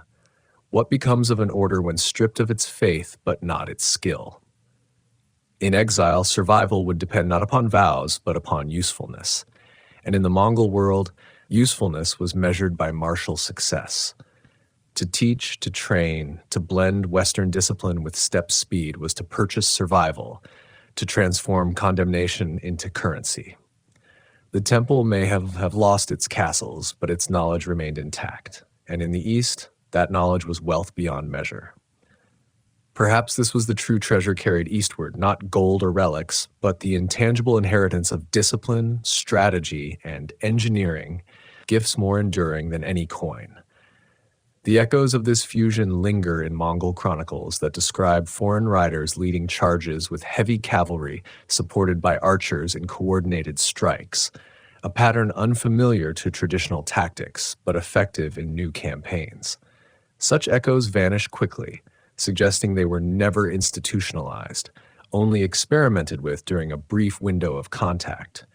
What becomes of an order when stripped of its faith but not its skill? In exile, survival would depend not upon vows but upon usefulness. And in the Mongol world, usefulness was measured by martial success. To teach, to train, to blend Western discipline with steppe speed was to purchase survival, to transform condemnation into currency. The temple may have lost its castles, but its knowledge remained intact, and in the East, that knowledge was wealth beyond measure. Perhaps this was the true treasure carried eastward, not gold or relics, but the intangible inheritance of discipline, strategy, and engineering, gifts more enduring than any coin. The echoes of this fusion linger in Mongol chronicles that describe foreign riders leading charges with heavy cavalry supported by archers in coordinated strikes, a pattern unfamiliar to traditional tactics, but effective in new campaigns. Such echoes vanish quickly, suggesting they were never institutionalized, only experimented with during a brief window of contact.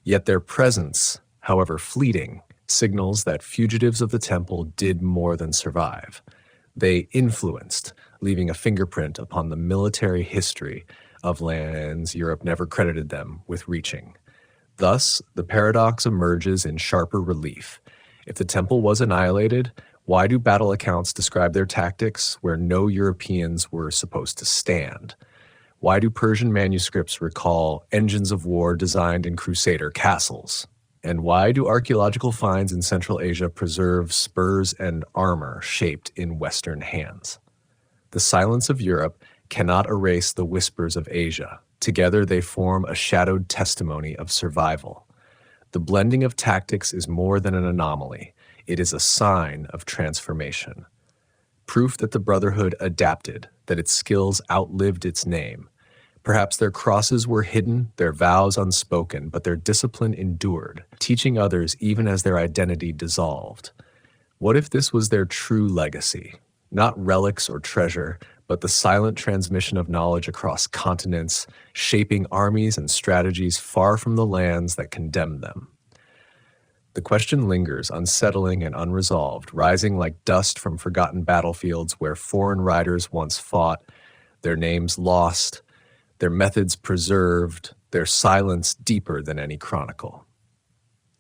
Yet their presence, however fleeting, signals that fugitives of the temple did more than survive. They influenced, leaving a fingerprint upon the military history of lands Europe never credited them with reaching. Thus, the paradox emerges in sharper relief. If the temple was annihilated, why do battle accounts describe their tactics where no Europeans were supposed to stand? Why do Persian manuscripts recall engines of war designed in crusader castles? And why do archaeological finds in Central Asia preserve spurs and armor shaped in Western hands? The silence of Europe cannot erase the whispers of Asia. Together they form a shadowed testimony of survival. The blending of tactics is more than an anomaly. It is a sign of transformation. Proof that the Brotherhood adapted, that its skills outlived its name. Perhaps their crosses were hidden, their vows unspoken, but their discipline endured, teaching others even as their identity dissolved. What if this was their true legacy? Not relics or treasure, but the silent transmission of knowledge across continents, shaping armies and strategies far from the lands that condemned them. The question lingers, unsettling and unresolved, rising like dust from forgotten battlefields where foreign riders once fought, their names lost, their methods preserved, their silence deeper than any chronicle.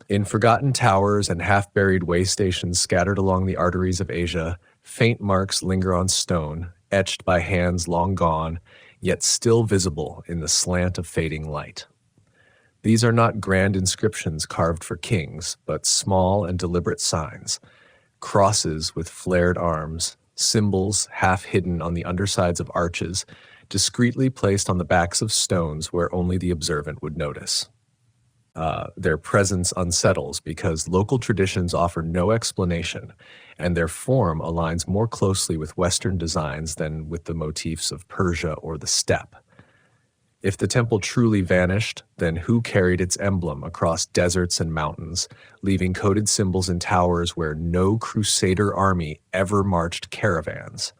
In forgotten towers and half-buried way stations scattered along the arteries of Asia, faint marks linger on stone, etched by hands long gone, yet still visible in the slant of fading light. These are not grand inscriptions carved for kings, but small and deliberate signs, crosses with flared arms, symbols half hidden on the undersides of arches, discreetly placed on the backs of stones where only the observant would notice. Their presence unsettles because local traditions offer no explanation, and their form aligns more closely with Western designs than with the motifs of Persia or the steppe. If the temple truly vanished, then who carried its emblem across deserts and mountains, leaving coded symbols in towers where no crusader army ever marched caravans?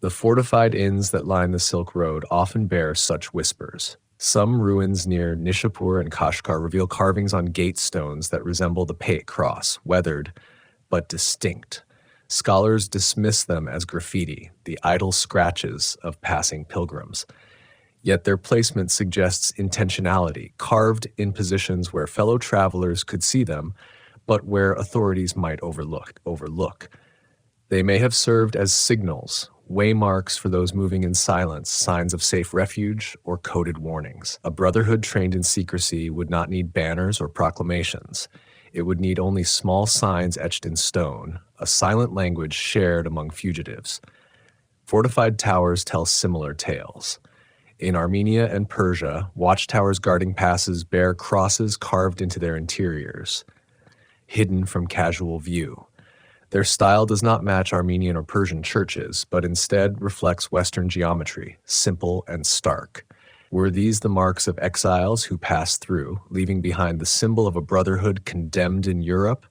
The fortified inns that line the Silk Road often bear such whispers. Some ruins near Nishapur and Kashgar reveal carvings on gate stones that resemble the Pate Cross, weathered but distinct. Scholars dismiss them as graffiti, the idle scratches of passing pilgrims. Yet their placement suggests intentionality, carved in positions where fellow travelers could see them, but where authorities might overlook. They may have served as signals, waymarks for those moving in silence, signs of safe refuge, or coded warnings. A brotherhood trained in secrecy would not need banners or proclamations. It would need only small signs etched in stone, a silent language shared among fugitives. Fortified towers tell similar tales. In Armenia and Persia, watchtowers guarding passes bear crosses carved into their interiors, hidden from casual view. Their style does not match Armenian or Persian churches, but instead reflects Western geometry, simple and stark. Were these the marks of exiles who passed through, leaving behind the symbol of a brotherhood condemned in Europe,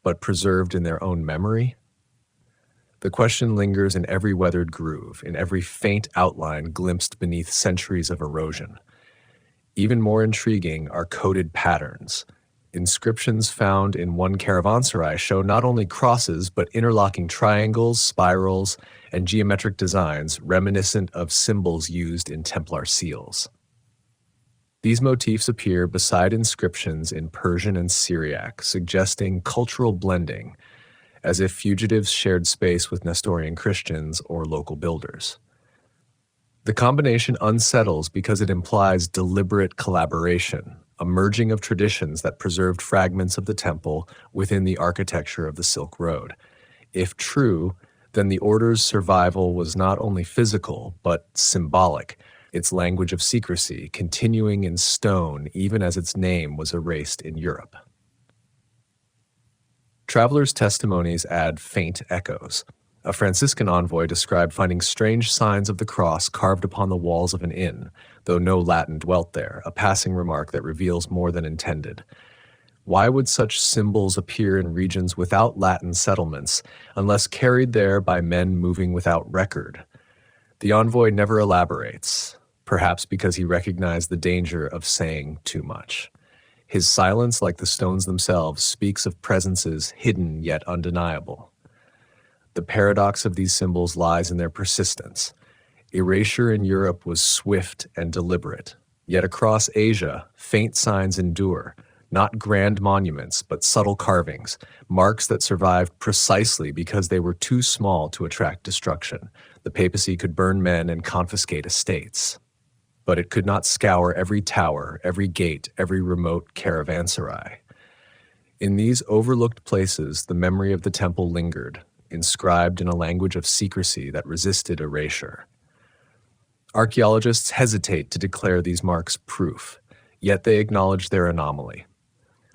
but preserved in their own memory? The question lingers in every weathered groove, in every faint outline glimpsed beneath centuries of erosion. Even more intriguing are coded patterns. Inscriptions found in one caravanserai show not only crosses, but interlocking triangles, spirals, and geometric designs reminiscent of symbols used in Templar seals. These motifs appear beside inscriptions in Persian and Syriac, suggesting cultural blending, as if fugitives shared space with Nestorian Christians or local builders. The combination unsettles because it implies deliberate collaboration, a merging of traditions that preserved fragments of the temple within the architecture of the Silk Road. If true, then the order's survival was not only physical, but symbolic, its language of secrecy continuing in stone even as its name was erased in Europe. Travelers' testimonies add faint echoes. A Franciscan envoy described finding strange signs of the cross carved upon the walls of an inn, though no Latin dwelt there, a passing remark that reveals more than intended. Why would such symbols appear in regions without Latin settlements, unless carried there by men moving without record? The envoy never elaborates, perhaps because he recognized the danger of saying too much. His silence, like the stones themselves, speaks of presences hidden yet undeniable. The paradox of these symbols lies in their persistence. Erasure in Europe was swift and deliberate, yet across Asia, faint signs endure, not grand monuments, but subtle carvings, marks that survived precisely because they were too small to attract destruction. The papacy could burn men and confiscate estates, but it could not scour every tower, every gate, every remote caravanserai. In these overlooked places, the memory of the temple lingered, inscribed in a language of secrecy that resisted erasure. Archaeologists hesitate to declare these marks proof, yet they acknowledge their anomaly.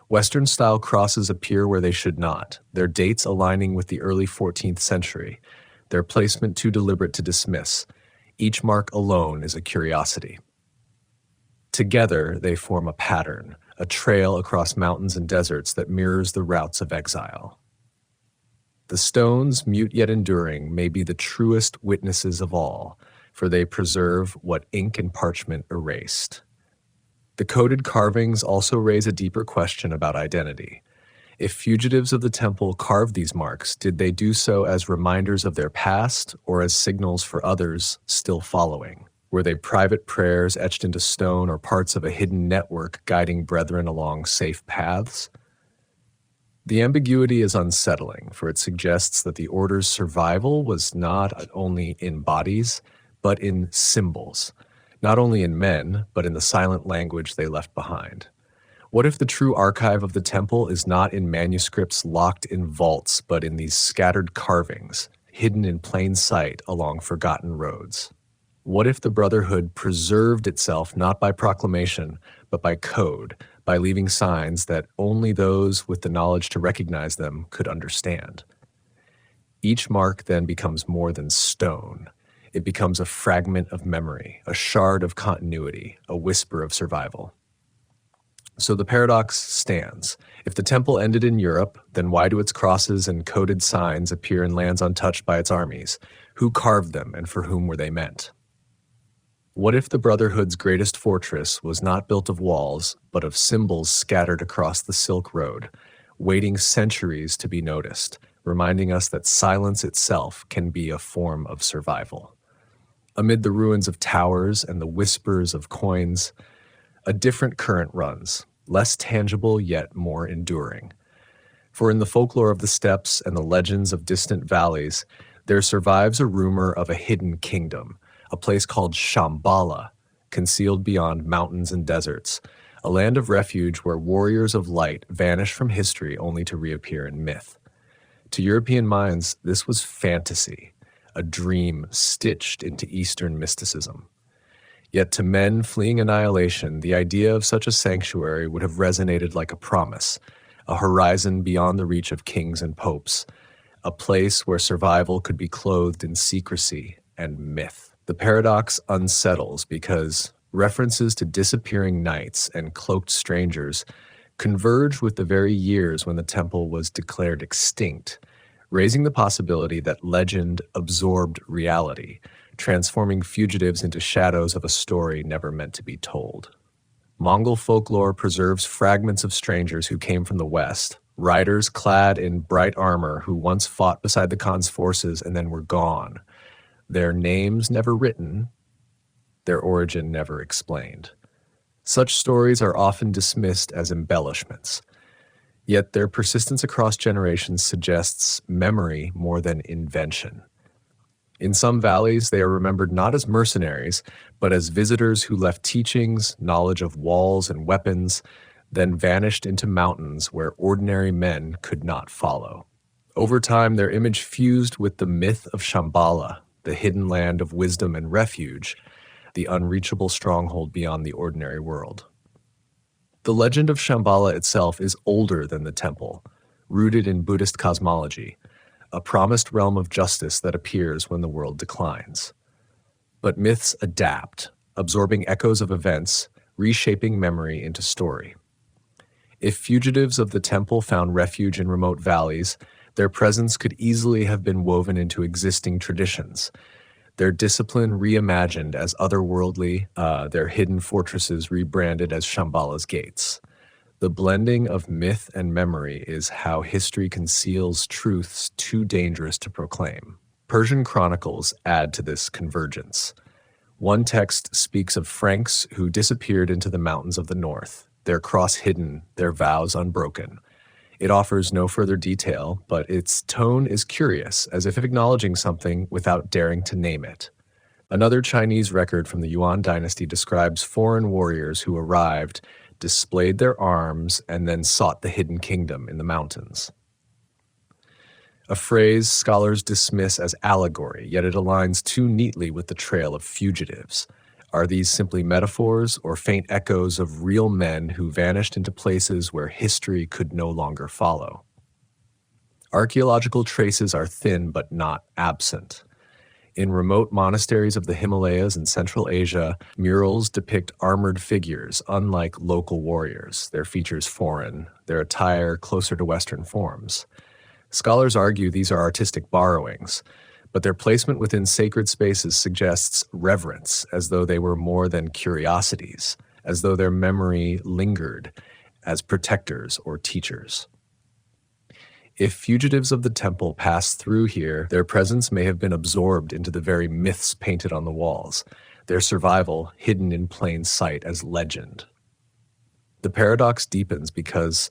Western-style crosses appear where they should not, their dates aligning with the early 14th century, their placement too deliberate to dismiss. Each mark alone is a curiosity. Together, they form a pattern, a trail across mountains and deserts that mirrors the routes of exile. The stones, mute yet enduring, may be the truest witnesses of all, for they preserve what ink and parchment erased. The coded carvings also raise a deeper question about identity. If fugitives of the temple carved these marks, did they do so as reminders of their past or as signals for others still following? Were they private prayers etched into stone or parts of a hidden network guiding brethren along safe paths? The ambiguity is unsettling, for it suggests that the order's survival was not only in bodies, but in symbols, not only in men, but in the silent language they left behind. What if the true archive of the temple is not in manuscripts locked in vaults, but in these scattered carvings, hidden in plain sight along forgotten roads? What if the Brotherhood preserved itself not by proclamation, but by code, by leaving signs that only those with the knowledge to recognize them could understand? Each mark then becomes more than stone. It becomes a fragment of memory, a shard of continuity, a whisper of survival. So the paradox stands. If the temple ended in Europe, then why do its crosses and coded signs appear in lands untouched by its armies? Who carved them and for whom were they meant? What if the Brotherhood's greatest fortress was not built of walls, but of symbols scattered across the Silk Road, waiting centuries to be noticed, reminding us that silence itself can be a form of survival? Amid the ruins of towers and the whispers of coins, a different current runs, less tangible yet more enduring. For in the folklore of the steppes and the legends of distant valleys, there survives a rumor of a hidden kingdom, a place called Shambhala, concealed beyond mountains and deserts, a land of refuge where warriors of light vanish from history only to reappear in myth. To European minds, this was fantasy, a dream stitched into Eastern mysticism. Yet to men fleeing annihilation, the idea of such a sanctuary would have resonated like a promise, a horizon beyond the reach of kings and popes, a place where survival could be clothed in secrecy and myth. The paradox unsettles because references to disappearing knights and cloaked strangers converge with the very years when the temple was declared extinct, raising the possibility that legend absorbed reality, transforming fugitives into shadows of a story never meant to be told. Mongol folklore preserves fragments of strangers who came from the West, riders clad in bright armor who once fought beside the Khan's forces and then were gone. Their names never written, their origin never explained. Such stories are often dismissed as embellishments, yet their persistence across generations suggests memory more than invention. In some valleys, they are remembered not as mercenaries, but as visitors who left teachings, knowledge of walls and weapons, then vanished into mountains where ordinary men could not follow. Over time, their image fused with the myth of Shambhala, the hidden land of wisdom and refuge, the unreachable stronghold beyond the ordinary world. The legend of Shambhala itself is older than the temple, rooted in Buddhist cosmology, a promised realm of justice that appears when the world declines. But myths adapt, absorbing echoes of events, reshaping memory into story. If fugitives of the temple found refuge in remote valleys, their presence could easily have been woven into existing traditions, their discipline reimagined as otherworldly, their hidden fortresses rebranded as Shambhala's gates. The blending of myth and memory is how history conceals truths too dangerous to proclaim. Persian chronicles add to this convergence. One text speaks of Franks who disappeared into the mountains of the north, their cross hidden, their vows unbroken. It offers no further detail, but its tone is curious, as if acknowledging something without daring to name it. Another Chinese record from the Yuan dynasty describes foreign warriors who arrived, displayed their arms, and then sought the hidden kingdom in the mountains. A phrase scholars dismiss as allegory, yet it aligns too neatly with the trail of fugitives. Are these simply metaphors or faint echoes of real men who vanished into places where history could no longer follow? Archaeological traces are thin but not absent. In remote monasteries of the Himalayas and Central Asia, murals depict armored figures, unlike local warriors, their features foreign, their attire closer to Western forms. Scholars argue these are artistic borrowings, but their placement within sacred spaces suggests reverence, as though they were more than curiosities, as though their memory lingered as protectors or teachers. If fugitives of the temple passed through here, their presence may have been absorbed into the very myths painted on the walls, their survival hidden in plain sight as legend. The paradox deepens because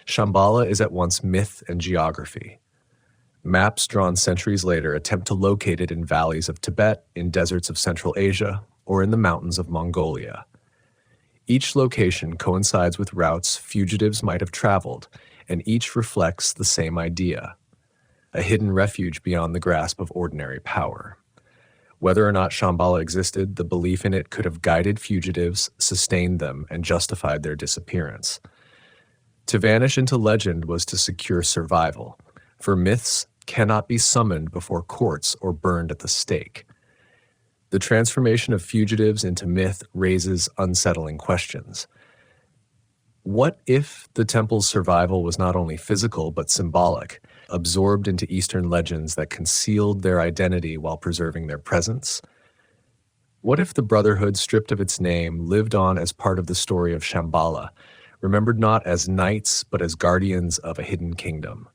Shambhala is at once myth and geography. Maps drawn centuries later attempt to locate it in valleys of Tibet, in deserts of Central Asia, or in the mountains of Mongolia. Each location coincides with routes fugitives might have traveled, and each reflects the same idea: a hidden refuge beyond the grasp of ordinary power. Whether or not Shambhala existed, the belief in it could have guided fugitives, sustained them, and justified their disappearance. To vanish into legend was to secure survival, for myths cannot be summoned before courts or burned at the stake. The transformation of fugitives into myth raises unsettling questions. What if the temple's survival was not only physical but symbolic, absorbed into Eastern legends that concealed their identity while preserving their presence? What if the Brotherhood, stripped of its name, lived on as part of the story of Shambhala, remembered not as knights but as guardians of a hidden kingdom?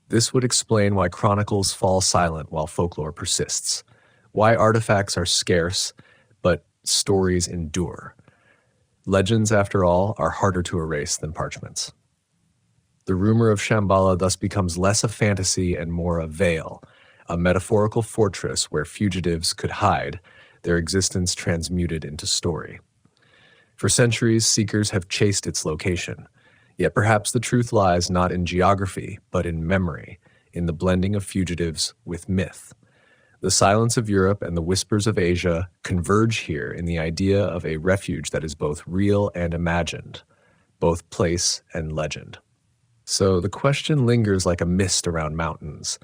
This would explain why chronicles fall silent while folklore persists, why artifacts are scarce, but stories endure. Legends, after all, are harder to erase than parchments. The rumor of Shambhala thus becomes less a fantasy and more a veil, a metaphorical fortress where fugitives could hide, their existence transmuted into story. For centuries, seekers have chased its location, yet perhaps the truth lies not in geography, but in memory, in the blending of fugitives with myth. The silence of Europe and the whispers of Asia converge here in the idea of a refuge that is both real and imagined, both place and legend. So the question lingers like a mist around mountains.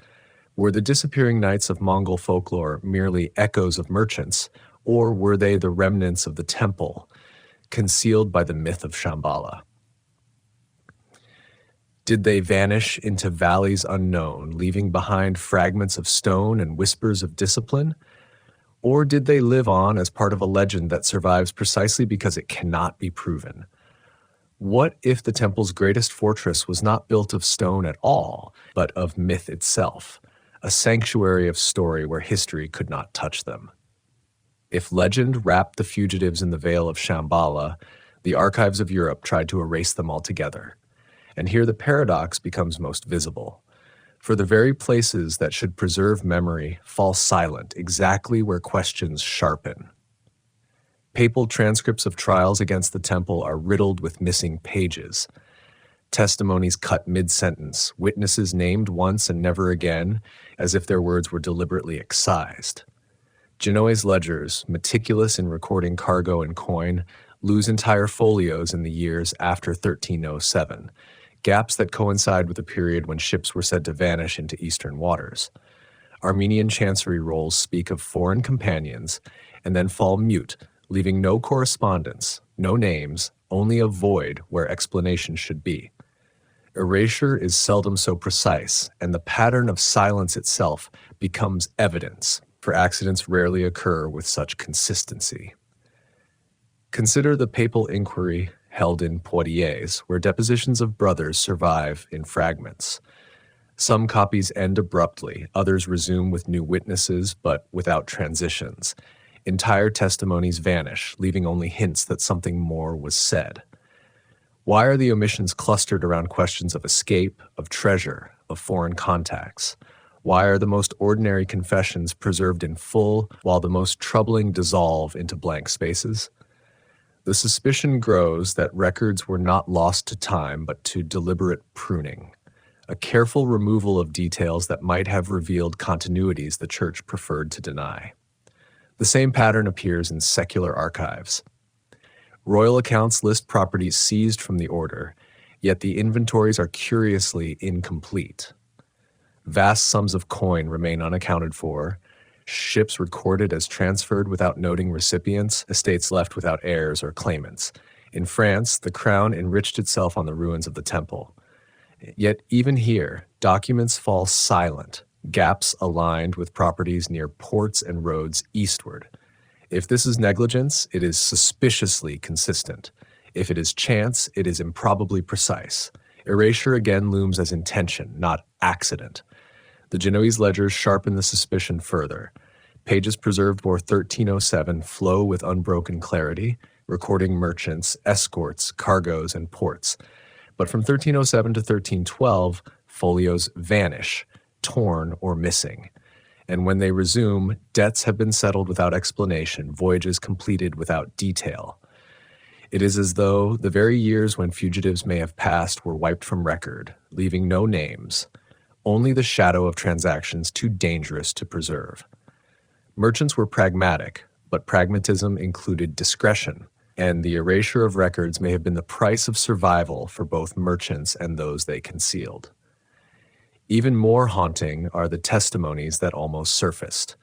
Were the disappearing knights of Mongol folklore merely echoes of merchants, or were they the remnants of the temple, concealed by the myth of Shambhala? Did they vanish into valleys unknown, leaving behind fragments of stone and whispers of discipline? Or did they live on as part of a legend that survives precisely because it cannot be proven? What if the temple's greatest fortress was not built of stone at all, but of myth itself, a sanctuary of story where history could not touch them? If legend wrapped the fugitives in the veil of Shambhala, the archives of Europe tried to erase them altogether. And here the paradox becomes most visible. For the very places that should preserve memory fall silent exactly where questions sharpen. Papal transcripts of trials against the temple are riddled with missing pages. Testimonies cut mid-sentence, witnesses named once and never again, as if their words were deliberately excised. Genoese ledgers, meticulous in recording cargo and coin, lose entire folios in the years after 1307, gaps that coincide with a period when ships were said to vanish into eastern waters. Armenian chancery rolls speak of foreign companions and then fall mute, leaving no correspondence, no names, only a void where explanation should be. Erasure is seldom so precise, and the pattern of silence itself becomes evidence, for accidents rarely occur with such consistency. Consider the papal inquiry held in Poitiers, where depositions of brothers survive in fragments. Some copies end abruptly, others resume with new witnesses, but without transitions. Entire testimonies vanish, leaving only hints that something more was said. Why are the omissions clustered around questions of escape, of treasure, of foreign contacts? Why are the most ordinary confessions preserved in full, while the most troubling dissolve into blank spaces? The suspicion grows that records were not lost to time, but to deliberate pruning, a careful removal of details that might have revealed continuities the Church preferred to deny. The same pattern appears in secular archives. Royal accounts list properties seized from the order, yet the inventories are curiously incomplete. Vast sums of coin remain unaccounted for, ships recorded as transferred without noting recipients, estates left without heirs or claimants. In France, the crown enriched itself on the ruins of the temple. Yet even here, documents fall silent, gaps aligned with properties near ports and roads eastward. If this is negligence, it is suspiciously consistent. If it is chance, it is improbably precise. Erasure again looms as intention, not accident. The Genoese ledgers sharpen the suspicion further. Pages preserved before 1307 flow with unbroken clarity, recording merchants, escorts, cargoes, and ports. But from 1307 to 1312, folios vanish, torn or missing. And when they resume, debts have been settled without explanation, voyages completed without detail. It is as though the very years when fugitives may have passed were wiped from record, leaving no names, only the shadow of transactions too dangerous to preserve. Merchants were pragmatic, but pragmatism included discretion, and the erasure of records may have been the price of survival for both merchants and those they concealed. Even more haunting are the testimonies that almost surfaced.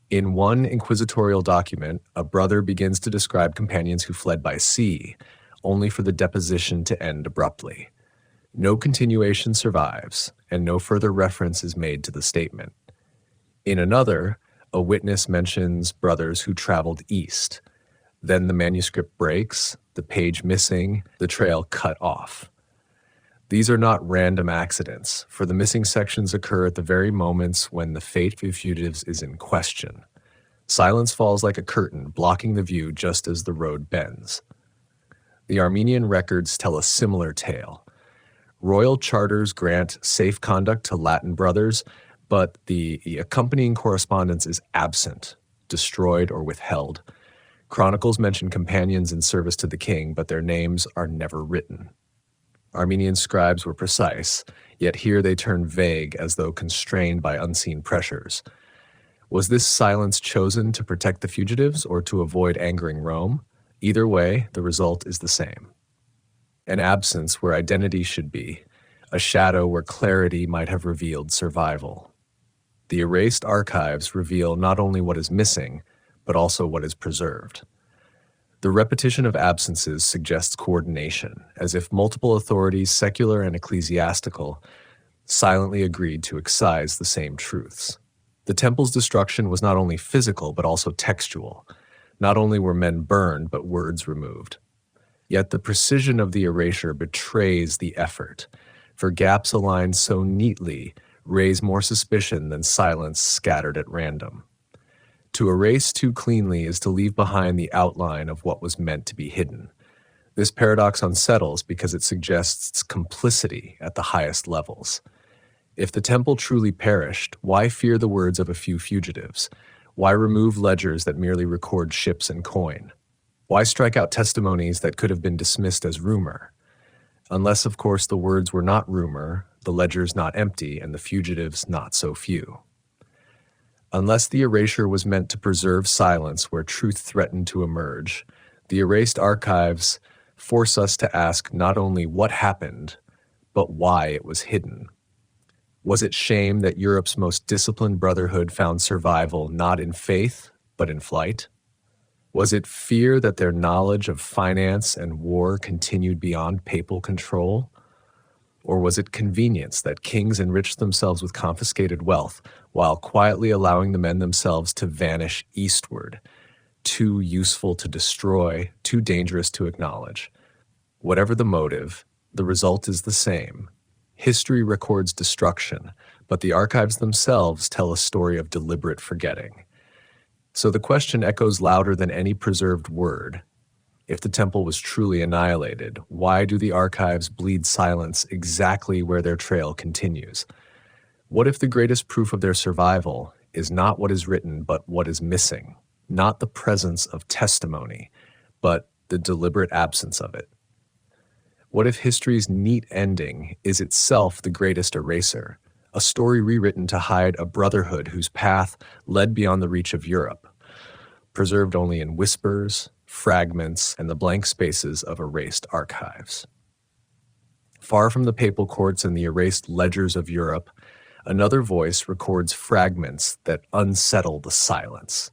In one inquisitorial document, a brother begins to describe companions who fled by sea, only for the deposition to end abruptly. No continuation survives, and no further reference is made to the statement. In another, a witness mentions brothers who traveled east. Then the manuscript breaks, the page missing, the trail cut off. These are not random accidents, for the missing sections occur at the very moments when the fate of fugitives is in question. Silence falls like a curtain, blocking the view just as the road bends. The Armenian records tell a similar tale. Royal charters grant safe conduct to Latin brothers, but the accompanying correspondence is absent, destroyed, or withheld. Chronicles mention companions in service to the king, but their names are never written. Armenian scribes were precise, yet here they turn vague as though constrained by unseen pressures. Was this silence chosen to protect the fugitives or to avoid angering Rome? Either way, the result is the same. An absence where identity should be, a shadow where clarity might have revealed survival. The erased archives reveal not only what is missing, but also what is preserved. The repetition of absences suggests coordination, as if multiple authorities, secular and ecclesiastical, silently agreed to excise the same truths. The temple's destruction was not only physical, but also textual. Not only were men burned, but words removed. Yet the precision of the erasure betrays the effort, for gaps aligned so neatly raise more suspicion than silence scattered at random. To erase too cleanly is to leave behind the outline of what was meant to be hidden. This paradox unsettles because it suggests complicity at the highest levels. If the temple truly perished, why fear the words of a few fugitives? Why remove ledgers that merely record ships and coin? Why strike out testimonies that could have been dismissed as rumor? Unless, of course, the words were not rumor, the ledgers not empty, and the fugitives not so few. Unless the erasure was meant to preserve silence where truth threatened to emerge, the erased archives force us to ask not only what happened, but why it was hidden. Was it shame that Europe's most disciplined brotherhood found survival not in faith, but in flight? Was it fear that their knowledge of finance and war continued beyond papal control? Or was it convenience that kings enriched themselves with confiscated wealth while quietly allowing the men themselves to vanish eastward, too useful to destroy, too dangerous to acknowledge? Whatever the motive, the result is the same. History records destruction, but the archives themselves tell a story of deliberate forgetting. So the question echoes louder than any preserved word. If the temple was truly annihilated, why do the archives bleed silence exactly where their trail continues? What if the greatest proof of their survival is not what is written, but what is missing? Not the presence of testimony, but the deliberate absence of it? What if history's neat ending is itself the greatest eraser, a story rewritten to hide a brotherhood whose path led beyond the reach of Europe, preserved only in whispers, fragments, and the blank spaces of erased archives? Far from the papal courts and the erased ledgers of Europe, another voice records fragments that unsettle the silence.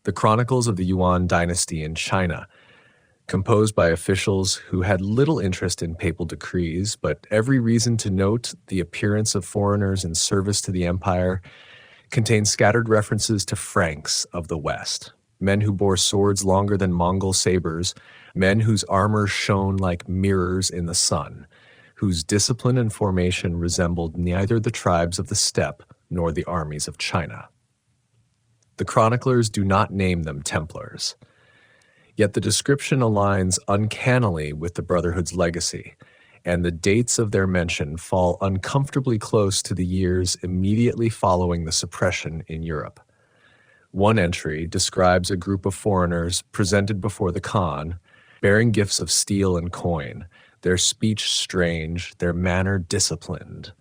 The chronicles of the Yuan dynasty in China, composed by officials who had little interest in papal decrees, but every reason to note the appearance of foreigners in service to the empire, contain scattered references to Franks of the West, men who bore swords longer than Mongol sabers, men whose armor shone like mirrors in the sun, whose discipline and formation resembled neither the tribes of the steppe nor the armies of China. The chroniclers do not name them Templars, yet the description aligns uncannily with the Brotherhood's legacy, and the dates of their mention fall uncomfortably close to the years immediately following the suppression in Europe. One entry describes a group of foreigners presented before the Khan, bearing gifts of steel and coin, their speech strange, their manner disciplined.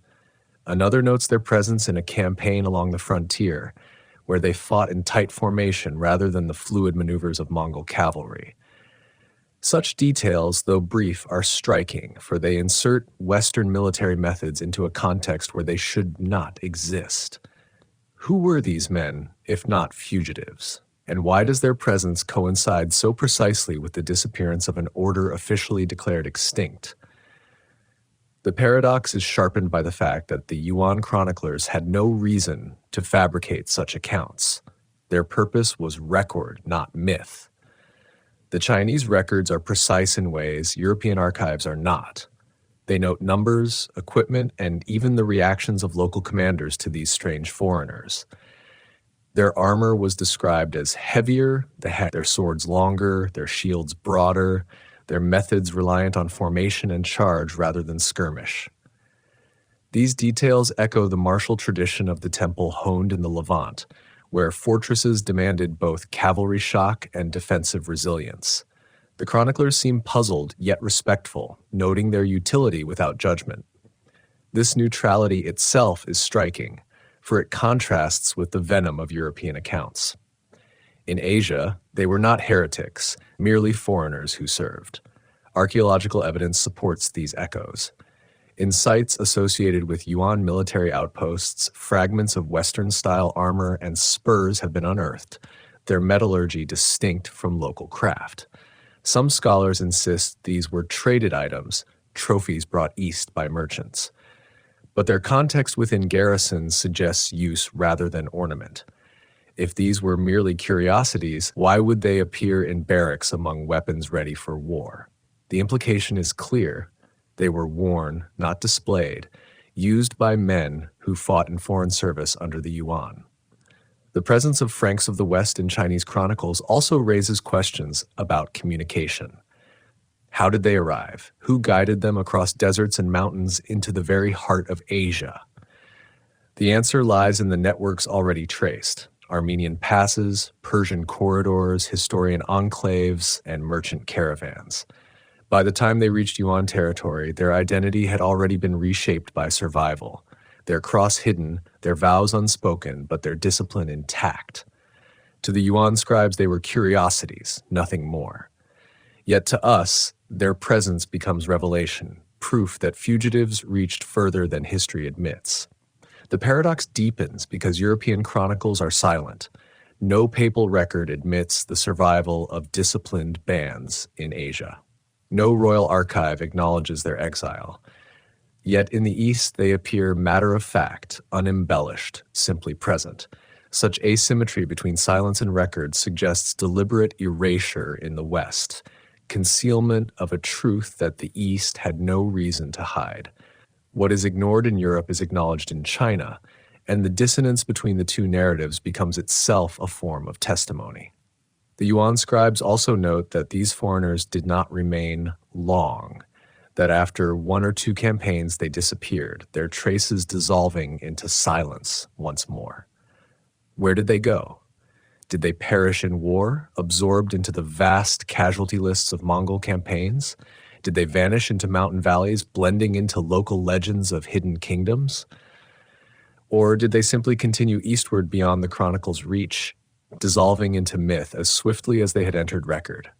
Another notes their presence in a campaign along the frontier, where they fought in tight formation rather than the fluid maneuvers of Mongol cavalry. Such details, though brief, are striking, for they insert Western military methods into a context where they should not exist. Who were these men, if not fugitives? And why does their presence coincide so precisely with the disappearance of an order officially declared extinct? The paradox is sharpened by the fact that the Yuan chroniclers had no reason to fabricate such accounts. Their purpose was record, not myth. The Chinese records are precise in ways European archives are not. They note numbers, equipment, and even the reactions of local commanders to these strange foreigners. Their armor was described as heavier, they had their swords longer, their shields broader, their methods reliant on formation and charge rather than skirmish. These details echo the martial tradition of the temple honed in the Levant, where fortresses demanded both cavalry shock and defensive resilience. The chroniclers seem puzzled yet respectful, noting their utility without judgment. This neutrality itself is striking, for it contrasts with the venom of European accounts. In Asia, they were not heretics, merely foreigners who served. Archaeological evidence supports these echoes. In sites associated with Yuan military outposts, fragments of Western-style armor and spurs have been unearthed, their metallurgy distinct from local craft. Some scholars insist these were traded items, trophies brought east by merchants. But their context within garrisons suggests use rather than ornament. If these were merely curiosities, why would they appear in barracks among weapons ready for war? The implication is clear. They were worn, not displayed, used by men who fought in foreign service under the Yuan. The presence of Franks of the West in Chinese chronicles also raises questions about communication. How did they arrive? Who guided them across deserts and mountains into the very heart of Asia? The answer lies in the networks already traced: Armenian passes, Persian corridors, historian enclaves, and merchant caravans. By the time they reached Yuan territory, their identity had already been reshaped by survival, their cross hidden, their vows unspoken, but their discipline intact. To the Yuan scribes, they were curiosities, nothing more. Yet to us, their presence becomes revelation, proof that fugitives reached further than history admits. The paradox deepens because European chronicles are silent. No papal record admits the survival of disciplined bands in Asia. No royal archive acknowledges their exile. Yet in the East, they appear matter-of-fact, unembellished, simply present. Such asymmetry between silence and record suggests deliberate erasure in the West, concealment of a truth that the East had no reason to hide. What is ignored in Europe is acknowledged in China, and the dissonance between the two narratives becomes itself a form of testimony. The Yuan scribes also note that these foreigners did not remain long, that after one or two campaigns they disappeared, their traces dissolving into silence once more. Where did they go? Did they perish in war, absorbed into the vast casualty lists of Mongol campaigns? Did they vanish into mountain valleys, blending into local legends of hidden kingdoms? Or did they simply continue eastward beyond the chronicle's reach, dissolving into myth as swiftly as they had entered record?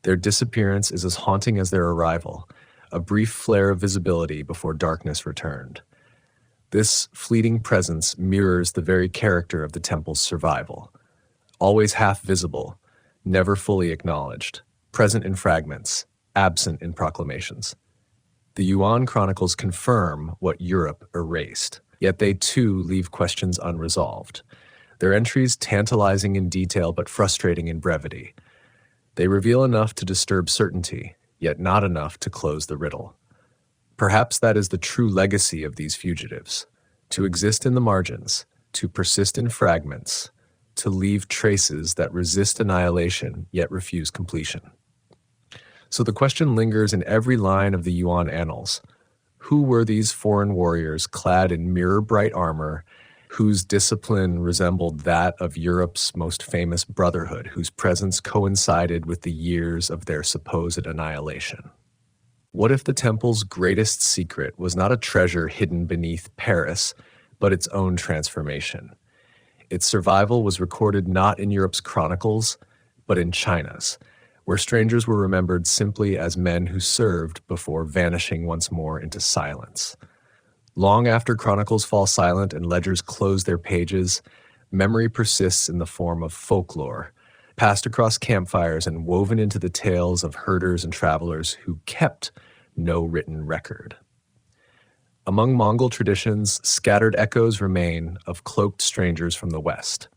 Their disappearance is as haunting as their arrival, a brief flare of visibility before darkness returned. This fleeting presence mirrors the very character of the temple's survival. Always half visible, never fully acknowledged, present in fragments, absent in proclamations. The Yuan chronicles confirm what Europe erased, yet they too leave questions unresolved. Their entries tantalizing in detail but frustrating in brevity. They reveal enough to disturb certainty, yet not enough to close the riddle. Perhaps that is the true legacy of these fugitives: to exist in the margins, to persist in fragments, to leave traces that resist annihilation yet refuse completion. So the question lingers in every line of the Yuan annals. Who were these foreign warriors clad in mirror-bright armor, whose discipline resembled that of Europe's most famous brotherhood, whose presence coincided with the years of their supposed annihilation? What if the temple's greatest secret was not a treasure hidden beneath Paris, but its own transformation? Its survival was recorded not in Europe's chronicles, but in China's, where strangers were remembered simply as men who served before vanishing once more into silence. Long after chronicles fall silent and ledgers close their pages, memory persists in the form of folklore, passed across campfires and woven into the tales of herders and travelers who kept no written record. Among Mongol traditions, scattered echoes remain of cloaked strangers from the west,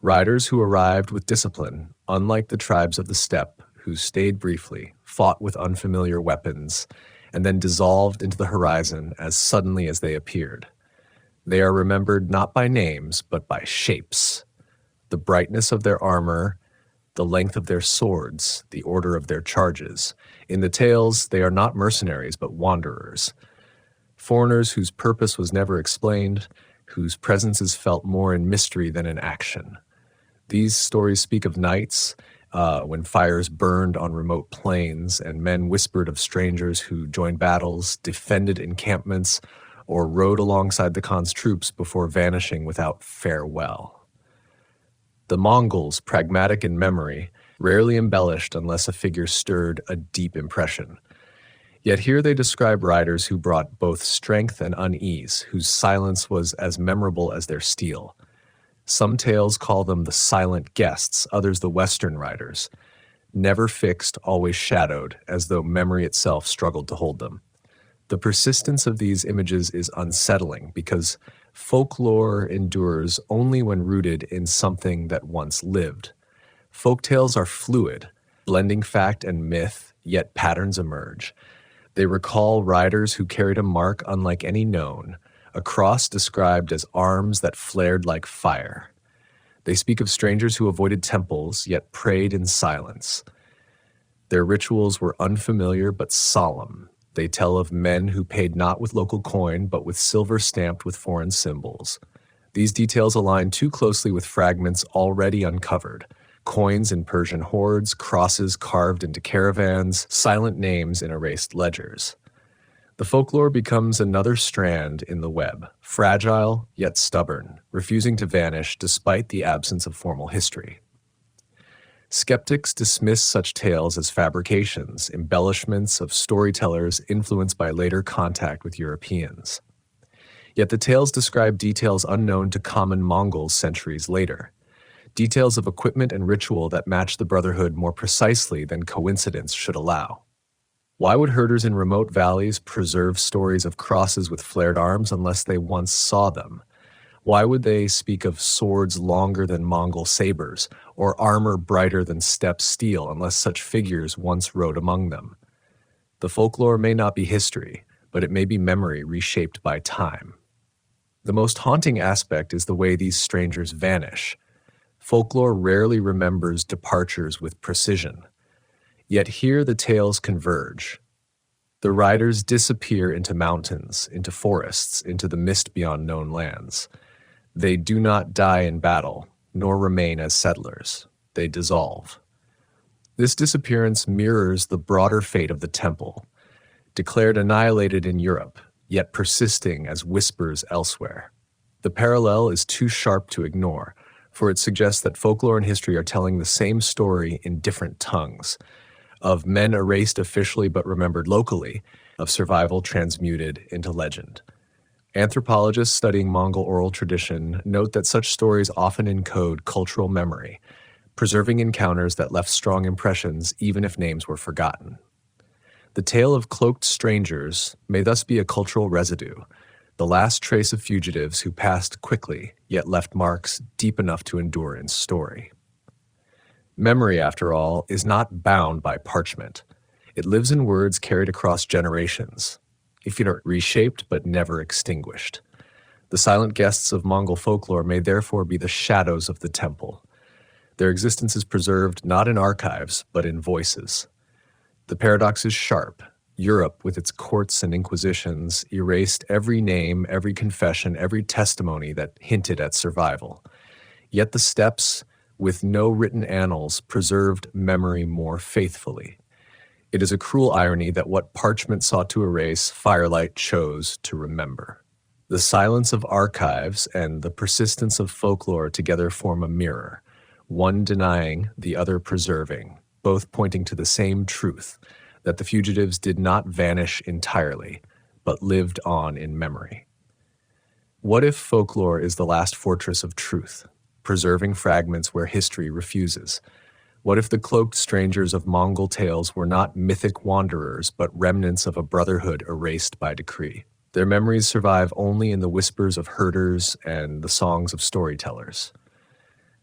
riders who arrived with discipline, unlike the tribes of the steppe, who stayed briefly, fought with unfamiliar weapons, and then dissolved into the horizon as suddenly as they appeared. They are remembered not by names, but by shapes: the brightness of their armor, the length of their swords, the order of their charges. In the tales, they are not mercenaries, but wanderers, foreigners whose purpose was never explained, whose presence is felt more in mystery than in action. These stories speak of nights when fires burned on remote plains and men whispered of strangers who joined battles, defended encampments, or rode alongside the Khan's troops before vanishing without farewell. The Mongols, pragmatic in memory, rarely embellished unless a figure stirred a deep impression. Yet here they describe riders who brought both strength and unease, whose silence was as memorable as their steel. Some tales call them the silent guests, others the Western riders, never fixed, always shadowed, as though memory itself struggled to hold them. The persistence of these images is unsettling because folklore endures only when rooted in something that once lived. Folktales are fluid, blending fact and myth, yet patterns emerge. They recall riders who carried a mark unlike any known, a cross described as arms that flared like fire. They speak of strangers who avoided temples, yet prayed in silence. Their rituals were unfamiliar but solemn. They tell of men who paid not with local coin, but with silver stamped with foreign symbols. These details align too closely with fragments already uncovered: coins in Persian hoards, crosses carved into caravans, silent names in erased ledgers. The folklore becomes another strand in the web, fragile yet stubborn, refusing to vanish despite the absence of formal history. Skeptics dismiss such tales as fabrications, embellishments of storytellers influenced by later contact with Europeans. Yet the tales describe details unknown to common Mongols centuries later, details of equipment and ritual that match the Brotherhood more precisely than coincidence should allow. Why would herders in remote valleys preserve stories of crosses with flared arms unless they once saw them? Why would they speak of swords longer than Mongol sabers, or armor brighter than steppe steel unless such figures once rode among them? The folklore may not be history, but it may be memory reshaped by time. The most haunting aspect is the way these strangers vanish. Folklore rarely remembers departures with precision. Yet here the tales converge. The riders disappear into mountains, into forests, into the mist beyond known lands. They do not die in battle, nor remain as settlers. They dissolve. This disappearance mirrors the broader fate of the temple, declared annihilated in Europe, yet persisting as whispers elsewhere. The parallel is too sharp to ignore, for it suggests that folklore and history are telling the same story in different tongues, of men erased officially but remembered locally, of survival transmuted into legend. Anthropologists studying Mongol oral tradition note that such stories often encode cultural memory, preserving encounters that left strong impressions even if names were forgotten. The tale of cloaked strangers may thus be a cultural residue, the last trace of fugitives who passed quickly yet left marks deep enough to endure in story. Memory, after all, is not bound by parchment. It lives in words carried across generations. reshaped but never extinguished. The silent guests of Mongol folklore may therefore be the shadows of the temple. Their existence is preserved not in archives, but in voices. The paradox is sharp. Europe, with its courts and inquisitions, erased every name, every confession, every testimony that hinted at survival. Yet the steppes, with no written annals, preserved memory more faithfully. It is a cruel irony that what parchment sought to erase, firelight chose to remember. The silence of archives and the persistence of folklore together form a mirror, one denying, the other preserving, both pointing to the same truth, that the fugitives did not vanish entirely, but lived on in memory. What if folklore is the last fortress of truth, preserving fragments where history refuses? What if the cloaked strangers of Mongol tales were not mythic wanderers, but remnants of a brotherhood erased by decree? Their memories survive only in the whispers of herders and the songs of storytellers.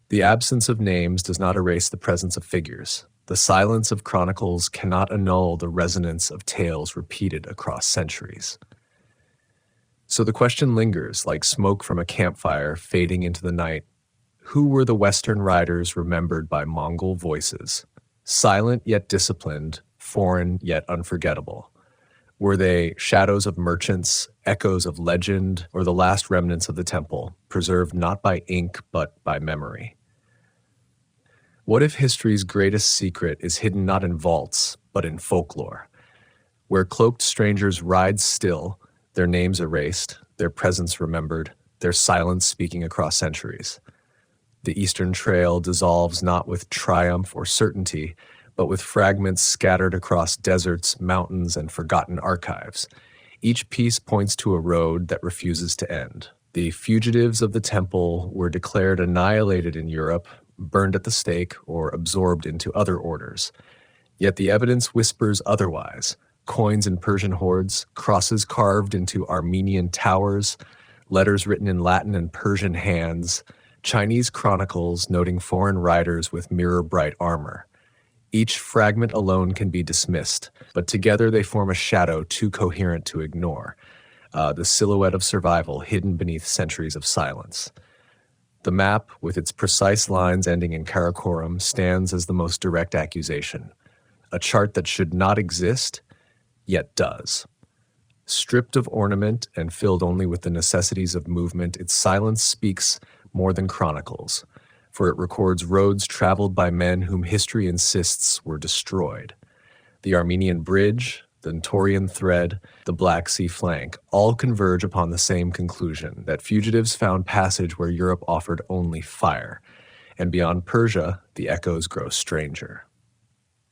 The absence of names does not erase the presence of figures. The silence of chronicles cannot annul the resonance of tales repeated across centuries. So the question lingers, like smoke from a campfire fading into the night. Who were the Western riders remembered by Mongol voices? Silent yet disciplined, foreign yet unforgettable. Were they shadows of merchants, echoes of legend, or the last remnants of the temple, preserved not by ink but by memory? What if history's greatest secret is hidden not in vaults, but in folklore, where cloaked strangers ride still, their names erased, their presence remembered, their silence speaking across centuries? The Eastern Trail dissolves not with triumph or certainty, but with fragments scattered across deserts, mountains, and forgotten archives. Each piece points to a road that refuses to end. The fugitives of the temple were declared annihilated in Europe, burned at the stake, or absorbed into other orders. Yet the evidence whispers otherwise. Coins in Persian hoards, crosses carved into Armenian towers, letters written in Latin and Persian hands, Chinese chronicles noting foreign riders with mirror-bright armor. Each fragment alone can be dismissed, but together they form a shadow too coherent to ignore, the silhouette of survival hidden beneath centuries of silence. The map, with its precise lines ending in Karakoram, stands as the most direct accusation, a chart that should not exist, yet does. Stripped of ornament and filled only with the necessities of movement, its silence speaks more than chronicles, for it records roads traveled by men whom history insists were destroyed. The Armenian Bridge, the Taurian Thread, the Black Sea flank, all converge upon the same conclusion, that fugitives found passage where Europe offered only fire, and beyond Persia, the echoes grow stranger.